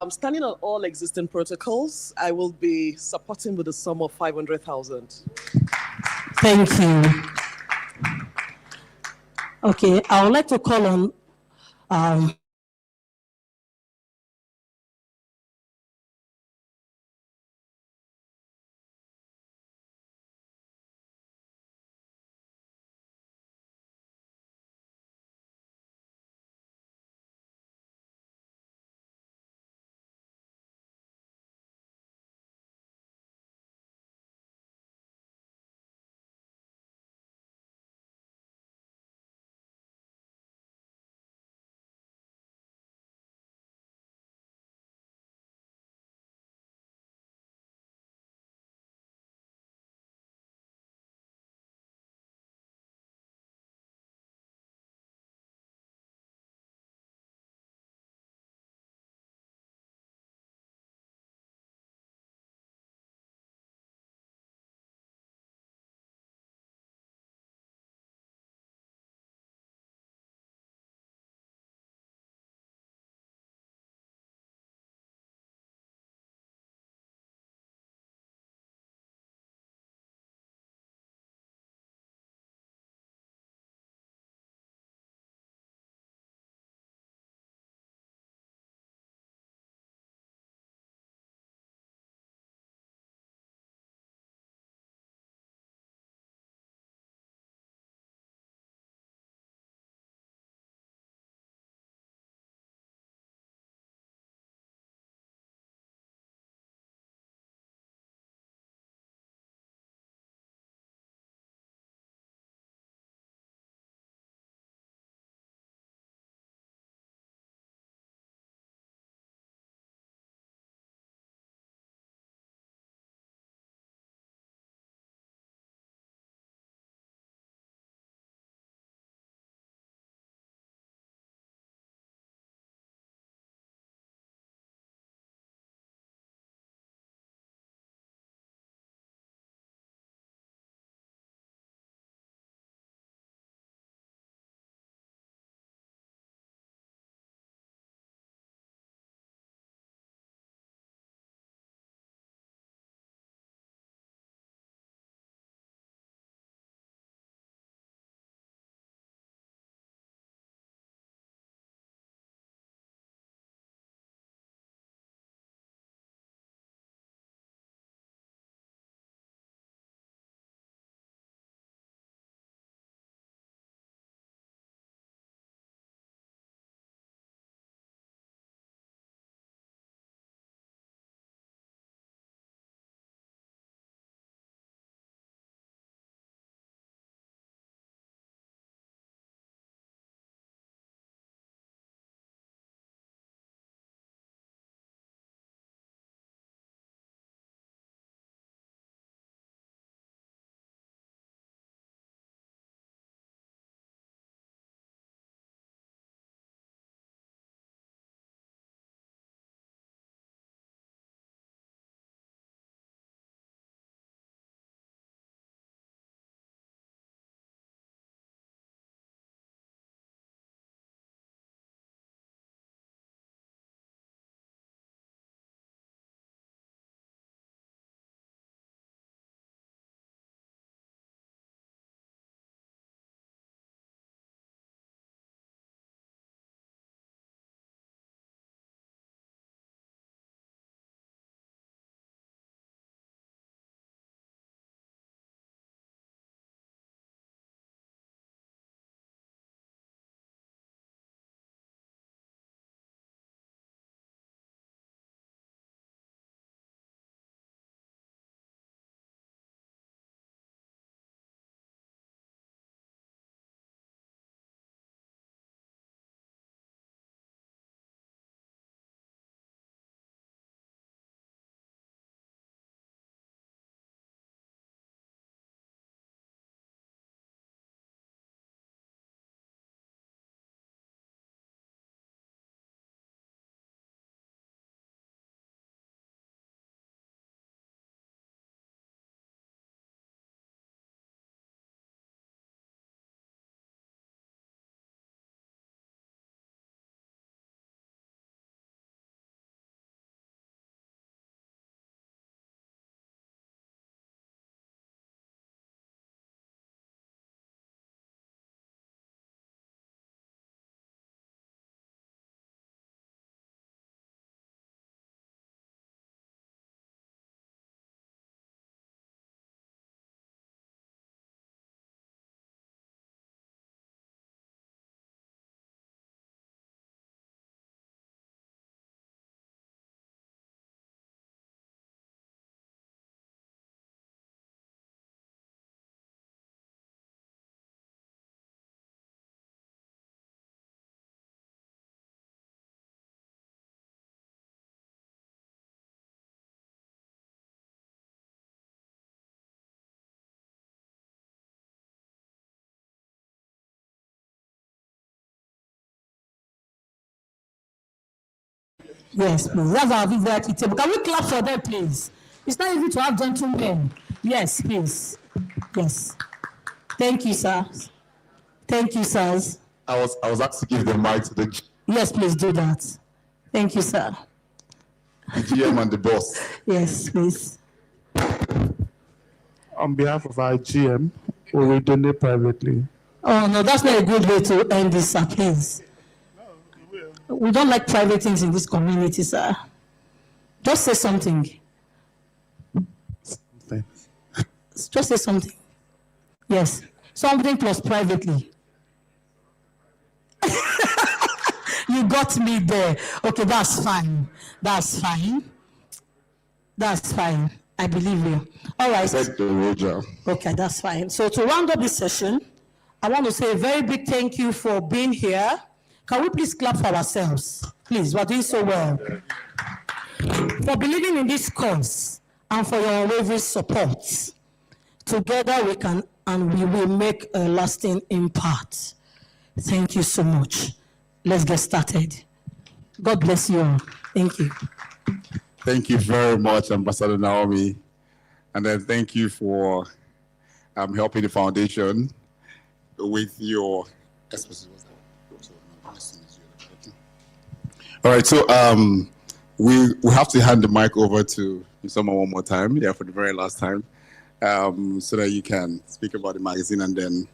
I'm standing on all existing protocols. I will be supporting with a sum of 500,000. Thank you. Okay, I would like to call on Yes, please. That's our VIP table. Can we clap for them, please? It's not easy to have gentlemen. Yes, please. Yes. Thank you, sir. Thank you, sirs. I was asked to give the mic to the Yes, please do that. Thank you, sir. GM and the boss. Yes, please. On behalf of our GM, we will donate privately. Oh, no, that's not a good way to end this, sir, please. We don't like private things in this community, sir. Just say something. Just say something. Yes. Something plus privately. You got me there. Okay, that's fine. That's fine. That's fine. I believe you. All right. Okay, that's fine. So to round up this session, I want to say a very big thank you for being here. Can we please clap for ourselves? Please, we're doing so well. For believing in this cause and for your unwavering support. Together we can and we will make a lasting impact. Thank you so much. Let's get started. God bless you all. Thank you. Thank you very much, Ambassador Naomi. And then thank you for helping the foundation with your All right, so we have to hand the mic over to someone one more time, for the very last time, so that you can speak about the magazine and then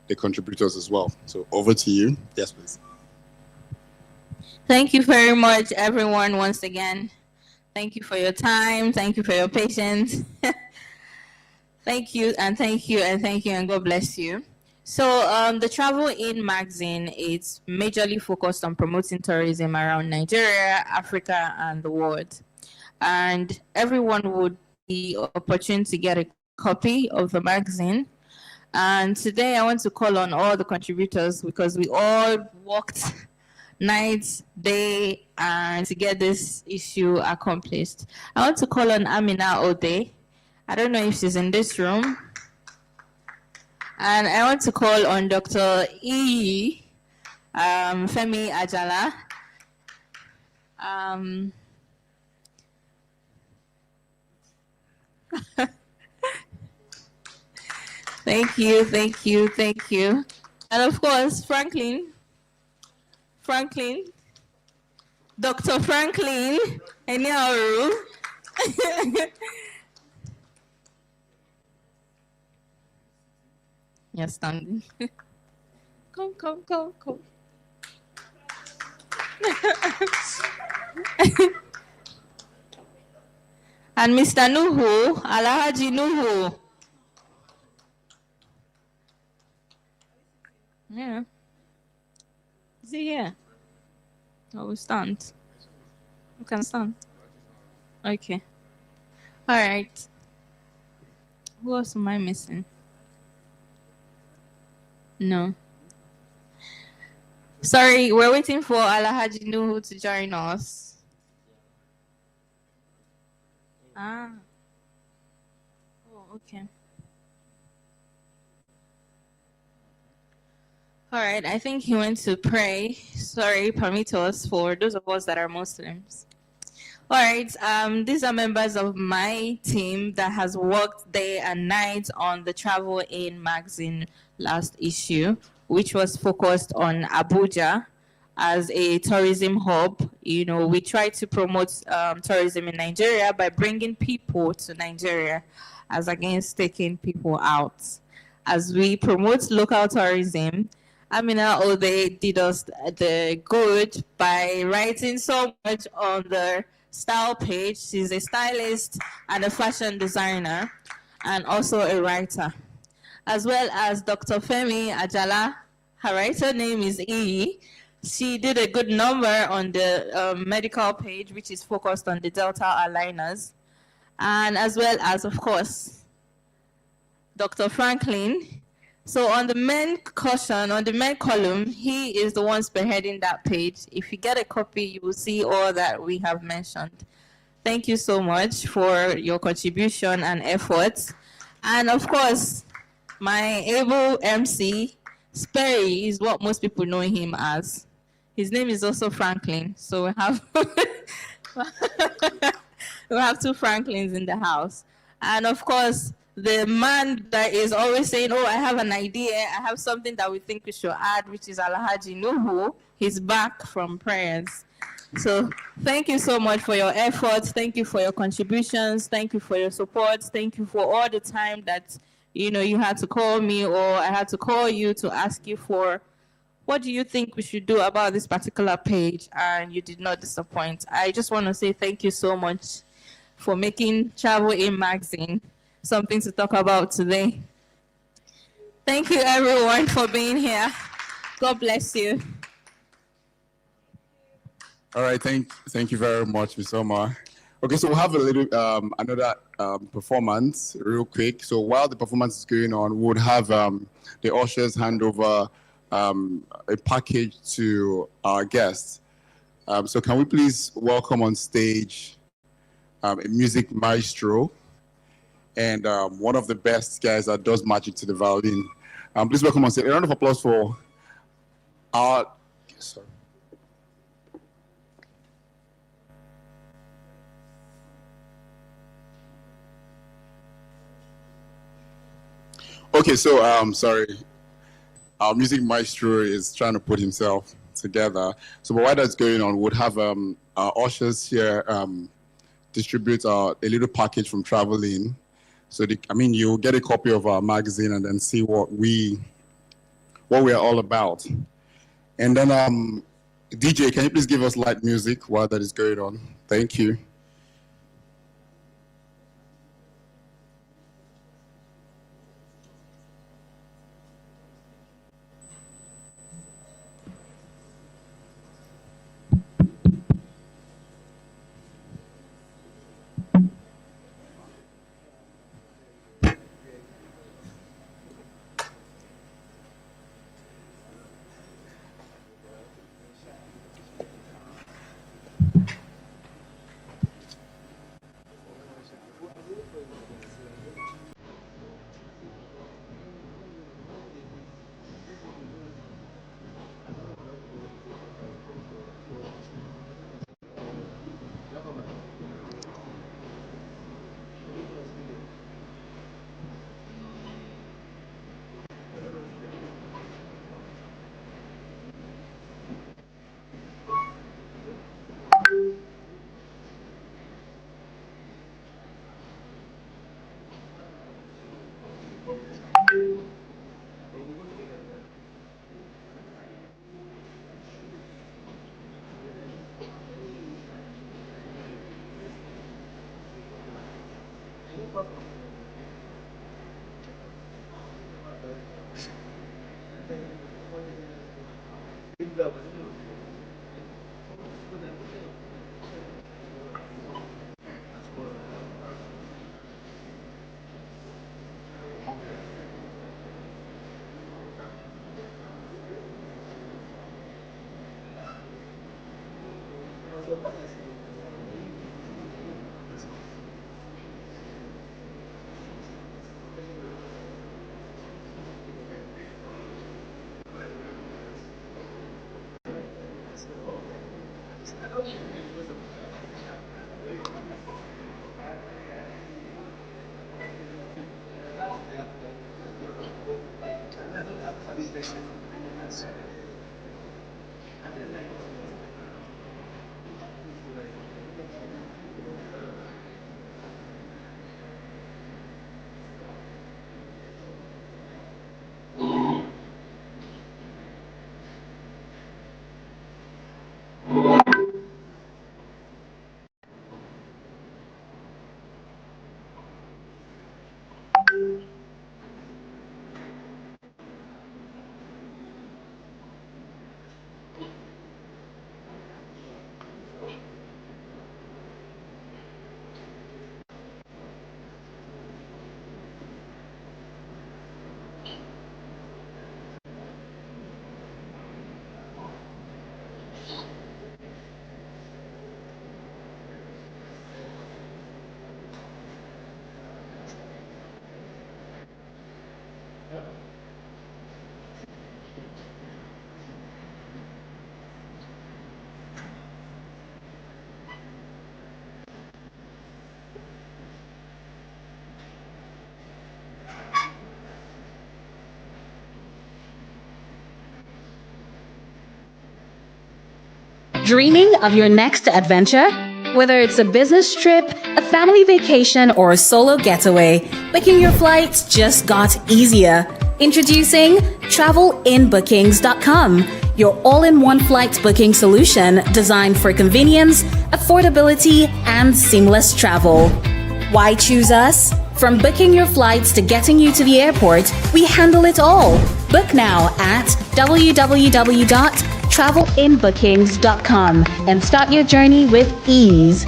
the contributors as well. So over to you. Yes, please. Thank you very much, everyone, once again. Thank you for your time. Thank you for your patience. Thank you, and thank you, and thank you, and God bless you. So the Travelinn magazine is majorly focused on promoting tourism around Nigeria, Africa, and the world. And everyone would be opportune to get a copy of the magazine. And today I want to call on all the contributors because we all worked night, day, and to get this issue accomplished. I want to call on Amina Ode. I don't know if she's in this room. And I want to call on Dr. Femi Ajala. Thank you, thank you, thank you. And of course, Franklin, Dr. Franklin Enyaoru. You're standing. Come. And Mr. Nuhu, Alhaji Nuhu. Yeah. Is he here? Oh, we stand. We can stand. Okay. All right. Who else am I missing? No. Sorry, we're waiting for Alhaji Nuhu to join us. Ah. Oh, okay. All right, I think he went to pray. Sorry, permit us for those of us that are Muslims. All right, these are members of my team that has worked day and night on the Travelinn magazine last issue, which was focused on Abuja as a tourism hub. You know, we try to promote tourism in Nigeria by bringing people to Nigeria as against taking people out. As we promote local tourism, Amina Ode did us the good by writing so much on the style page. She's a stylist and a fashion designer and also a writer. As well as Dr. Femi Ajala, her writer name is E. She did a good number on the medical page, which is focused on the Delta airliners. And as well as, of course, Dr. Franklin. So on the main column, he is the one spearheading that page. If you get a copy, you will see all that we have mentioned. Thank you so much for your contribution and efforts. And of course, my able MC, Sperry is what most people know him as. His name is also Franklin. So we have we have two Franklins in the house. And of course, the man that is always saying, "Oh, I have an idea. I have something that we think we should add," which is Alhaji Nuhu. He's back from prayers. So thank you so much for your efforts. Thank you for your contributions. Thank you for your support. Thank you for all the time that you had to call me or I had to call you to ask you for what do you think we should do about this particular page, and you did not disappoint. I just want to say thank you so much for making Travelinn magazine something to talk about today. Thank you everyone for being here. God bless you. All right, thank you very much, Ms. Omar. Okay, so we'll have a little another performance real quick. So while the performance is going on, we'll have the ushers hand over a package to our guests. So can we please welcome on stage a music maestro and one of the best guys that does magic to the violin. Please welcome on stage. A round of applause for our. Sorry. Okay, so sorry. Our music maestro is trying to put himself together. So while that's going on, we'll have our ushers here distribute a little package from Travelinn. So you'll get a copy of our magazine and then see what we're all about. And then DJ, can you please give us light music while that is going on? Thank you. Dreaming of your next adventure? Whether it's a business trip, a family vacation, or a solo getaway, booking your flights just got easier. Introducing Travelinbookings.com, your all-in-one flight booking solution designed for convenience, affordability, and seamless travel. Why choose us? From booking your flights to getting you to the airport, we handle it all. Book now at www.travelinbookings.com and start your journey with ease.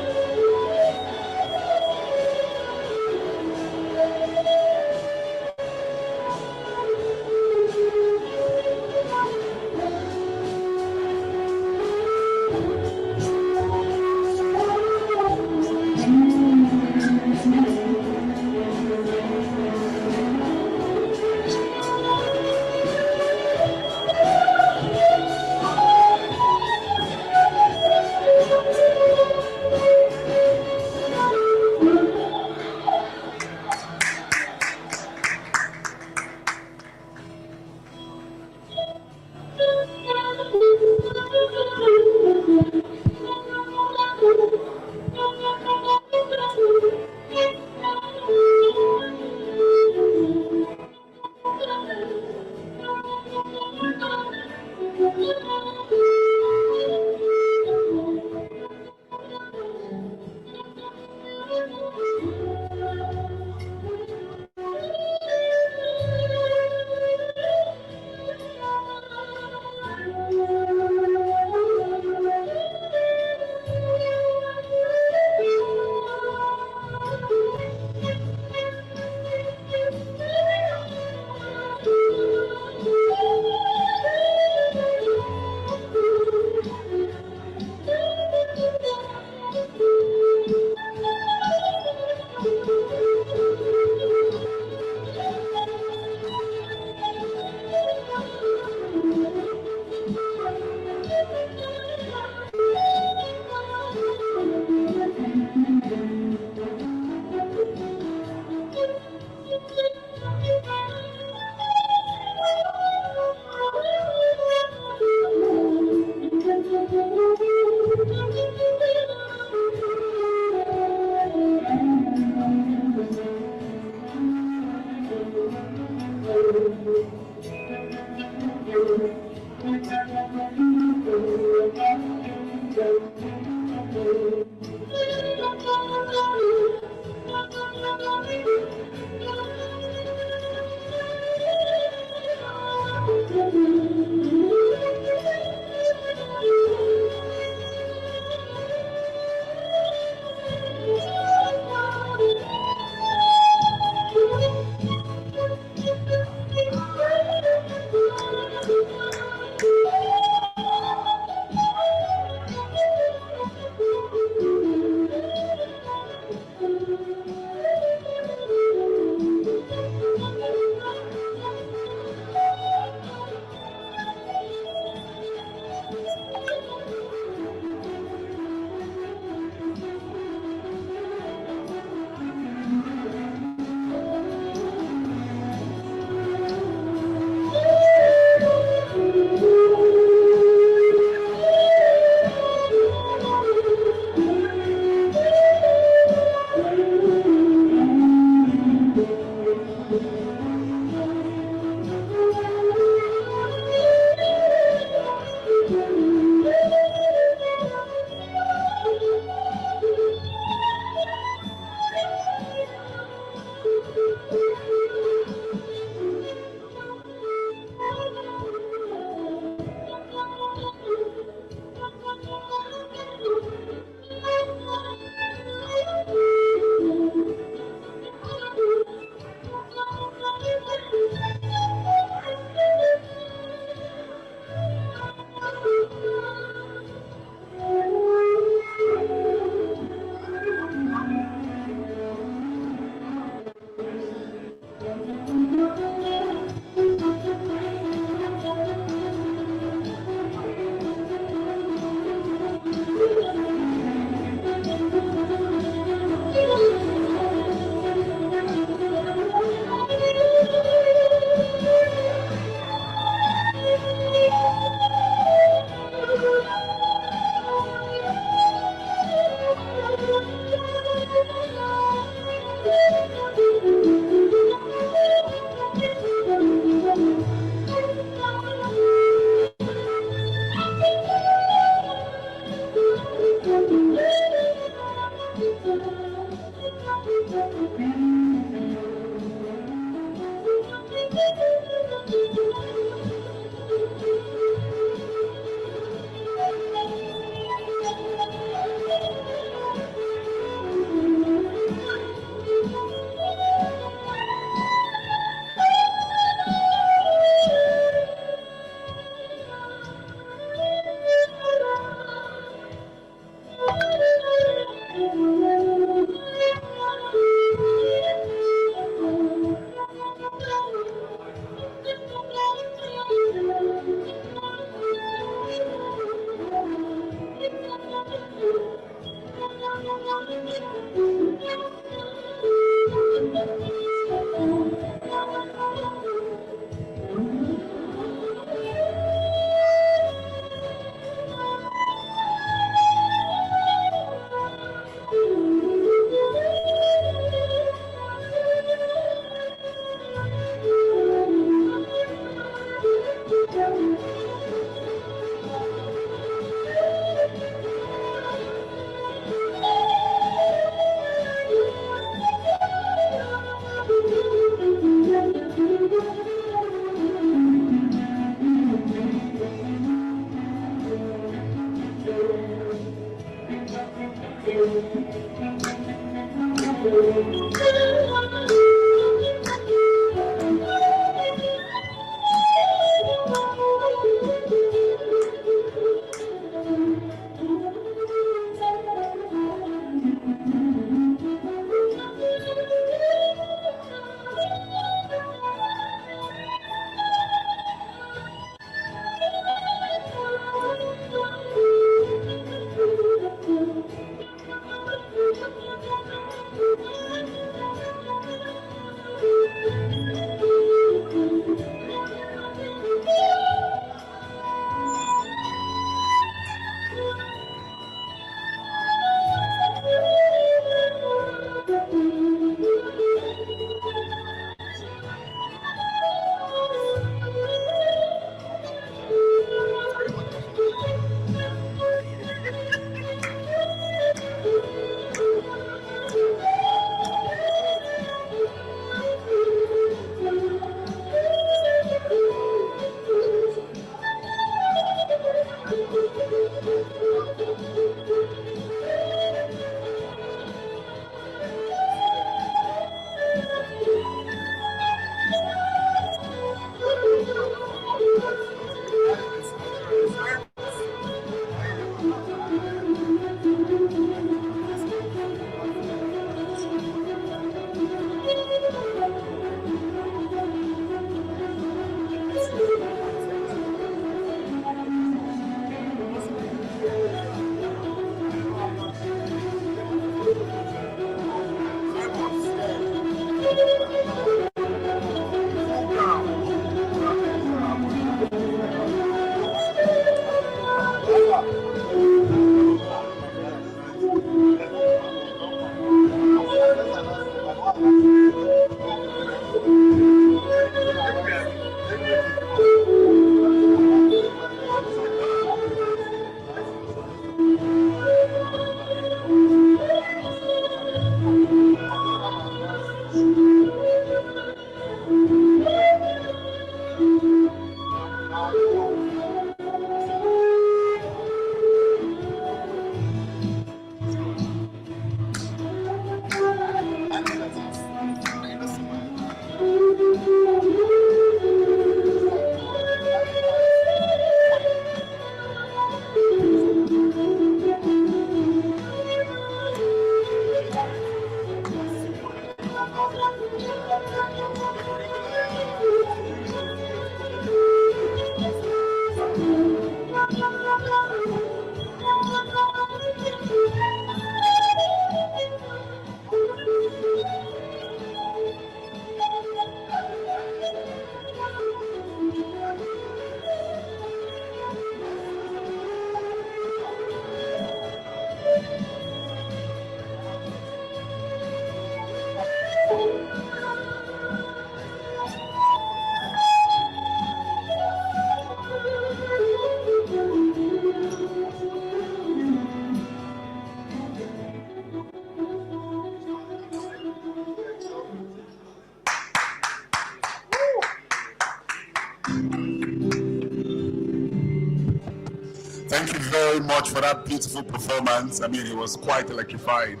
Thank you very much for that beautiful performance. I mean, it was quite electrifying.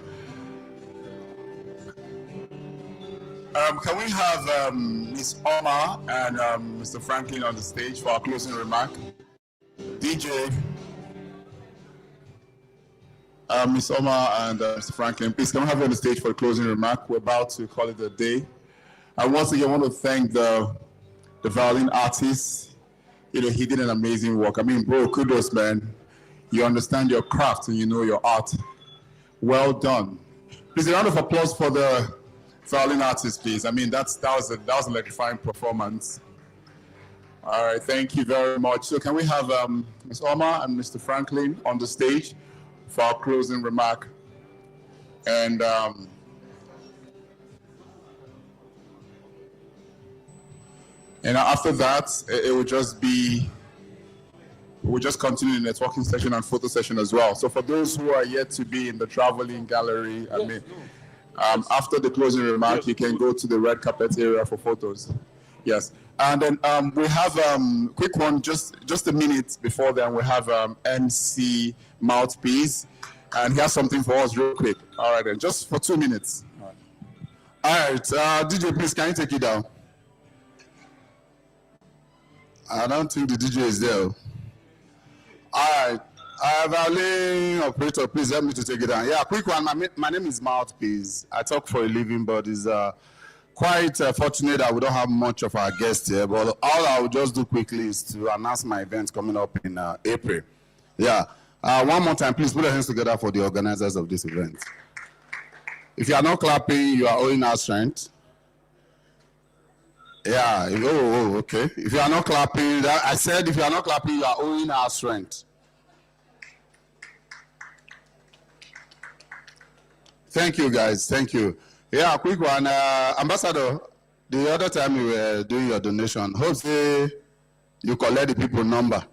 Can we have Ms. Omar and Mr. Franklin on the stage for our closing remark? DJ, Ms. Omar and Mr. Franklin, please can we have you on the stage for a closing remark? We're about to call it a day. And once again, I want to thank the violin artist. You know, he did an amazing work. I mean, bro, kudos, man. You understand your craft and you know your art. Well done. Please, a round of applause for the violin artist, please. I mean, that was an electrifying performance. All right, thank you very much. So can we have Ms. Omar and Mr. Franklin on the stage for our closing remark? And after that, it will just be, we'll just continue the networking session and photo session as well. So for those who are yet to be in the Travelinn gallery, I mean, after the closing remark, you can go to the red carpet area for photos. Yes. And then we have quick one, just a minute before then, we have MC Mouthpiece, and he has something for us real quick. All right, then, just for 2 minutes. All right, DJ, please, can you take it down? I don't think the DJ is there. All right. Violin operator, please help me to take it down. Yeah, quick one. My name is Mouthpiece. I talk for a living, but it's quite fortunate that we don't have much of our guests here. But all I will just do quickly is to announce my event coming up in April. Yeah. One more time, please put your hands together for the organizers of this event. If you are not clapping, you are owing us strength. Yeah. Oh, okay. If you are not clapping, I said if you are not clapping, you are owing our strength. Thank you, guys. Thank you. Yeah, quick one. Ambassador, the other time you were doing your donation, hopefully you collect the people number.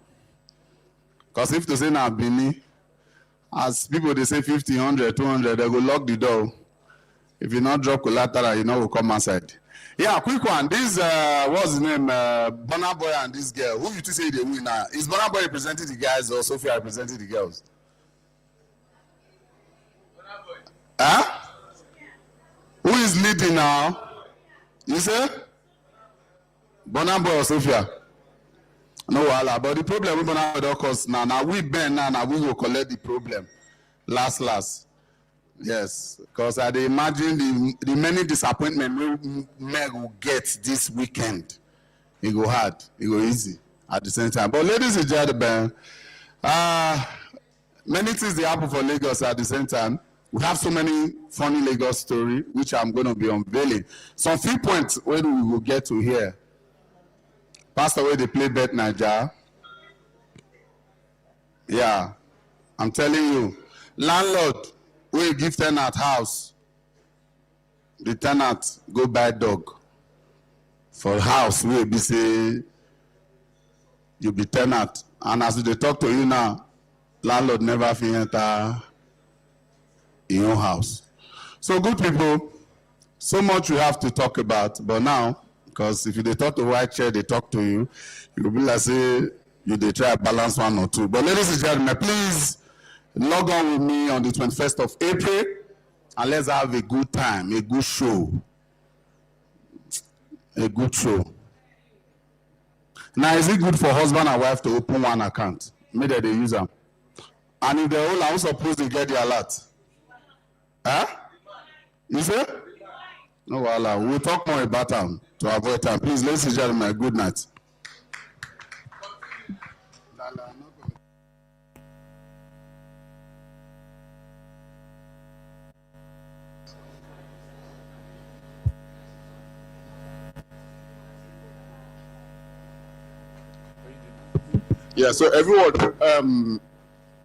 Because if to say now, Bini, as people they say 50, 100, 200, they go lock the door. If you not drop collateral, you know will come outside. Yeah, quick one. This, what's the name? Burna Boy and this girl. Who you to say they win now? Is Burna Boy representing the guys or Sophia representing the girls? Huh? Who is leading now? You say? Burna Boy or Sophia? No, but the problem with Burna Boy, of course, now we bend now we will collect the problem. Last. Yes, because I imagine the many disappointment we will get this weekend. It go hard, it go easy at the same time. But ladies and gentlemen, many things they happen for Lagos at the same time. We have so many funny Lagos stories, which I'm going to be unveiling. Some few points where we will get to here. Pastor, where they play Bet Naija. Yeah, I'm telling you, landlord, we give tenant house. The tenant go buy dog. For house, we be say, you be tenant. And as they talk to you now, landlord never fit enter in your house. So good people, so much we have to talk about, but now, because if they talk to white chair, they talk to you, you will be like say, they try to balance one or two. But ladies and gentlemen, please log on with me on the 21st of April, and let's have a good time, a good show. A good show. Now, is it good for husband and wife to open one account? Maybe they use them. And if they're all are supposed to get the alert. Huh? You say? No, well, we'll talk more about them to avoid time. Please, ladies and gentlemen, good night. Yeah, so everyone,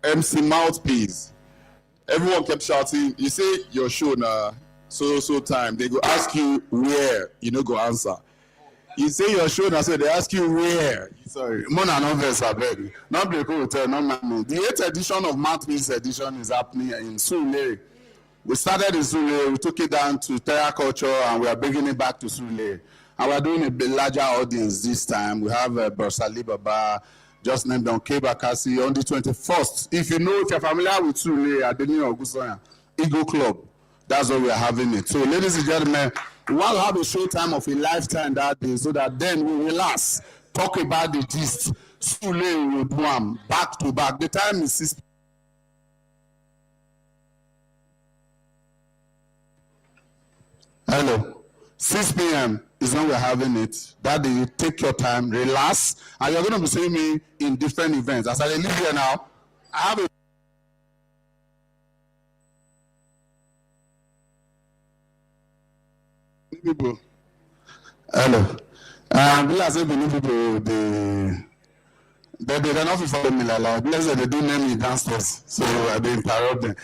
MC Mouthpiece, everyone kept shouting, you say your show now, so time, they go ask you where, you know, go answer. You say your show now, so they ask you where. Sorry, Mona Novels, I beg. Not the hotel, not me. The 8th edition of Mouthpiece edition is happening in Surulere. We started in Surulere, we took it down to Terra Culture, and we are bringing it back to Surulere. And we're doing a larger audience this time. We have Brosali Baba, just named on K Bakassi on the 21st. If you're familiar with Sule Adeni Ogusoya, Eagle Club, that's where we're having it. So, ladies and gentlemen, we want to have a show time of a lifetime that day so that then we relax, talk about the gist. Sule will do them back to back. The time is 6. Hello. 6 p.m. is when we're having it. That day, you take your time, relax, and you're going to be seeing me in different events. As I leave here now, I have a people. Hello. Bless say Benin people they don't follow me like that. Bless they do name me downstairs, so I dey interrupt them.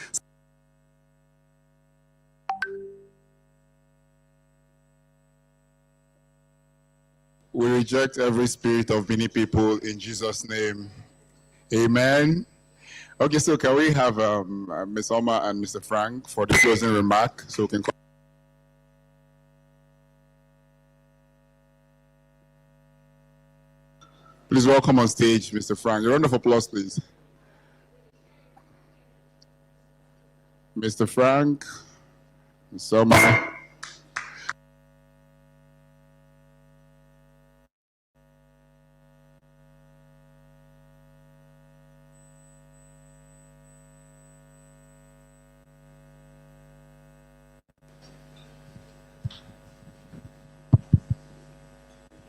We reject every spirit of Benin people in Jesus' name. Amen. Okay, so can we have Ms. Oma and Mr. Frank for the closing remark? So we can call. Please welcome on stage Mr. Frank. A round of applause, please. Mr. Frank, Ms. Oma.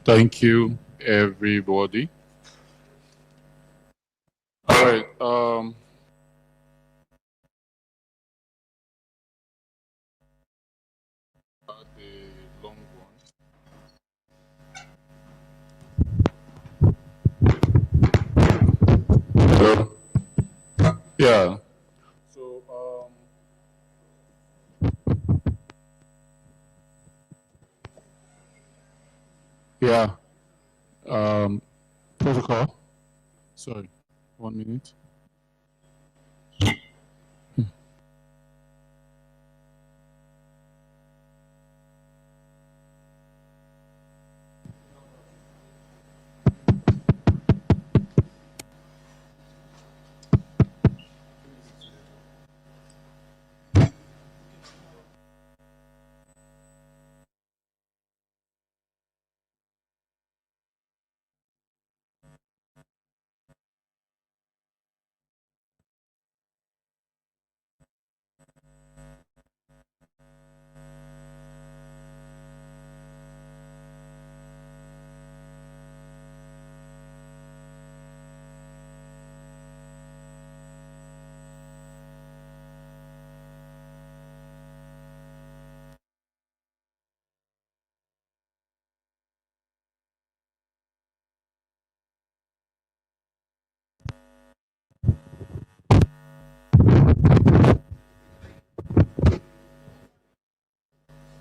Thank you, everybody. All right. The long one. Hello. Yeah. So yeah. Protocol. Sorry. 1 minute.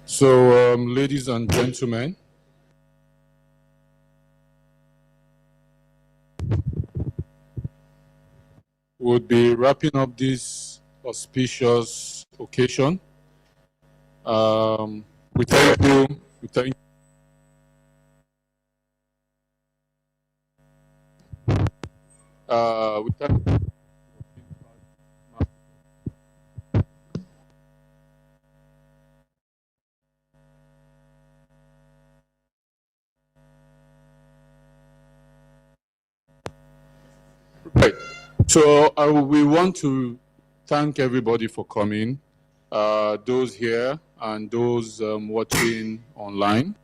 So, ladies and gentlemen, we'll be wrapping up this auspicious occasion. We thank you. We thank. We thank. Right. So we want to thank everybody for coming, those here and those watching online.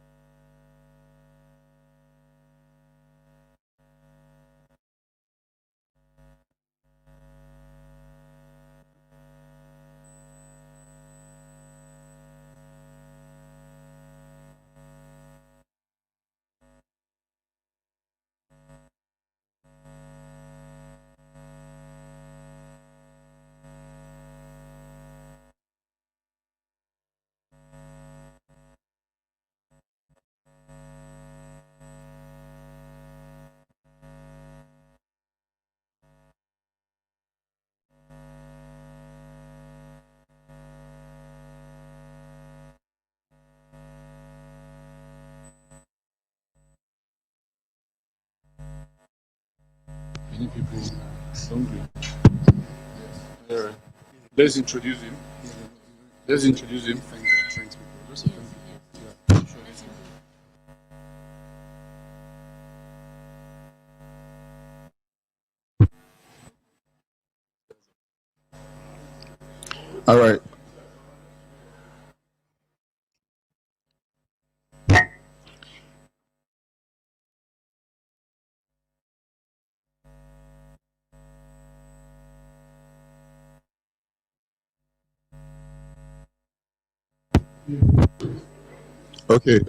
Many people don't do. Yeah. Let's introduce him. Let's introduce him. All right. Okay.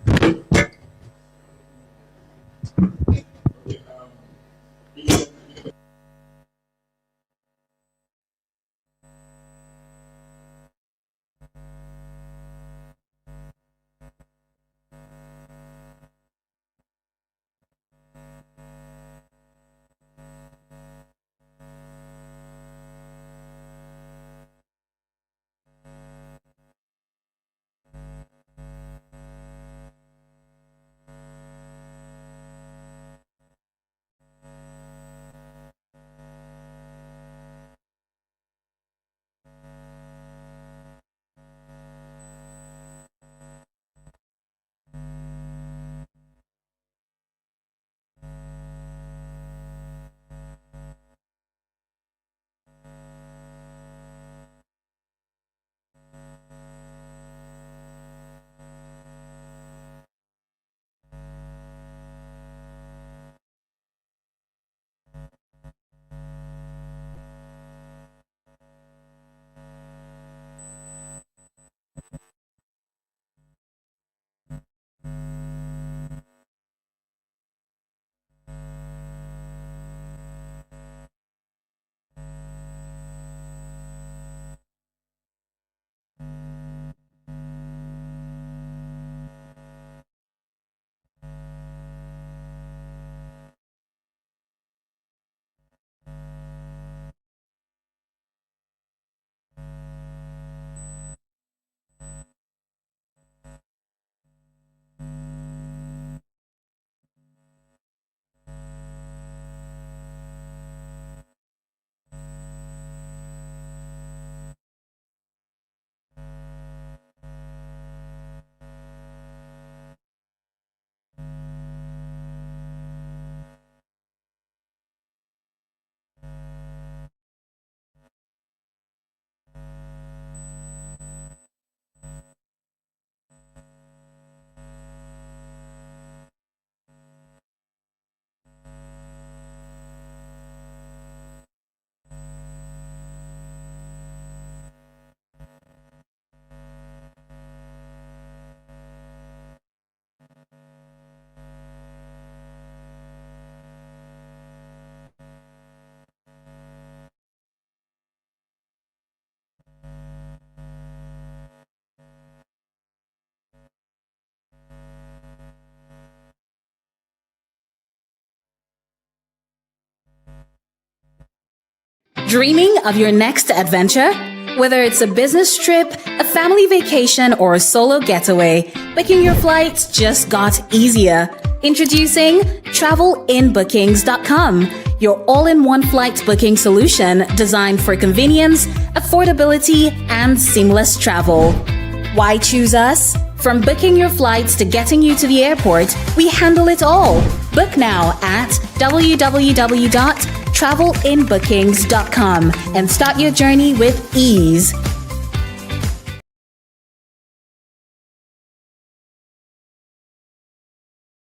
Dreaming of your next adventure? Whether it's a business trip, a family vacation, or a solo getaway, booking your flights just got easier. Introducing Travelinn.bookings.com, your all-in-one flight booking solution designed for convenience, affordability, and seamless travel. Why choose us? From booking your flights to getting you to the airport, we handle it all. Book now at www.travellinnbookings.com and start your journey with ease.